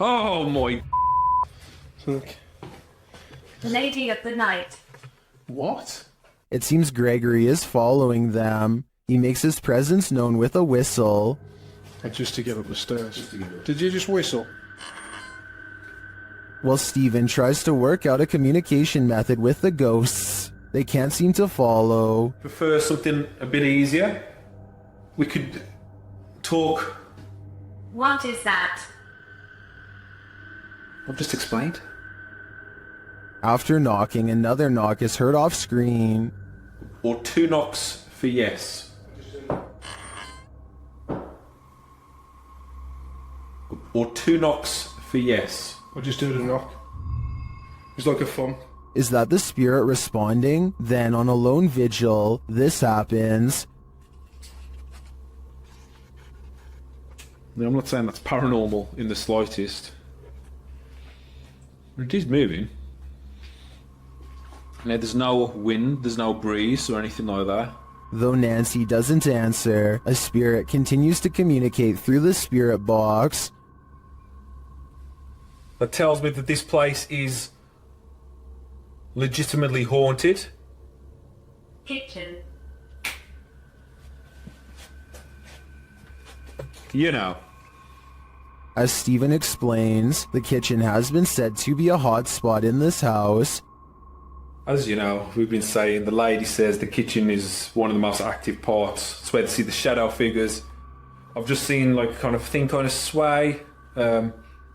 Oh my. Look. The lady of the night. What? It seems Gregory is following them. He makes his presence known with a whistle. Just to get up the stairs. Did you just whistle? While Stephen tries to work out a communication method with the ghosts, they can't seem to follow. Prefer something a bit easier? We could talk. What is that? I've just explained. After knocking, another knock is heard off screen. Or 2 knocks for yes. Or 2 knocks for yes. I'll just do the knock. It's like a thumb. Is that the spirit responding? Then on a lone vigil, this happens. Now, I'm not saying that's paranormal in the slightest. It is moving. Now, there's no wind, there's no breeze or anything like that. Though Nancy doesn't answer, a spirit continues to communicate through the spirit box. That tells me that this place is legitimately haunted? Kitchen. You know. As Steven explains, the kitchen has been said to be a hot spot in this house. As you know, we've been saying, the lady says the kitchen is one of the most active parts. It's where to see the shadow figures. I've just seen like kind of thing kind of sway.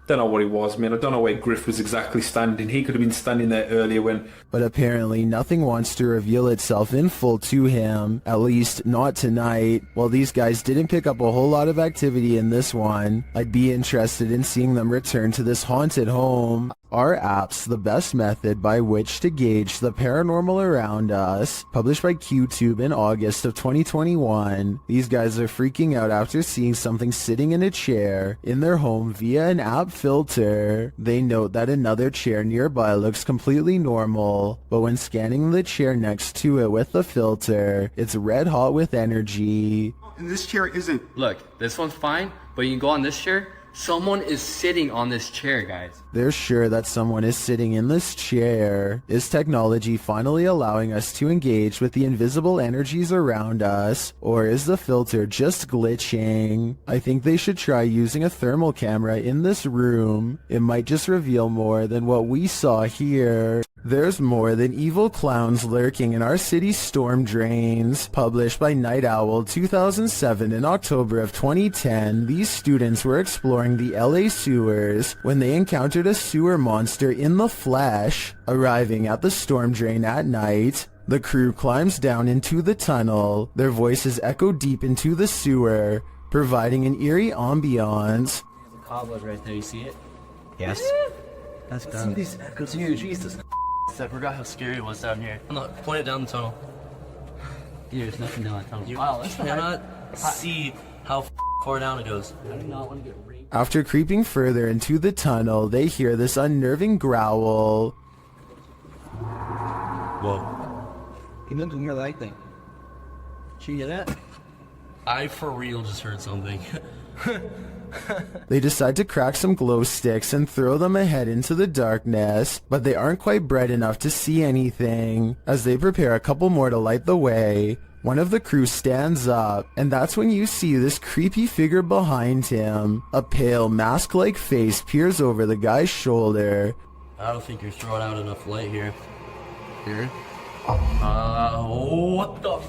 Don't know what it was, man. I don't know where Griff was exactly standing. He could have been standing there earlier when... But apparently nothing wants to reveal itself in full to him, at least not tonight. While these guys didn't pick up a whole lot of activity in this one, I'd be interested in seeing them return to this haunted home. Are apps the best method by which to gauge the paranormal around us? Published by QTube in August of 2021. These guys are freaking out after seeing something sitting in a chair in their home via an app filter. They note that another chair nearby looks completely normal, but when scanning the chair next to it with the filter, it's red hot with energy. And this chair isn't. Look, this one's fine, but you can go on this chair. Someone is sitting on this chair, guys. They're sure that someone is sitting in this chair. Is technology finally allowing us to engage with the invisible energies around us, or is the filter just glitching? I think they should try using a thermal camera in this room. It might just reveal more than what we saw here. There's more than evil clowns lurking in our city's storm drains. Published by Night Owl 2007 in October of 2010, these students were exploring the LA sewers when they encountered a sewer monster in the flesh. Arriving at the storm drain at night, the crew climbs down into the tunnel. Their voices echo deep into the sewer, providing an eerie ambiance. There's a cobweb right there, you see it? Yes. That's done. Dude, Jesus. I forgot how scary it was down here. Look, point it down the tunnel. Dude, there's nothing down that tunnel. Wow, that's cannot see how far down it goes. I do not want to get raped. After creeping further into the tunnel, they hear this unnerving growl. Whoa. He doesn't hear that thing. Did you hear that? I for real just heard something. They decide to crack some glow sticks and throw them ahead into the darkness, but they aren't quite bright enough to see anything. As they prepare a couple more to light the way, one of the crew stands up, and that's when you see this creepy figure behind him. A pale, mask-like face peers over the guy's shoulder. I don't think you're throwing out enough light here. Here? What the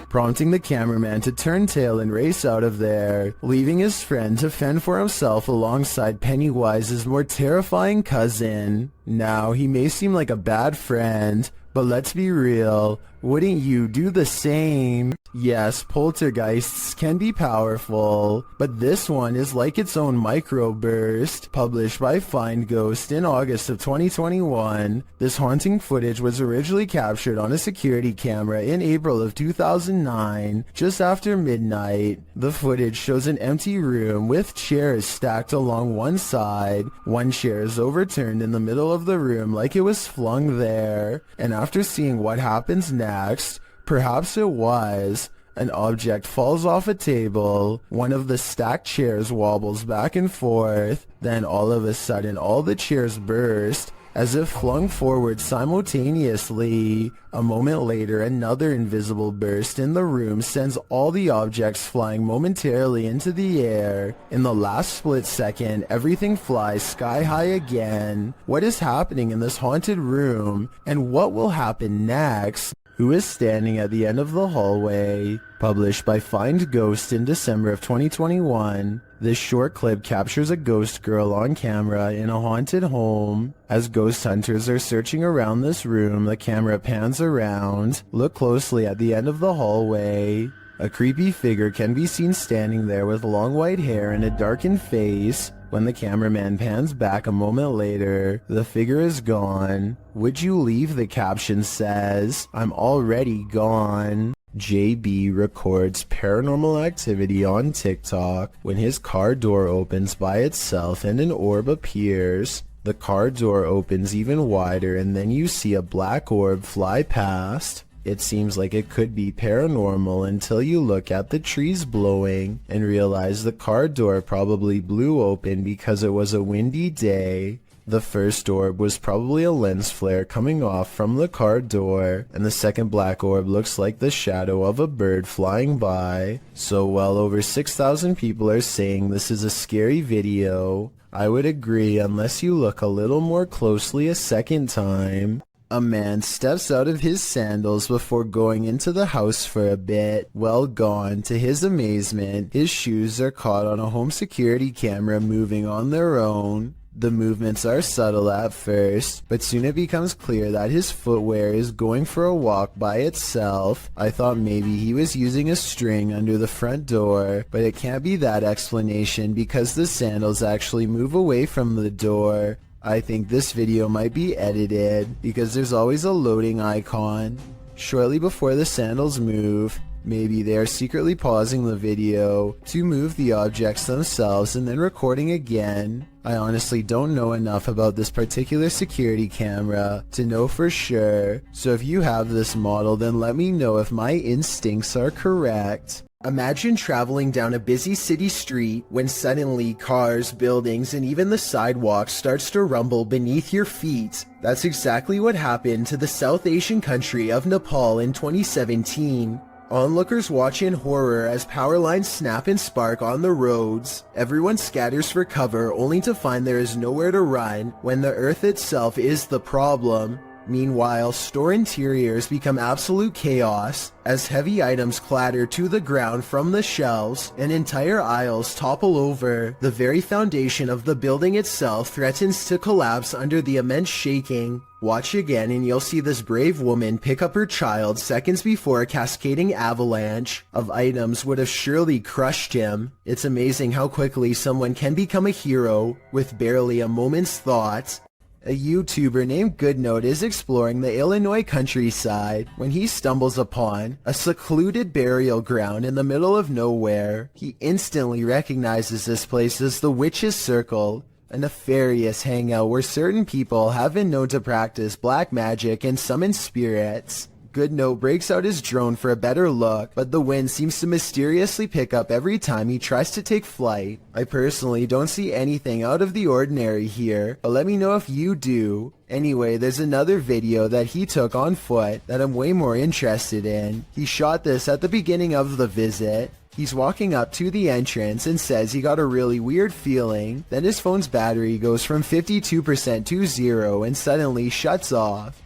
prompting the cameraman to turn tail and race out of there, leaving his friend to fend for himself alongside Pennywise's more terrifying cousin. Now, he may seem like a bad friend, but let's be real, wouldn't you do the same? Yes, poltergeists can be powerful, but this one is like its own microburst. Published by Find Ghost in August of 2021, this haunting footage was originally captured on a security camera in April of 2009, just after midnight. The footage shows an empty room with chairs stacked along one side. One chair is overturned in the middle of the room like it was flung there, and after seeing what happens next, perhaps it was, an object falls off a table, one of the stacked chairs wobbles back and forth, then all of a sudden all the chairs burst, as if flung forward simultaneously. A moment later, another invisible burst in the room sends all the objects flying momentarily into the air. In the last split second, everything flies sky high again. What is happening in this haunted room, and what will happen next? Who is standing at the end of the hallway? Published by Find Ghost in December of 2021. This short clip captures a ghost girl on camera in a haunted home. As ghost hunters are searching around this room, the camera pans around. Look closely at the end of the hallway. A creepy figure can be seen standing there with long white hair and a darkened face. When the cameraman pans back a moment later, the figure is gone. Would you leave? The caption says. I'm already gone. JB records paranormal activity on TikTok when his car door opens by itself and an orb appears. The car door opens even wider and then you see a black orb fly past. It seems like it could be paranormal until you look at the trees blowing and realize the car door probably blew open because it was a windy day. The first orb was probably a lens flare coming off from the car door, and the second black orb looks like the shadow of a bird flying by. So well over 6,000 people are saying this is a scary video. I would agree unless you look a little more closely a second time. A man steps out of his sandals before going into the house for a bit. Well gone. To his amazement, his shoes are caught on a home security camera moving on their own. The movements are subtle at first, but soon it becomes clear that his footwear is going for a walk by itself. I thought maybe he was using a string under the front door, but it can't be that explanation because the sandals actually move away from the door. I think this video might be edited because there's always a loading icon. Shortly before the sandals move, maybe they are secretly pausing the video to move the objects themselves and then recording again. I honestly don't know enough about this particular security camera to know for sure, so if you have this model then let me know if my instincts are correct. Imagine traveling down a busy city street when suddenly cars, buildings, and even the sidewalk starts to rumble beneath your feet. That's exactly what happened to the South Asian country of Nepal in 2017. Onlookers watch in horror as power lines snap and spark on the roads. Everyone scatters for cover only to find there is nowhere to run when the earth itself is the problem. Meanwhile, store interiors become absolute chaos as heavy items clatter to the ground from the shelves and entire aisles topple over. The very foundation of the building itself threatens to collapse under the immense shaking. Watch again and you'll see this brave woman pick up her child seconds before a cascading avalanche of items would have surely crushed him. It's amazing how quickly someone can become a hero with barely a moment's thought. A YouTuber named Goodnote is exploring the Illinois countryside when he stumbles upon a secluded burial ground in the middle of nowhere. He instantly recognizes this place as the Witch's Circle, a nefarious hangout where certain people have been known to practice black magic and summon spirits. Goodnote breaks out his drone for a better look, but the wind seems to mysteriously pick up every time he tries to take flight. I personally don't see anything out of the ordinary here, but let me know if you do. Anyway, there's another video that he took on foot that I'm way more interested in. He shot this at the beginning of the visit. He's walking up to the entrance and says he got a really weird feeling. Then his phone's battery goes from 52% to 0 and suddenly shuts off.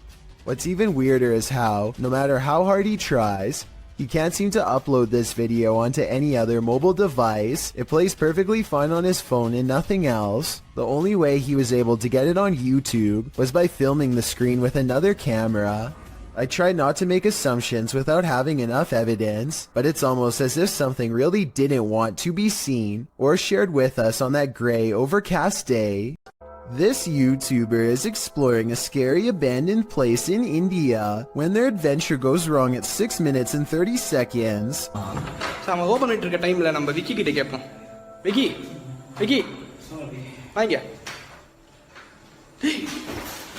What's even weirder is how, no matter how hard he tries, he can't seem to upload this video onto any other mobile device. It plays perfectly fine on his phone and nothing else. The only way he was able to get it on YouTube was by filming the screen with another camera. I try not to make assumptions without having enough evidence, but it's almost as if something really didn't want to be seen or shared with us on that gray, overcast day. This YouTuber is exploring a scary abandoned place in India when their adventure goes wrong at 6 minutes and 30 seconds. நம்ம open பண்ணிட்டு இருக்க டைம்ல நம்ம விக்கி கிட்ட கேட்போம். விக்கி விக்கி வாங்க.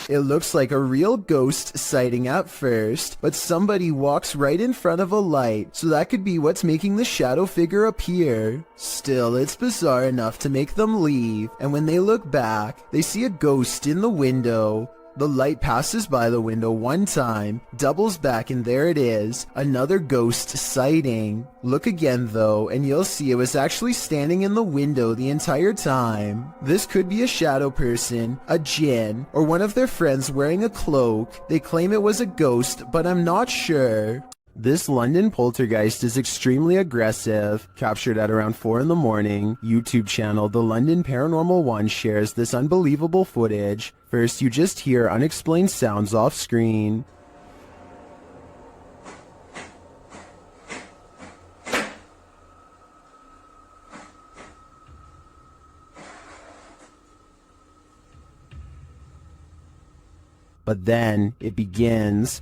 It looks like a real ghost sighting at first, but somebody walks right in front of a light, so that could be what's making the shadow figure appear. Still, it's bizarre enough to make them leave, and when they look back, they see a ghost in the window. The light passes by the window one time, doubles back, and there it is, another ghost sighting. Look again though, and you'll see it was actually standing in the window the entire time. This could be a shadow person, a djinn, or one of their friends wearing a cloak. They claim it was a ghost, but I'm not sure. This London poltergeist is extremely aggressive. Captured at around 4 in the morning, YouTube channel The London Paranormal 1 shares this unbelievable footage. First, you just hear unexplained sounds off screen. But then, it begins.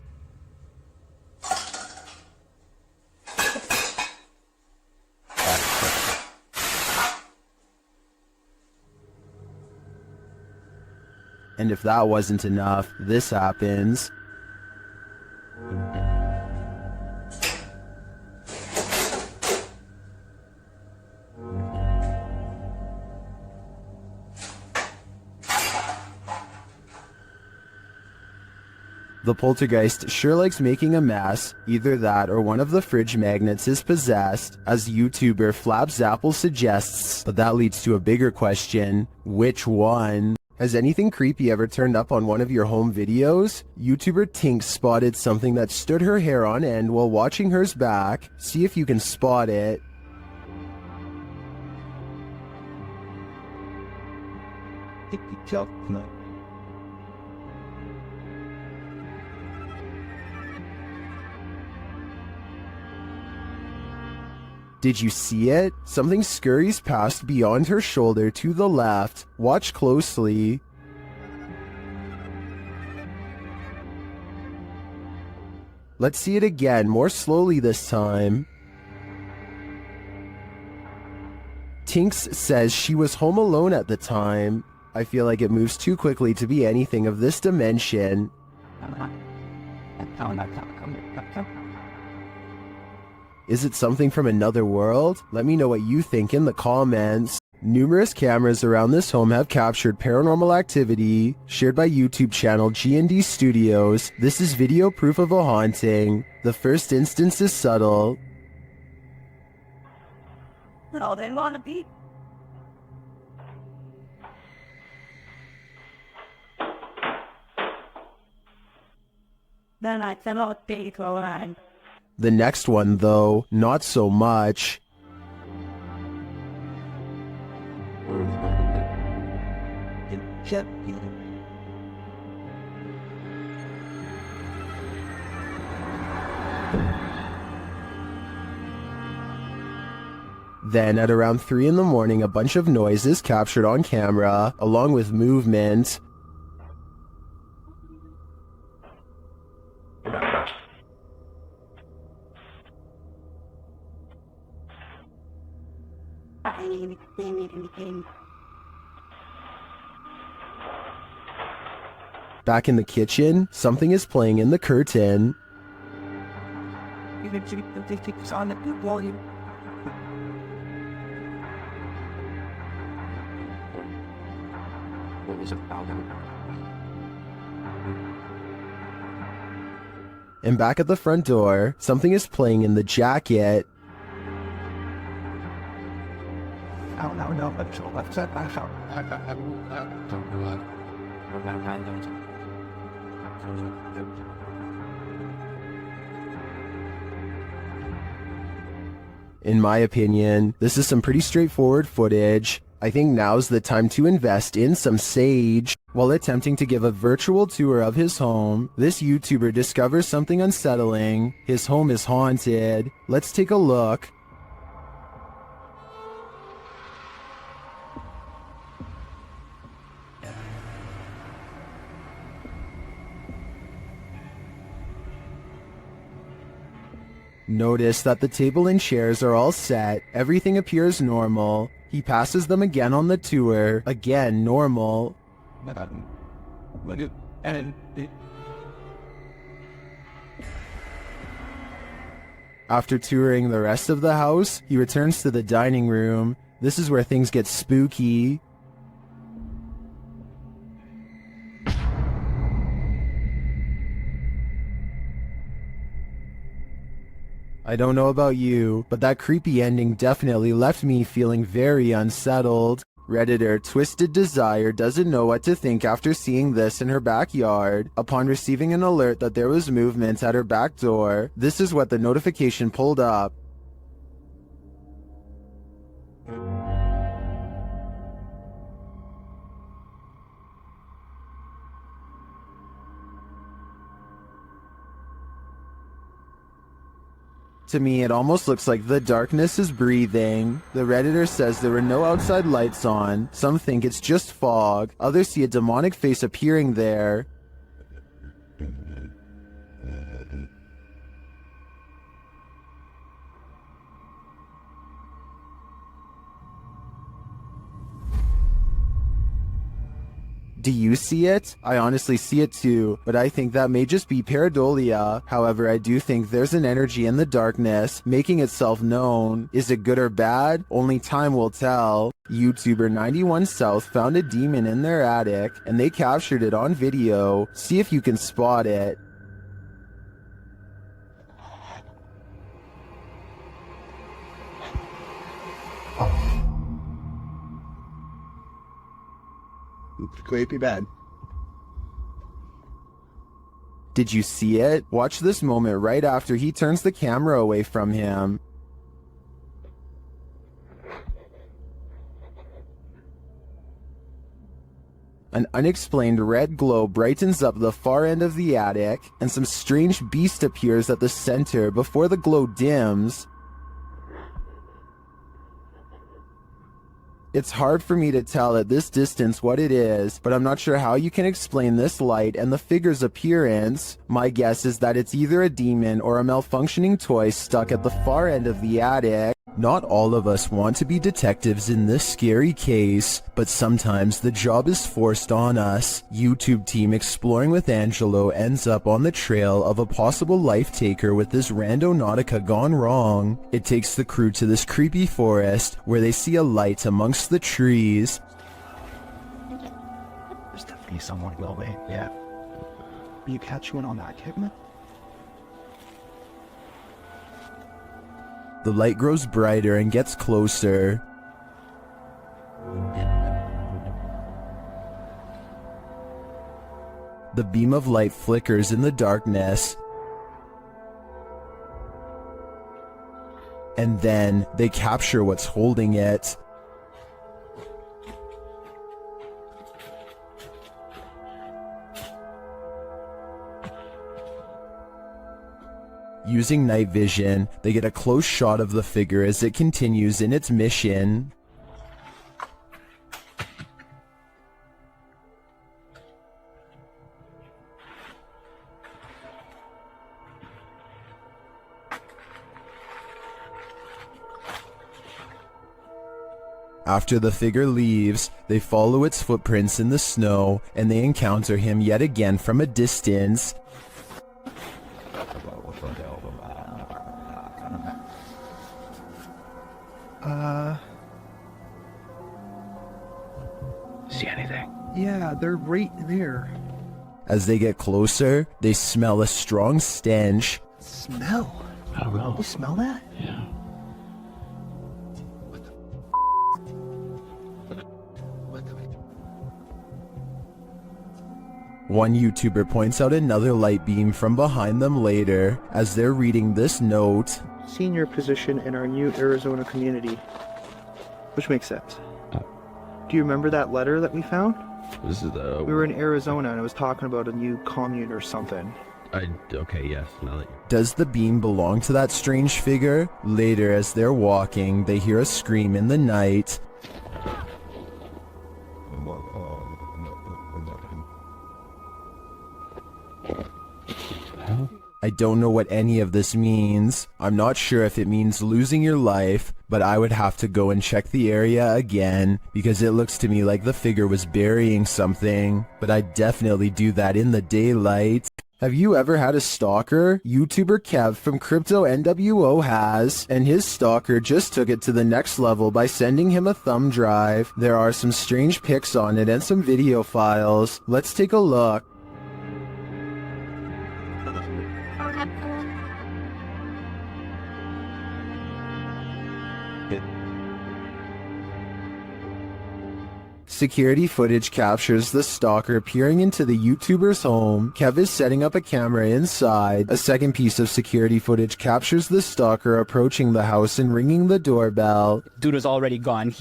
And if that wasn't enough, this happens. The poltergeist sure likes making a mess. Either that or one of the fridge magnets is possessed, as YouTuber Flapzapple suggests. But that leads to a bigger question. Which one? Has anything creepy ever turned up on one of your home videos? YouTuber Tink spotted something that stood her hair on end while watching hers back. See if you can spot it. Did you see it? Something scurries past beyond her shoulder to the left. Watch closely. Let's see it again, more slowly this time. Tinks says she was home alone at the time. I feel like it moves too quickly to be anything of this dimension. Is it something from another world? Let me know what you think in the comments. Numerous cameras around this home have captured paranormal activity, shared by YouTube channel G&D Studios. This is video proof of a haunting. The first instance is subtle. No, they want to be. Then I cannot take a line. The next one, though, not so much. Then, at around 3 in the morning, a bunch of noise is captured on camera, along with movement. Back in the kitchen, something is playing in the curtain. And back at the front door, something is playing in the jacket. In my opinion, this is some pretty straightforward footage. I think now's the time to invest in some sage. While attempting to give a virtual tour of his home, this YouTuber discovers something unsettling. His home is haunted. Let's take a look. Notice that the table and chairs are all set. Everything appears normal. He passes them again on the tour. Again, normal. After touring the rest of the house, he returns to the dining room. This is where things get spooky. I don't know about you, but that creepy ending definitely left me feeling very unsettled. Redditor Twisted Desire doesn't know what to think after seeing this in her backyard. Upon receiving an alert that there was movement at her back door, this is what the notification pulled up. To me, it almost looks like the darkness is breathing. The Redditor says there were no outside lights on. Some think it's just fog. Others see a demonic face appearing there. Do you see it? I honestly see it too, but I think that may just be pareidolia. However, I do think there's an energy in the darkness, making itself known. Is it good or bad? Only time will tell. YouTuber 91 South found a demon in their attic, and they captured it on video. See if you can spot it. Could be bad. Did you see it? Watch this moment right after he turns the camera away from him. An unexplained red glow brightens up the far end of the attic, and some strange beast appears at the center before the glow dims. It's hard for me to tell at this distance what it is, but I'm not sure how you can explain this light and the figure's appearance. My guess is that it's either a demon or a malfunctioning toy stuck at the far end of the attic. Not all of us want to be detectives in this scary case, but sometimes the job is forced on us. YouTube team Exploring with Angelo ends up on the trail of a possible life taker with this randonautica gone wrong. It takes the crew to this creepy forest where they see a light amongst the trees. There's definitely someone glowing. Yeah. You catch one on that, Kidman? The light grows brighter and gets closer. The beam of light flickers in the darkness. And then they capture what's holding it. Using night vision, they get a close shot of the figure as it continues in its mission. After the figure leaves, they follow its footprints in the snow, and they encounter him yet again from a distance. See anything? Yeah, they're right there. As they get closer, they smell a strong stench. Smell? I don't know. You smell that? Yeah. One YouTuber points out another light beam from behind them later as they're reading this note. Senior position in our new Arizona community. Which makes sense. Do you remember that letter that we found? This is the. We were in Arizona and it was talking about a new commune or something. Okay, yes. Now that Does the beam belong to that strange figure? Later, as they're walking, they hear a scream in the night. I don't know what any of this means. I'm not sure if it means losing your life, but I would have to go and check the area again because it looks to me like the figure was burying something, but I'd definitely do that in the daylight. Have you ever had a stalker? YouTuber Kev from Crypto NWO has, and his stalker just took it to the next level by sending him a thumb drive. There are some strange pics on it and some video files. Let's take a look. Security footage captures the stalker peering into the YouTuber's home. Kev is setting up a camera inside. A second piece of security footage captures the stalker approaching the house and ringing the doorbell. Dude was already gone.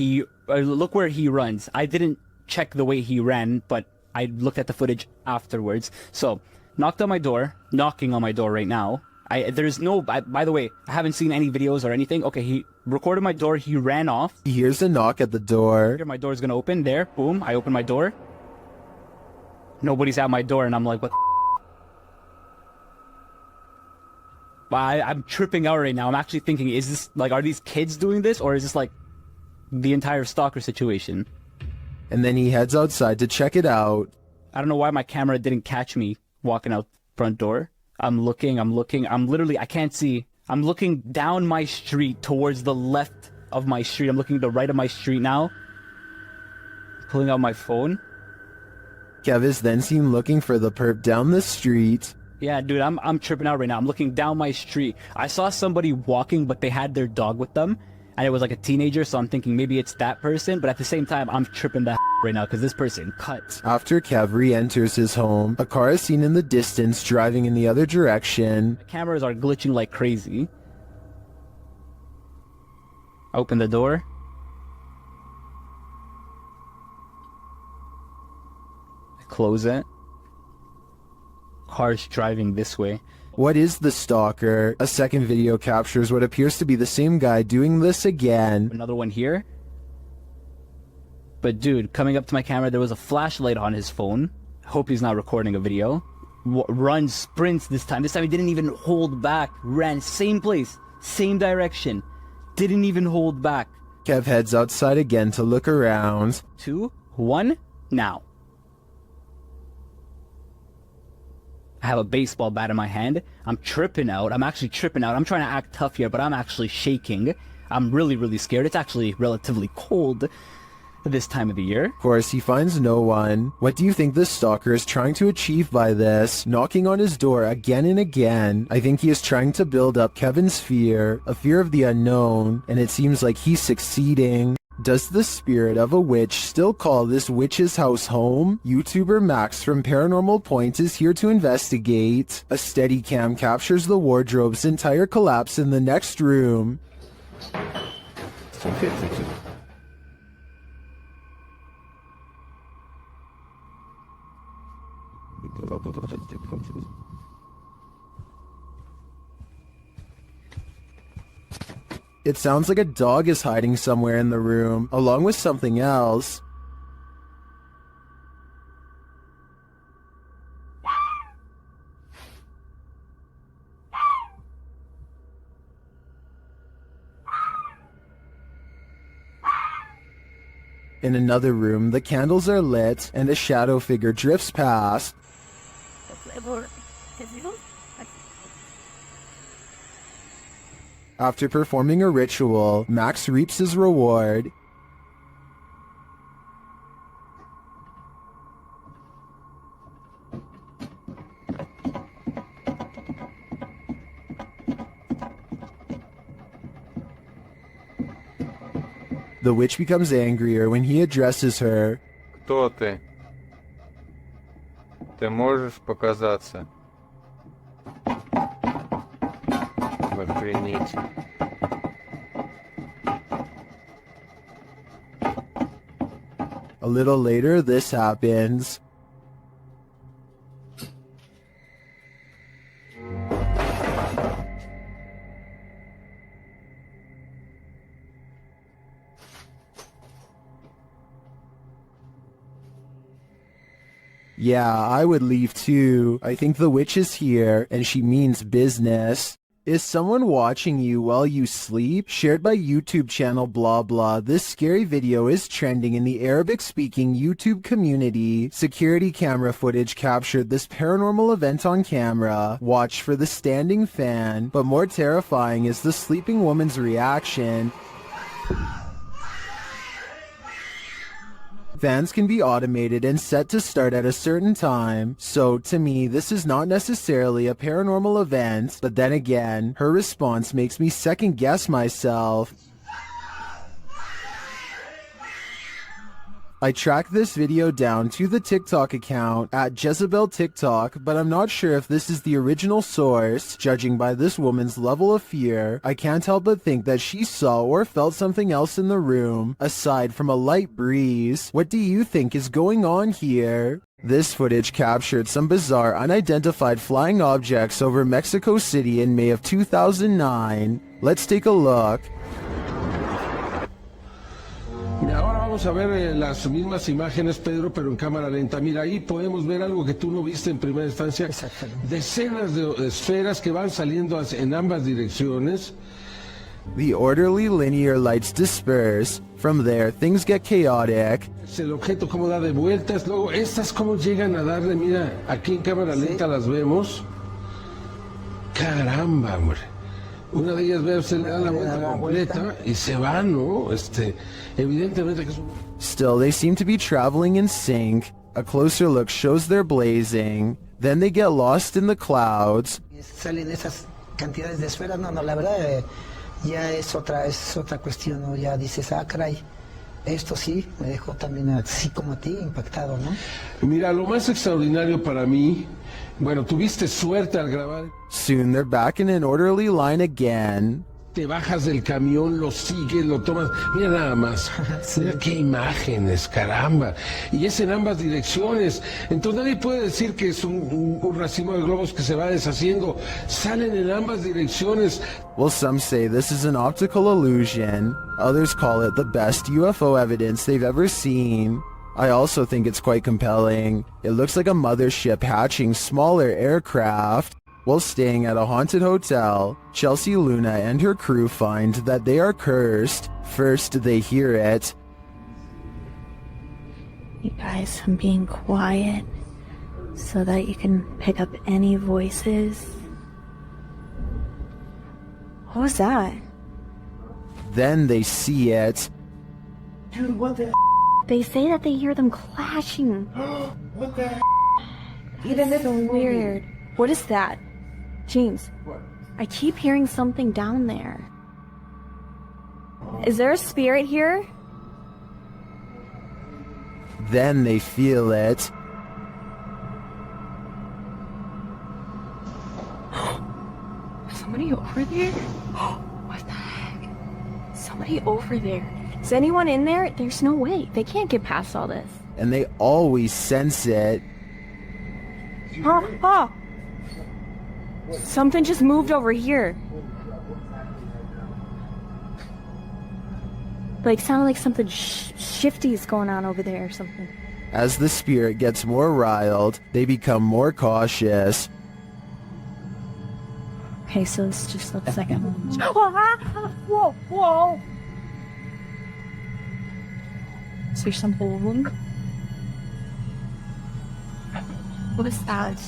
Look where he runs. I didn't check the way he ran, but I looked at the footage afterwards. So, knocking on my door right now. By the way, I haven't seen any videos or anything. Okay, he recorded my door, he ran off. He hears a knock at the door. My door's gonna open, there, boom, I open my door. Nobody's at my door, and I'm like, what the I'm tripping out right now. I'm actually thinking, is this, like, are these kids doing this, or is this, like, the entire stalker situation? And then he heads outside to check it out. I don't know why my camera didn't catch me walking out front door. I'm looking, I can't see. I'm looking down my street towards the left of my street. I'm looking to the right of my street now. Pulling out my phone. Kev is then seen looking for the perp down the street. Yeah, dude, I'm tripping out right now. I'm looking down my street. I saw somebody walking, but they had their dog with them. and it was like a teenager, so I'm thinking maybe it's that person, but at the same time, I'm tripping that right now because this person cut. After Kev re-enters his home, a car is seen in the distance driving in the other direction. The cameras are glitching like crazy. Open the door. Close it. Car's driving this way. What is the stalker? A second video captures what appears to be the same guy doing this again. Another one here. But dude, coming up to my camera, there was a flashlight on his phone. Hope he's not recording a video. Runs, sprints this time. This time he didn't even hold back. Ran, same place, same direction. Didn't even hold back. Kev heads outside again to look around. 2, 1, now. I have a baseball bat in my hand. I'm tripping out. I'm actually tripping out. I'm trying to act tough here, but I'm actually shaking. I'm really, really scared. It's actually relatively cold this time of the year. Of course, he finds no one. What do you think this stalker is trying to achieve by this? Knocking on his door again and again. I think he is trying to build up Kevin's fear, a fear of the unknown, and it seems like he's succeeding. Does the spirit of a witch still call this witch's house home? YouTuber Max from Paranormal Point is here to investigate. A Steadicam captures the wardrobe's entire collapse in the next room. It sounds like a dog is hiding somewhere in the room, along with something else. In another room, the candles are lit, and a shadow figure drifts past. After performing a ritual, Max reaps his reward. The witch becomes angrier when he addresses her. Кто ты? Ты можешь показаться? Охренеть. A little later, this happens. Yeah, I would leave too. I think the witch is here, and she means business. Is someone watching you while you sleep? Shared by YouTube channel blah blah. This scary video is trending in the Arabic-speaking YouTube community. Security camera footage captured this paranormal event on camera. Watch for the standing fan. But more terrifying is the sleeping woman's reaction. Fans can be automated and set to start at a certain time, so to me this is not necessarily a paranormal event, but then again, her response makes me second guess myself. I tracked this video down to the TikTok account at Jezebel TikTok, but I'm not sure if this is the original source. Judging by this woman's level of fear, I can't help but think that she saw or felt something else in the room, aside from a light breeze. What do you think is going on here? This footage captured some bizarre unidentified flying objects over Mexico City in May of 2009. Let's take a look. Ahora vamos a ver las mismas imágenes, Pedro, pero en cámara lenta. Mira, ahí podemos ver algo que tú no viste en primera instancia. Decenas de esferas que van saliendo en ambas direcciones. The orderly linear lights disperse. From there, things get chaotic. El objeto cómo da de vueltas. Luego, estas cómo llegan a darle, mira, aquí en cámara lenta las vemos. Caramba, hombre. Una de ellas, veo, se le da la vuelta completa y se va, ¿no? Evidentemente que es un... Still, they seem to be traveling in sync. A closer look shows they're blazing. Then they get lost in the clouds. Salen esas cantidades de esferas, no, la verdad, ya es otra cuestión, ¿no? Ya dices, ah, caray, esto sí me dejó también así como a ti impactado, ¿no? Mira, lo más extraordinario para mí, bueno, tuviste suerte al grabar. Soon they're back in an orderly line again. Te bajas del camión, lo sigues, lo tomas. Mira nada más. Mira qué imágenes, caramba. Y es en ambas direcciones. Entonces nadie puede decir que es un racimo de globos que se va deshaciendo. Salen en ambas direcciones. Well, some say this is an optical illusion. Others call it the best UFO evidence they've ever seen. I also think it's quite compelling. It looks like a mothership hatching smaller aircraft. While staying at a haunted hotel, Chelsea Luna and her crew find that they are cursed. First, they hear it. You guys, I'm being quiet so that you can pick up any voices. What was that? Then they see it. Dude, what the They say that they hear them clashing. What the Even if it's weird. What is that? James, I keep hearing something down there. Is there a spirit here? Then they feel it. Somebody over there? What the heck? Somebody over there. Is anyone in there? There's no way. They can't get past all this. And they always sense it. Ah! Something just moved over here. Like, sounded like something shifty is going on over there or something. As the spirit gets more riled, they become more cautious. Okay, so it's just the second one. Whoa, whoa! Is there some balloon? What is that?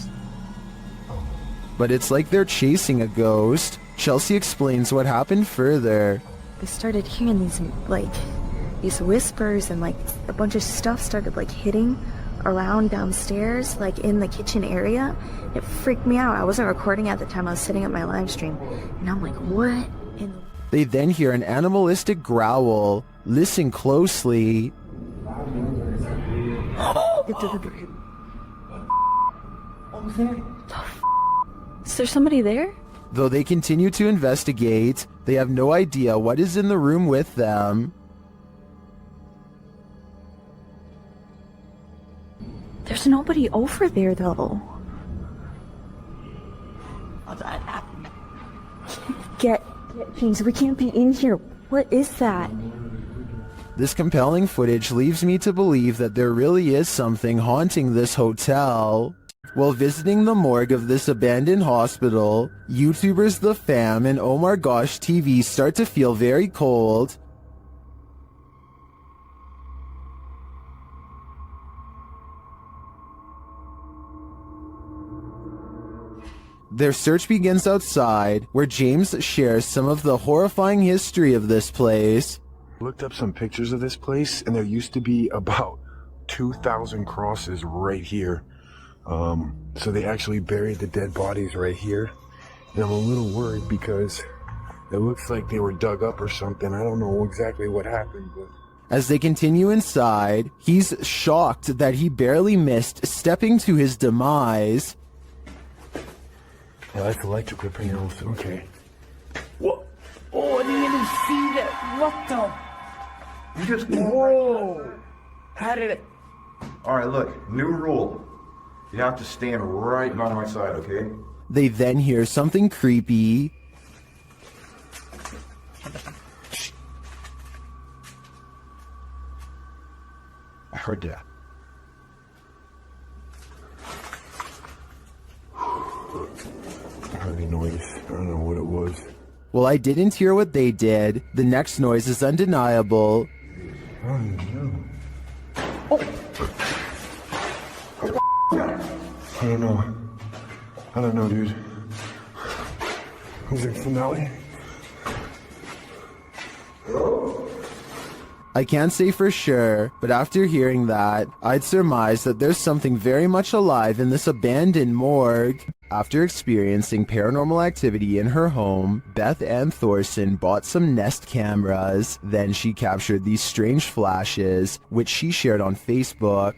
But it's like they're chasing a ghost. Chelsea explains what happened further. I started hearing these whispers and like a bunch of stuff started like hitting around downstairs, like in the kitchen area. It freaked me out. I wasn't recording at the time. I was sitting at my live stream, and I'm like, what? They then hear an animalistic growl. Listen closely. Is there somebody there? Though they continue to investigate, they have no idea what is in the room with them. There's nobody over there, though. Get James, we can't be in here. What is that? This compelling footage leaves me to believe that there really is something haunting this hotel. While visiting the morgue of this abandoned hospital, YouTubers The Fam and Oh My Gosh TV start to feel very cold. Their search begins outside, where James shares some of the horrifying history of this place. Looked up some pictures of this place, and there used to be about 2,000 crosses right here. So they actually buried the dead bodies right here. And I'm a little worried because it looks like they were dug up or something. I don't know exactly what happened, but... As they continue inside, he's shocked that he barely missed stepping to his demise. Yeah, that's electric nails. Okay. What? Oh, I didn't even see that. What the? You just... Whoa! How did it... Alright, look. New rule. You have to stand right by my side, okay? They then hear something creepy. I heard that. I heard a noise. I don't know what it was. Well, I didn't hear what they did. The next noise is undeniable. I don't know. I don't know, dude. Was it finale? I can't say for sure, but after hearing that, I'd surmise that there's something very much alive in this abandoned morgue. After experiencing paranormal activity in her home, Beth Ann Thorson bought some Nest cameras. Then she captured these strange flashes, which she shared on Facebook.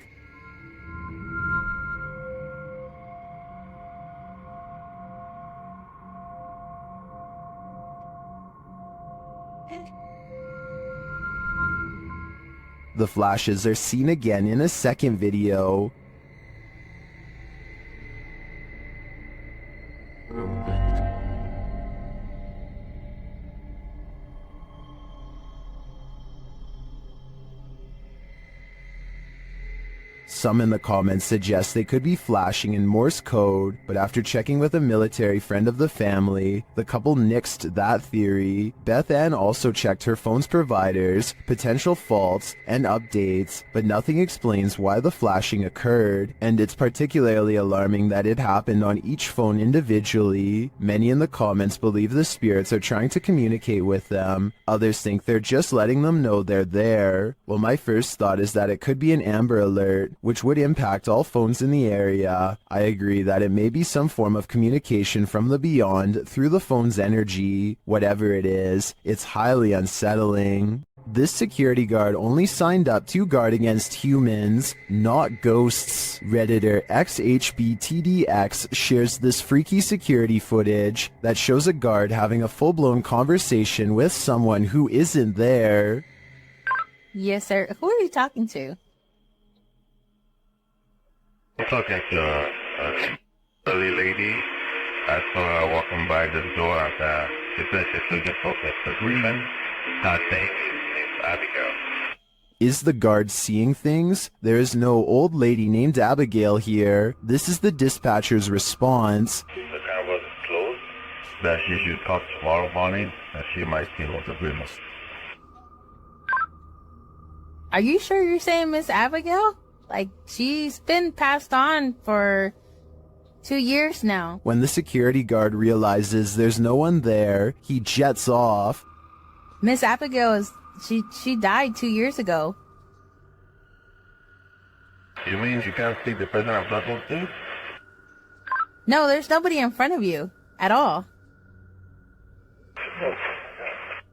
The flashes are seen again in a second video. Some in the comments suggest they could be flashing in Morse code, but after checking with a military friend of the family, the couple nixed that theory. Beth Ann also checked her phone's providers, potential faults, and updates, but nothing explains why the flashing occurred, and it's particularly alarming that it happened on each phone individually. Many in the comments believe the spirits are trying to communicate with them. Others think they're just letting them know they're there. Well, my first thought is that it could be an Amber Alert, which would impact all phones in the area. I agree that it may be some form of communication from the beyond through the phone's energy. Whatever it is, it's highly unsettling. This security guard only signed up to guard against humans, not ghosts. Redditor XHBTDX shares this freaky security footage that shows a guard having a full-blown conversation with someone who isn't there. Yes, sir. Who are you talking to? I'm talking to a lady. I saw her walking by the door and she said she's looking for the agreement. I think it's Abigail. Is the guard seeing things? There is no old lady named Abigail here. This is the dispatcher's response. The car was closed. That she should talk tomorrow morning and she might see what agreement. Are you sure you're saying Miss Abigail? Like, she's been passed on for 2 years now. When the security guard realizes there's no one there, he jets off. Miss Abigail is, she died 2 years ago. You mean you can't see the person I'm talking to? No, there's nobody in front of you at all.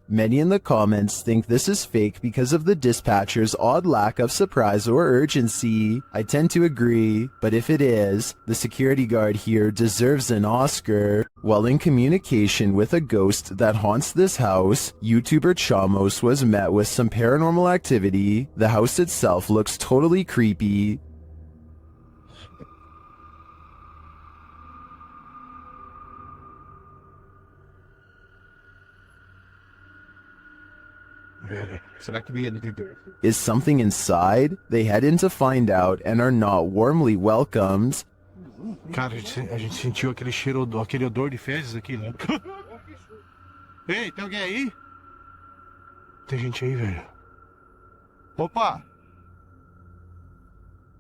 Many in the comments think this is fake because of the dispatcher's odd lack of surprise or urgency. I tend to agree, but if it is, the security guard here deserves an Oscar. While in communication with a ghost that haunts this house, YouTuber Chamos was met with some paranormal activity. The house itself looks totally creepy. Is something inside? They head in to find out and are not warmly welcomed. Cara, a gente sentiu aquele cheiro, aquele odor de fezes aqui, né? Ei, tem alguém aí? Tem gente aí, velho. Opa!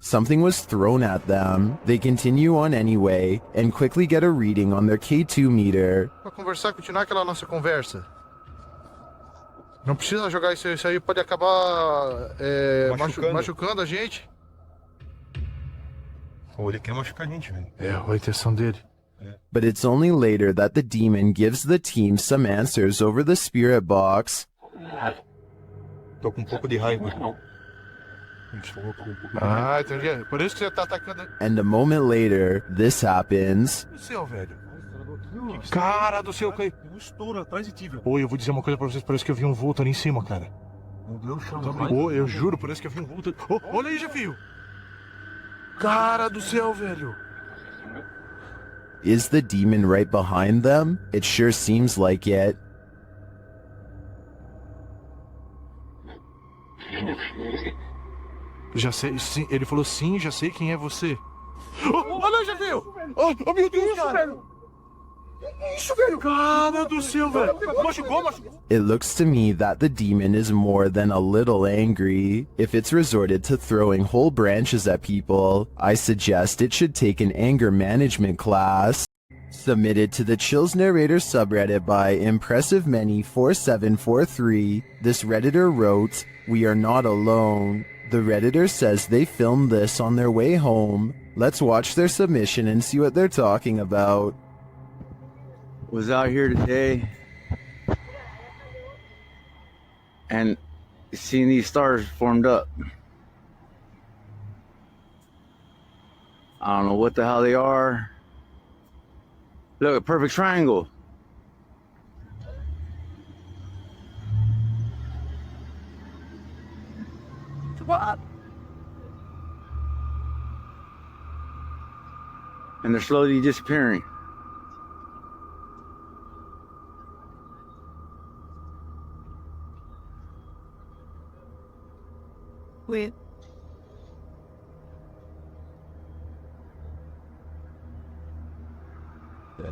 Something was thrown at them. They continue on anyway and quickly get a reading on their K2 meter. Pra conversar, continuar aquela nossa conversa. Não precisa jogar isso aí pode acabar machucando a gente. Ou ele quer machucar a gente, velho. É, a intenção dele. But it's only later that the demon gives the team some answers over the spirit box. Tô com um pouco de raiva. Ah, entendi. Por isso que você tá atacando. And a moment later, this happens. O céu, velho. Cara do céu, caiu. Um estouro atrás de ti, velho. Oi, eu vou dizer uma coisa pra vocês, parece que eu vi um vulto ali em cima, cara. Meu Deus, Oi, eu juro, parece que eu vi um vulto. Oh, olha aí, Jefio. Cara do céu, velho. Is the demon right behind them? It sure seems like it. Já sei, sim, ele falou sim, já sei quem é você. Olha, Jefio. Oh, meu Deus, cara. Isso, velho! Cara do céu, velho! Machucou. It looks to me that the demon is more than a little angry. If it's resorted to throwing whole branches at people, I suggest it should take an anger management class. Submitted to the Chills Narrator subreddit by ImpressiveMany4743, this Redditor wrote, "We are not alone." The Redditor says they filmed this on their way home. Let's watch their submission and see what they're talking about. Was out here today and seeing these stars formed up. I don't know what the hell they are. Look, a perfect triangle. What? And they're slowly disappearing. Wait. I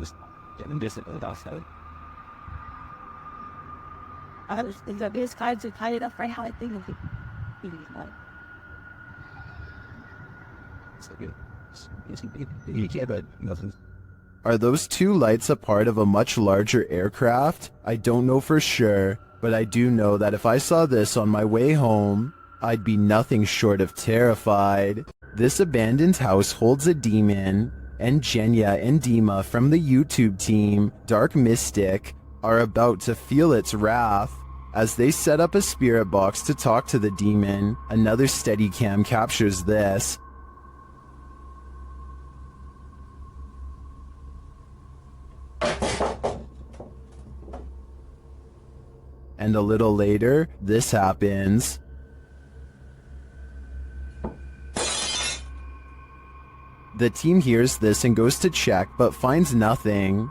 just think that this kind of tied it up right how I think of it. Are those two lights a part of a much larger aircraft? I don't know for sure, but I do know that if I saw this on my way home, I'd be nothing short of terrified. This abandoned house holds a demon, and Jenya and Dima from the YouTube team, Dark Mystic, are about to feel its wrath. As they set up a spirit box to talk to the demon, another Steadicam captures this. And a little later, this happens. The team hears this and goes to check, but finds nothing.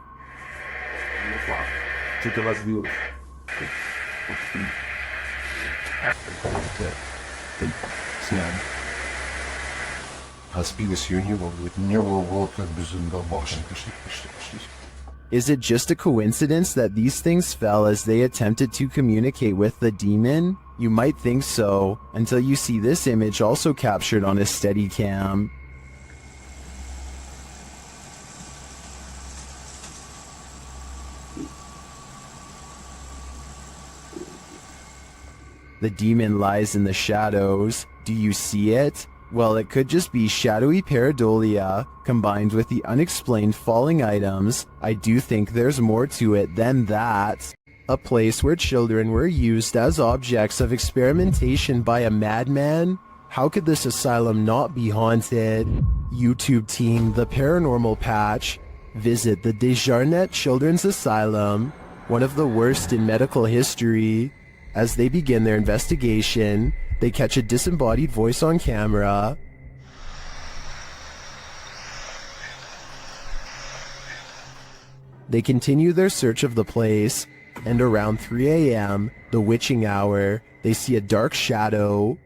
Is it just a coincidence that these things fell as they attempted to communicate with the demon? You might think so, until you see this image also captured on a Steadicam. The demon lies in the shadows. Do you see it? Well, it could just be shadowy pareidolia combined with the unexplained falling items. I do think there's more to it than that. A place where children were used as objects of experimentation by a madman? How could this asylum not be haunted? YouTube team, The Paranormal Patch. Visit the Desjardins Children's Asylum, one of the worst in medical history. As they begin their investigation, they catch a disembodied voice on camera. They continue their search of the place, and around 3 a.m., the witching hour, they see a dark shadow.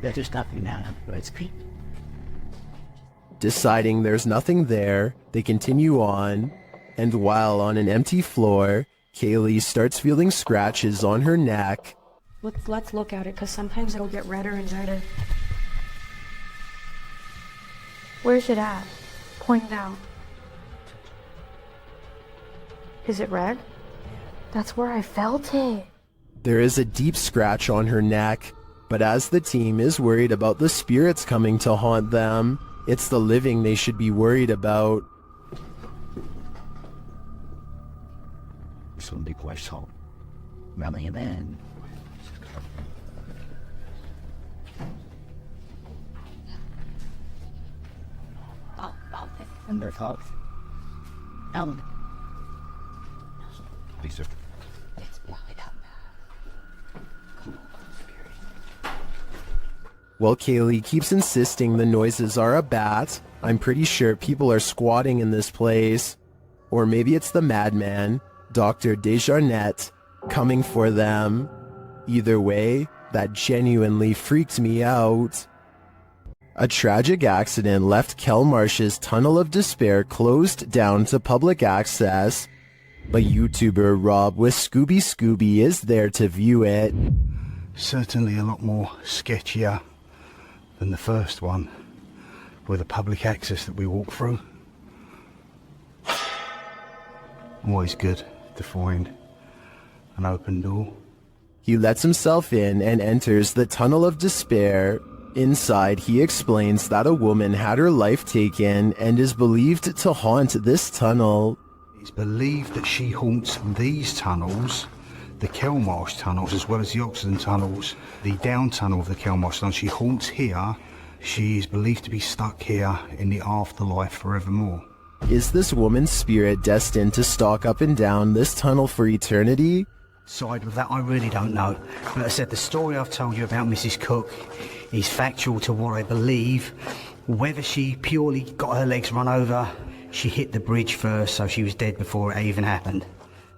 There's nothing now, but it's creepy. Deciding there's nothing there, they continue on, and while on an empty floor, Kaylee starts feeling scratches on her neck. Let's look at it, because sometimes it'll get redder and redder. Where's it at? Point down. Is it red? That's where I felt it. There is a deep scratch on her neck, but as the team is worried about the spirits coming to haunt them, it's the living they should be worried about. While Kaylee keeps insisting the noises are a bat, I'm pretty sure people are squatting in this place. Or maybe it's the madman, Dr. Desjardins, coming for them. Either way, that genuinely freaked me out. A tragic accident left Kelmarsh's Tunnel of Despair closed down to public access. But YouTuber Rob with Scooby is there to view it. Certainly a lot more sketchier than the first one, with the public access that we walk through. Always good to find an open door. He lets himself in and enters the Tunnel of Despair. Inside, he explains that a woman had her life taken and is believed to haunt this tunnel. It's believed that she haunts these tunnels, the Kelmarsh tunnels, as well as the Oxenden tunnels, the down tunnel of the Kelmarsh tunnel. She haunts here. She is believed to be stuck here in the afterlife forevermore. Is this woman's spirit destined to stalk up and down this tunnel for eternity? Side with that, I really don't know. But I said the story I've told you about Mrs. Cook is factual to what I believe. Whether she purely got her legs run over, she hit the bridge first, so she was dead before it even happened.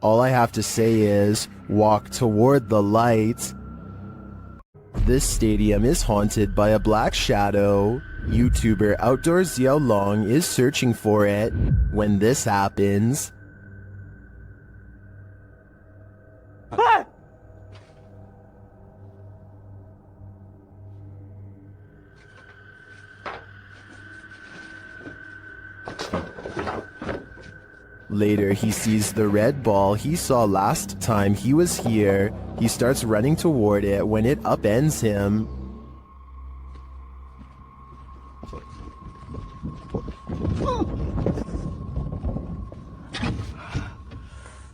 All I have to say is, walk toward the light. This stadium is haunted by a black shadow. YouTuber Outdoor Xiao Long is searching for it when this happens. Ah! Later, he sees the red ball he saw last time he was here. He starts running toward it when it upends him.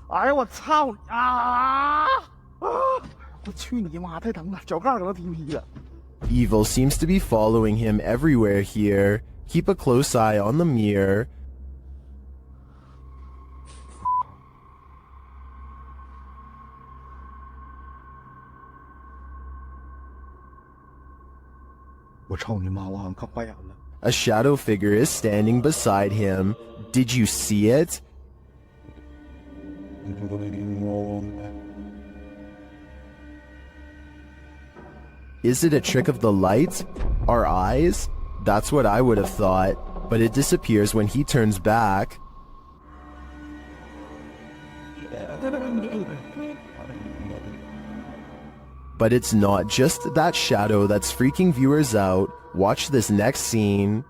哎呦我操啊！我去你妈！太疼了，脚盖给我踢劈了。 Evil seems to be following him everywhere here. Keep a close eye on the mirror. A shadow figure is standing beside him. Did you see it? Is it a trick of the light? Our eyes? That's what I would have thought, but it disappears when he turns back. But it's not just that shadow that's freaking viewers out. Watch this next scene.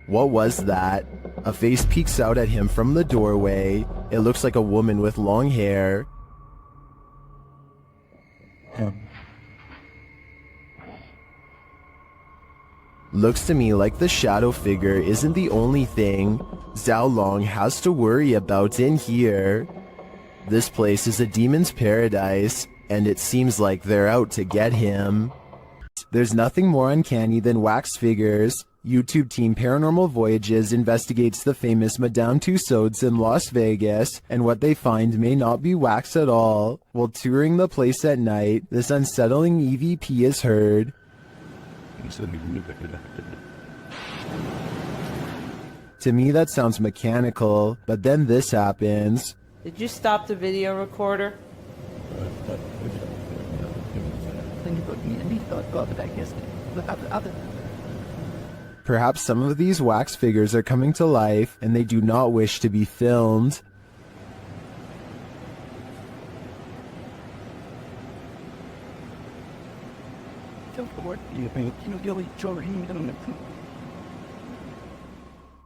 What was that? A face peeks out at him from the doorway. It looks like a woman with long hair. Looks to me like the shadow figure isn't the only thing Xiao Long has to worry about in here. This place is a demon's paradise, and it seems like they're out to get him. There's nothing more uncanny than wax figures. YouTube team Paranormal Voyages investigates the famous Madame Tussauds in Las Vegas, and what they find may not be wax at all. While touring the place at night, this unsettling EVP is heard. To me that sounds mechanical, but then this happens. Did you stop the video recorder? Perhaps some of these wax figures are coming to life and they do not wish to be filmed.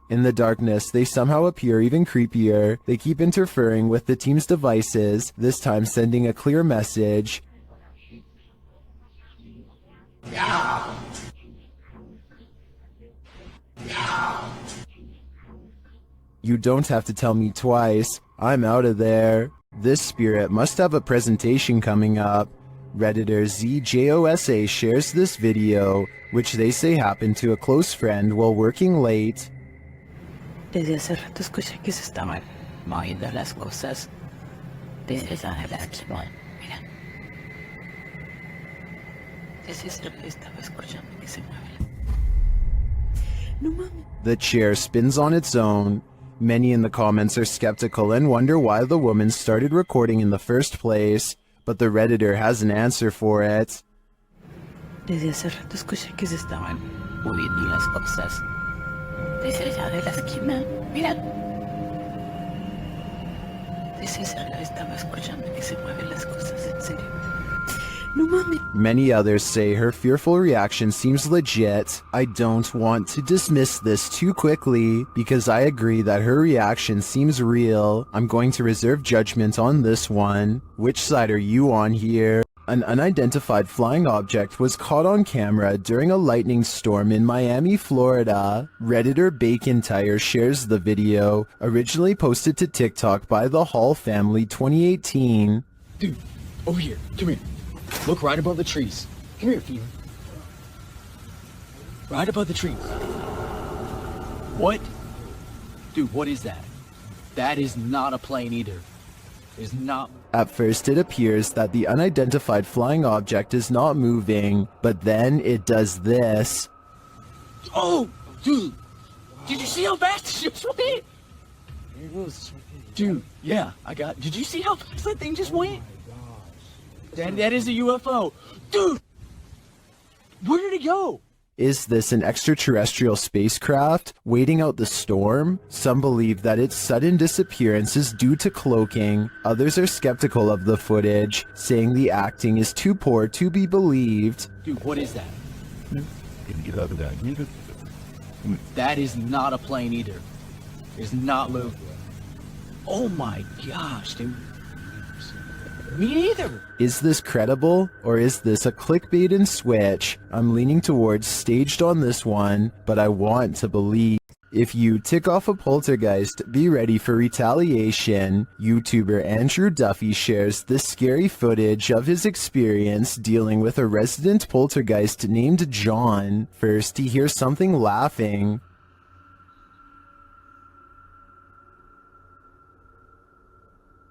In the darkness, they somehow appear even creepier. They keep interfering with the team's devices, this time sending a clear message. You don't have to tell me twice. I'm out of there. This spirit must have a presentation coming up. Redditor ZJOSA shares this video, which they say happened to a close friend while working late. Desde hace rato escuché que se estaban moviendo las cosas desde la relación. Mira. Desde hace rato estaba escuchando que se mueve. No mames. The chair spins on its own. Many in the comments are skeptical and wonder why the woman started recording in the first place. but the Redditor has an answer for it. Desde hace rato escuché que se estaban moviendo las cosas. Desde allá de la esquina, mira. Desde allá estaba escuchando que se mueven las cosas, en serio. No mames. Many others say her fearful reaction seems legit. I don't want to dismiss this too quickly because I agree that her reaction seems real. I'm going to reserve judgment on this one. Which side are you on here? An unidentified flying object was caught on camera during a lightning storm in Miami, Florida. Redditor Bacon Tire shares the video, originally posted to TikTok by the Hall family 2018. Dude, over here, come here. Look right above the trees. Come here, Fever. Right above the trees. What? Dude, what is that? That is not a plane either. It's not. At first it appears that the unidentified flying object is not moving, but then it does this. Oh, dude. Did you see how fast the ship went? Dude, yeah, did you see how fast that thing just went? That is a UFO. Dude! Where did it go? Is this an extraterrestrial spacecraft waiting out the storm? Some believe that its sudden disappearance is due to cloaking. Others are skeptical of the footage, saying the acting is too poor to be believed. Dude, what is that? That is not a plane either. It's not moving. Oh my gosh, dude. Me neither. Is this credible, or is this a clickbait and switch? I'm leaning towards staged on this one, but I want to believe. If you tick off a poltergeist, be ready for retaliation. YouTuber Andrew Duffy shares this scary footage of his experience dealing with a resident poltergeist named John. First, he hears something laughing.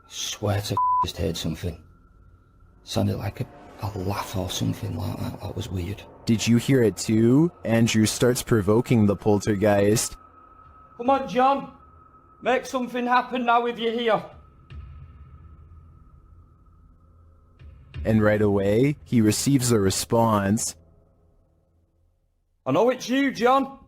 Swear to just heard something. Sounded like a laugh or something like that. That was weird. Did you hear it too? Andrew starts provoking the poltergeist. Come on, John. Make something happen now if you're here. And right away, he receives a response. I know it's you, John.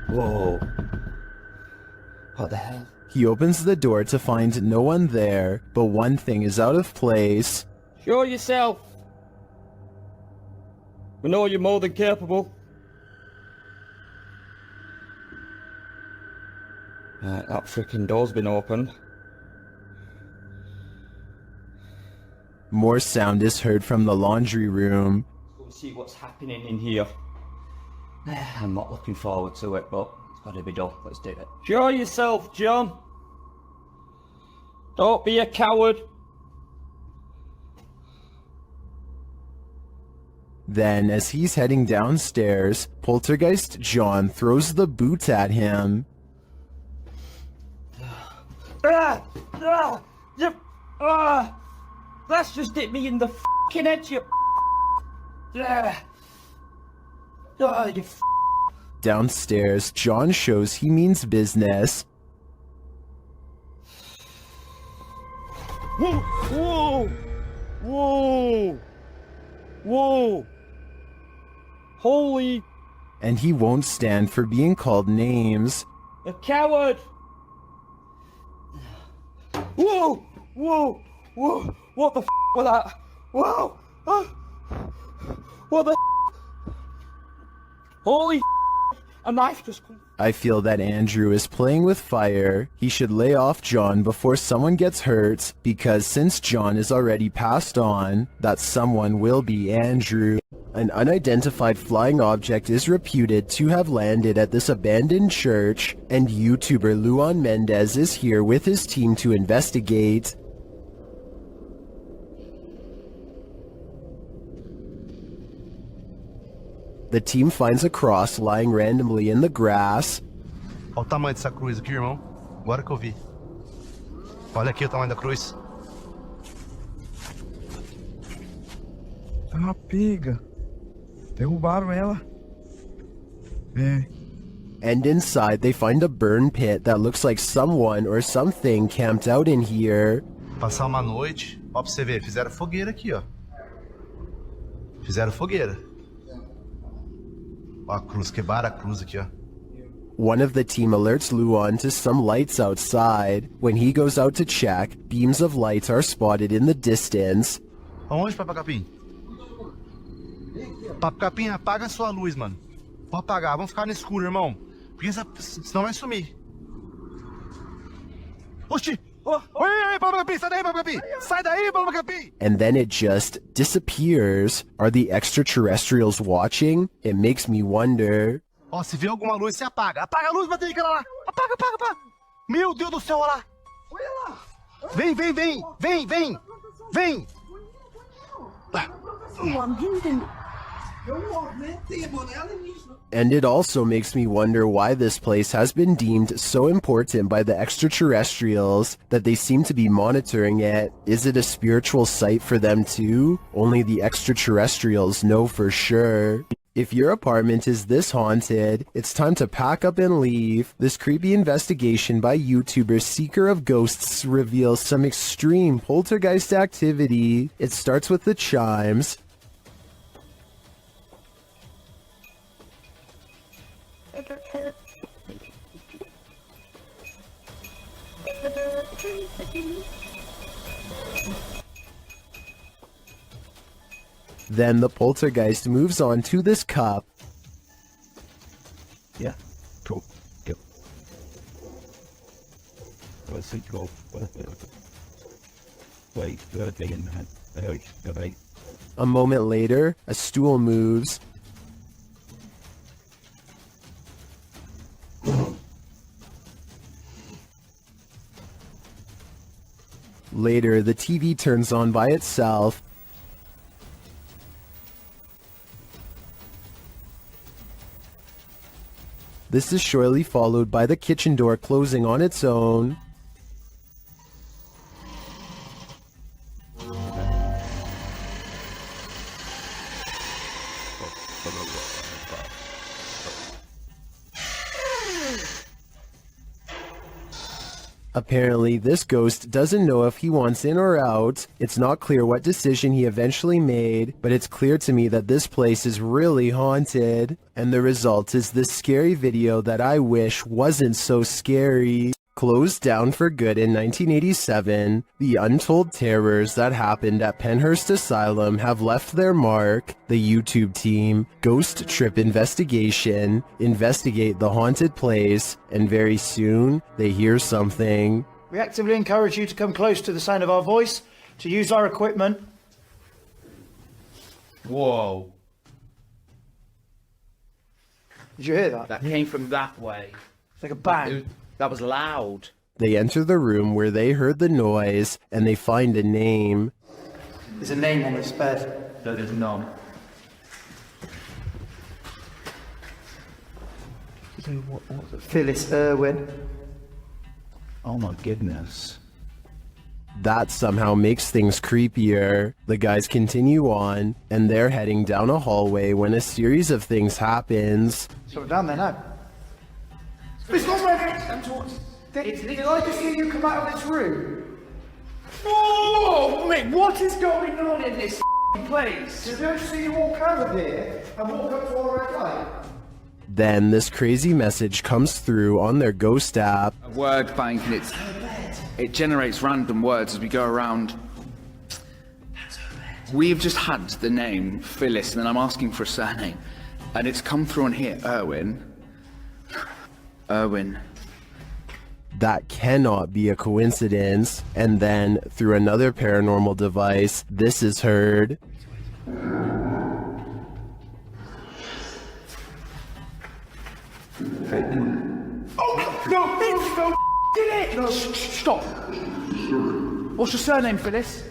Whoa. What the hell? He opens the door to find no one there, but one thing is out of place. Show yourself. We know you're more than capable. Right, that freaking door's been opened. More sound is heard from the laundry room. Let's go see what's happening in here. I'm not looking forward to it, but it's got to be done. Let's do it. Show yourself, John. Don't be a coward. Then, as he's heading downstairs, Poltergeist John throws the boot at him. That's just hit me in the f***ing head, you Downstairs, John shows he means business. Whoa! Whoa! Whoa! Whoa! Holy... And he won't stand for being called names. A coward! Whoa! Whoa! Whoa! What the f*** was that? Whoa! What the f***? Holy f***! A knife just come. I feel that Andrew is playing with fire. He should lay off John before someone gets hurt, because since John is already passed on, that someone will be Andrew. An unidentified flying object is reputed to have landed at this abandoned church, and YouTuber Luan Mendez is here with his team to investigate. The team finds a cross lying randomly in the grass. Olha o tamanho dessa cruz aqui, irmão. Agora que eu vi. Olha aqui o tamanho da cruz. É uma pega. Derrubaram ela. É. And inside they find a burn pit that looks like someone or something camped out in here. Passar uma noite, ó pra você ver, fizeram fogueira aqui, ó. Fizeram fogueira. Ó a cruz, quebraram a cruz aqui, ó. One of the team alerts Luan to some lights outside. When he goes out to check, beams of light are spotted in the distance. Aonde, Papa Capim? Papa Capim, apaga a sua luz, mano. Vou apagar, vamos ficar no escuro, irmão. Porque senão vai sumir. Oxi! Oi, Papa Capim, sai daí, Papa Capim! Sai daí, Papa Capim! And then it just disappears. Are the extraterrestrials watching? It makes me wonder. Ó, se vê alguma luz, você apaga. Apaga a luz, bater aquela lá. Apaga, apaga, apaga. Meu Deus do céu, olha lá. Olha lá. Vem, vem, vem. Vem, vem. Vem. And it also makes me wonder why this place has been deemed so important by the extraterrestrials that they seem to be monitoring it. Is it a spiritual site for them too? Only the extraterrestrials know for sure. If your apartment is this haunted, it's time to pack up and leave. This creepy investigation by YouTuber Seeker of Ghosts reveals some extreme poltergeist activity. It starts with the chimes. Then the poltergeist moves on to this cup. Yeah, cool. Go. Go. Wait, A moment later, a stool moves. Later, the TV turns on by itself. This is shortly followed by the kitchen door closing on its own. Apparently, this ghost doesn't know if he wants in or out. It's not clear what decision he eventually made, but it's clear to me that this place is really haunted. And the result is this scary video that I wish wasn't so scary. Closed down for good in 1987, the untold terrors that happened at Penhurst Asylum have left their mark. The YouTube team, Ghost Trip Investigation, investigate the haunted place, and very soon, they hear something. We actively encourage you to come close to the sound of our voice, to use our equipment. Whoa. Did you hear that? That came from that way. It's like a bang. That was loud. They enter the room where they heard the noise, and they find a name. There's a name on this bed. No, there's none. Phyllis Irwin. Oh my goodness. That somehow makes things creepier. The guys continue on, and they're heading down a hallway when a series of things happens. So we're down there now. It's not ready! Did I just hear you come out of this room? Oh, mate, what is going on in this place? Did I see you walk out of here and walk up to our red light? Then this crazy message comes through on their ghost app. A word bank, and it generates random words as we go around. We've just had the name Phyllis, and then I'm asking for a surname, and it's come through on here, Irwin. That cannot be a coincidence. And then, through another paranormal device, this is heard. Oh, no, did it! No, stop. What's your surname, Phyllis?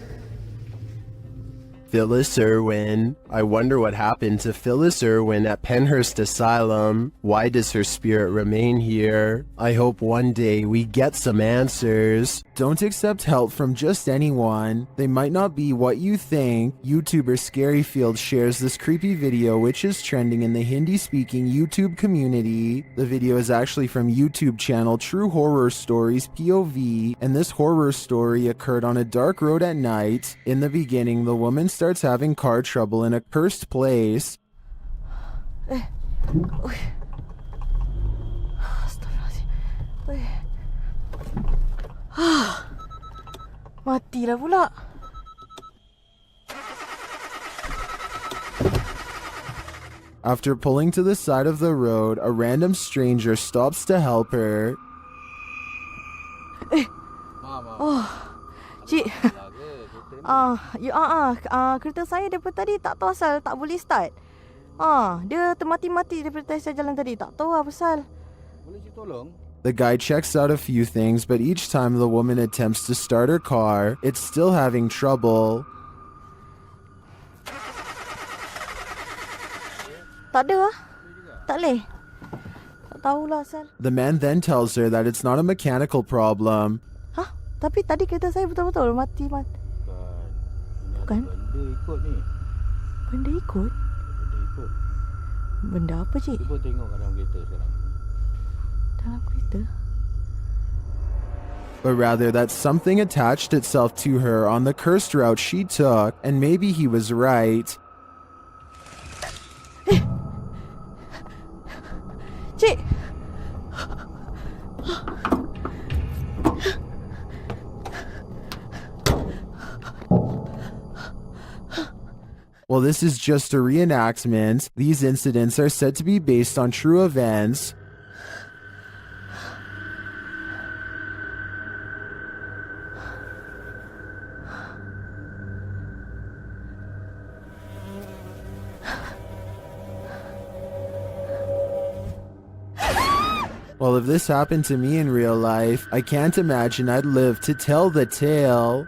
Phyllis Irwin. I wonder what happened to Phyllis Irwin at Penhurst Asylum. Why does her spirit remain here? I hope one day we get some answers. Don't accept help from just anyone. They might not be what you think. YouTuber Scaryfield shares this creepy video which is trending in the Hindi-speaking YouTube community. The video is actually from YouTube channel True Horror Stories POV, and this horror story occurred on a dark road at night. In the beginning, the woman starts having car trouble in a cursed place. Mati dah pula. After pulling to the side of the road, a random stranger stops to help her. Oh, cik. Kereta saya daripada tadi tak tahu asal tak boleh start. Dia termati-mati daripada saya jalan tadi. Tak tahu apa pasal. Boleh cik tolong? The guy checks out a few things, but each time the woman attempts to start her car, it's still having trouble. Tak ada lah. Tak boleh. Tak tahulah asal. The man then tells her that it's not a mechanical problem. Tapi tadi kereta saya betul-betul mati. Bukan? Benda ikut ni. Benda ikut? Benda ikut. Benda apa cik? Cuba tengok kat dalam kereta sekarang. Dalam kereta? But rather that something attached itself to her on the cursed route she took, and maybe he was right. Cik! While this is just a reenactment, these incidents are said to be based on true events. Well, if this happened to me in real life, I can't imagine I'd live to tell the tale.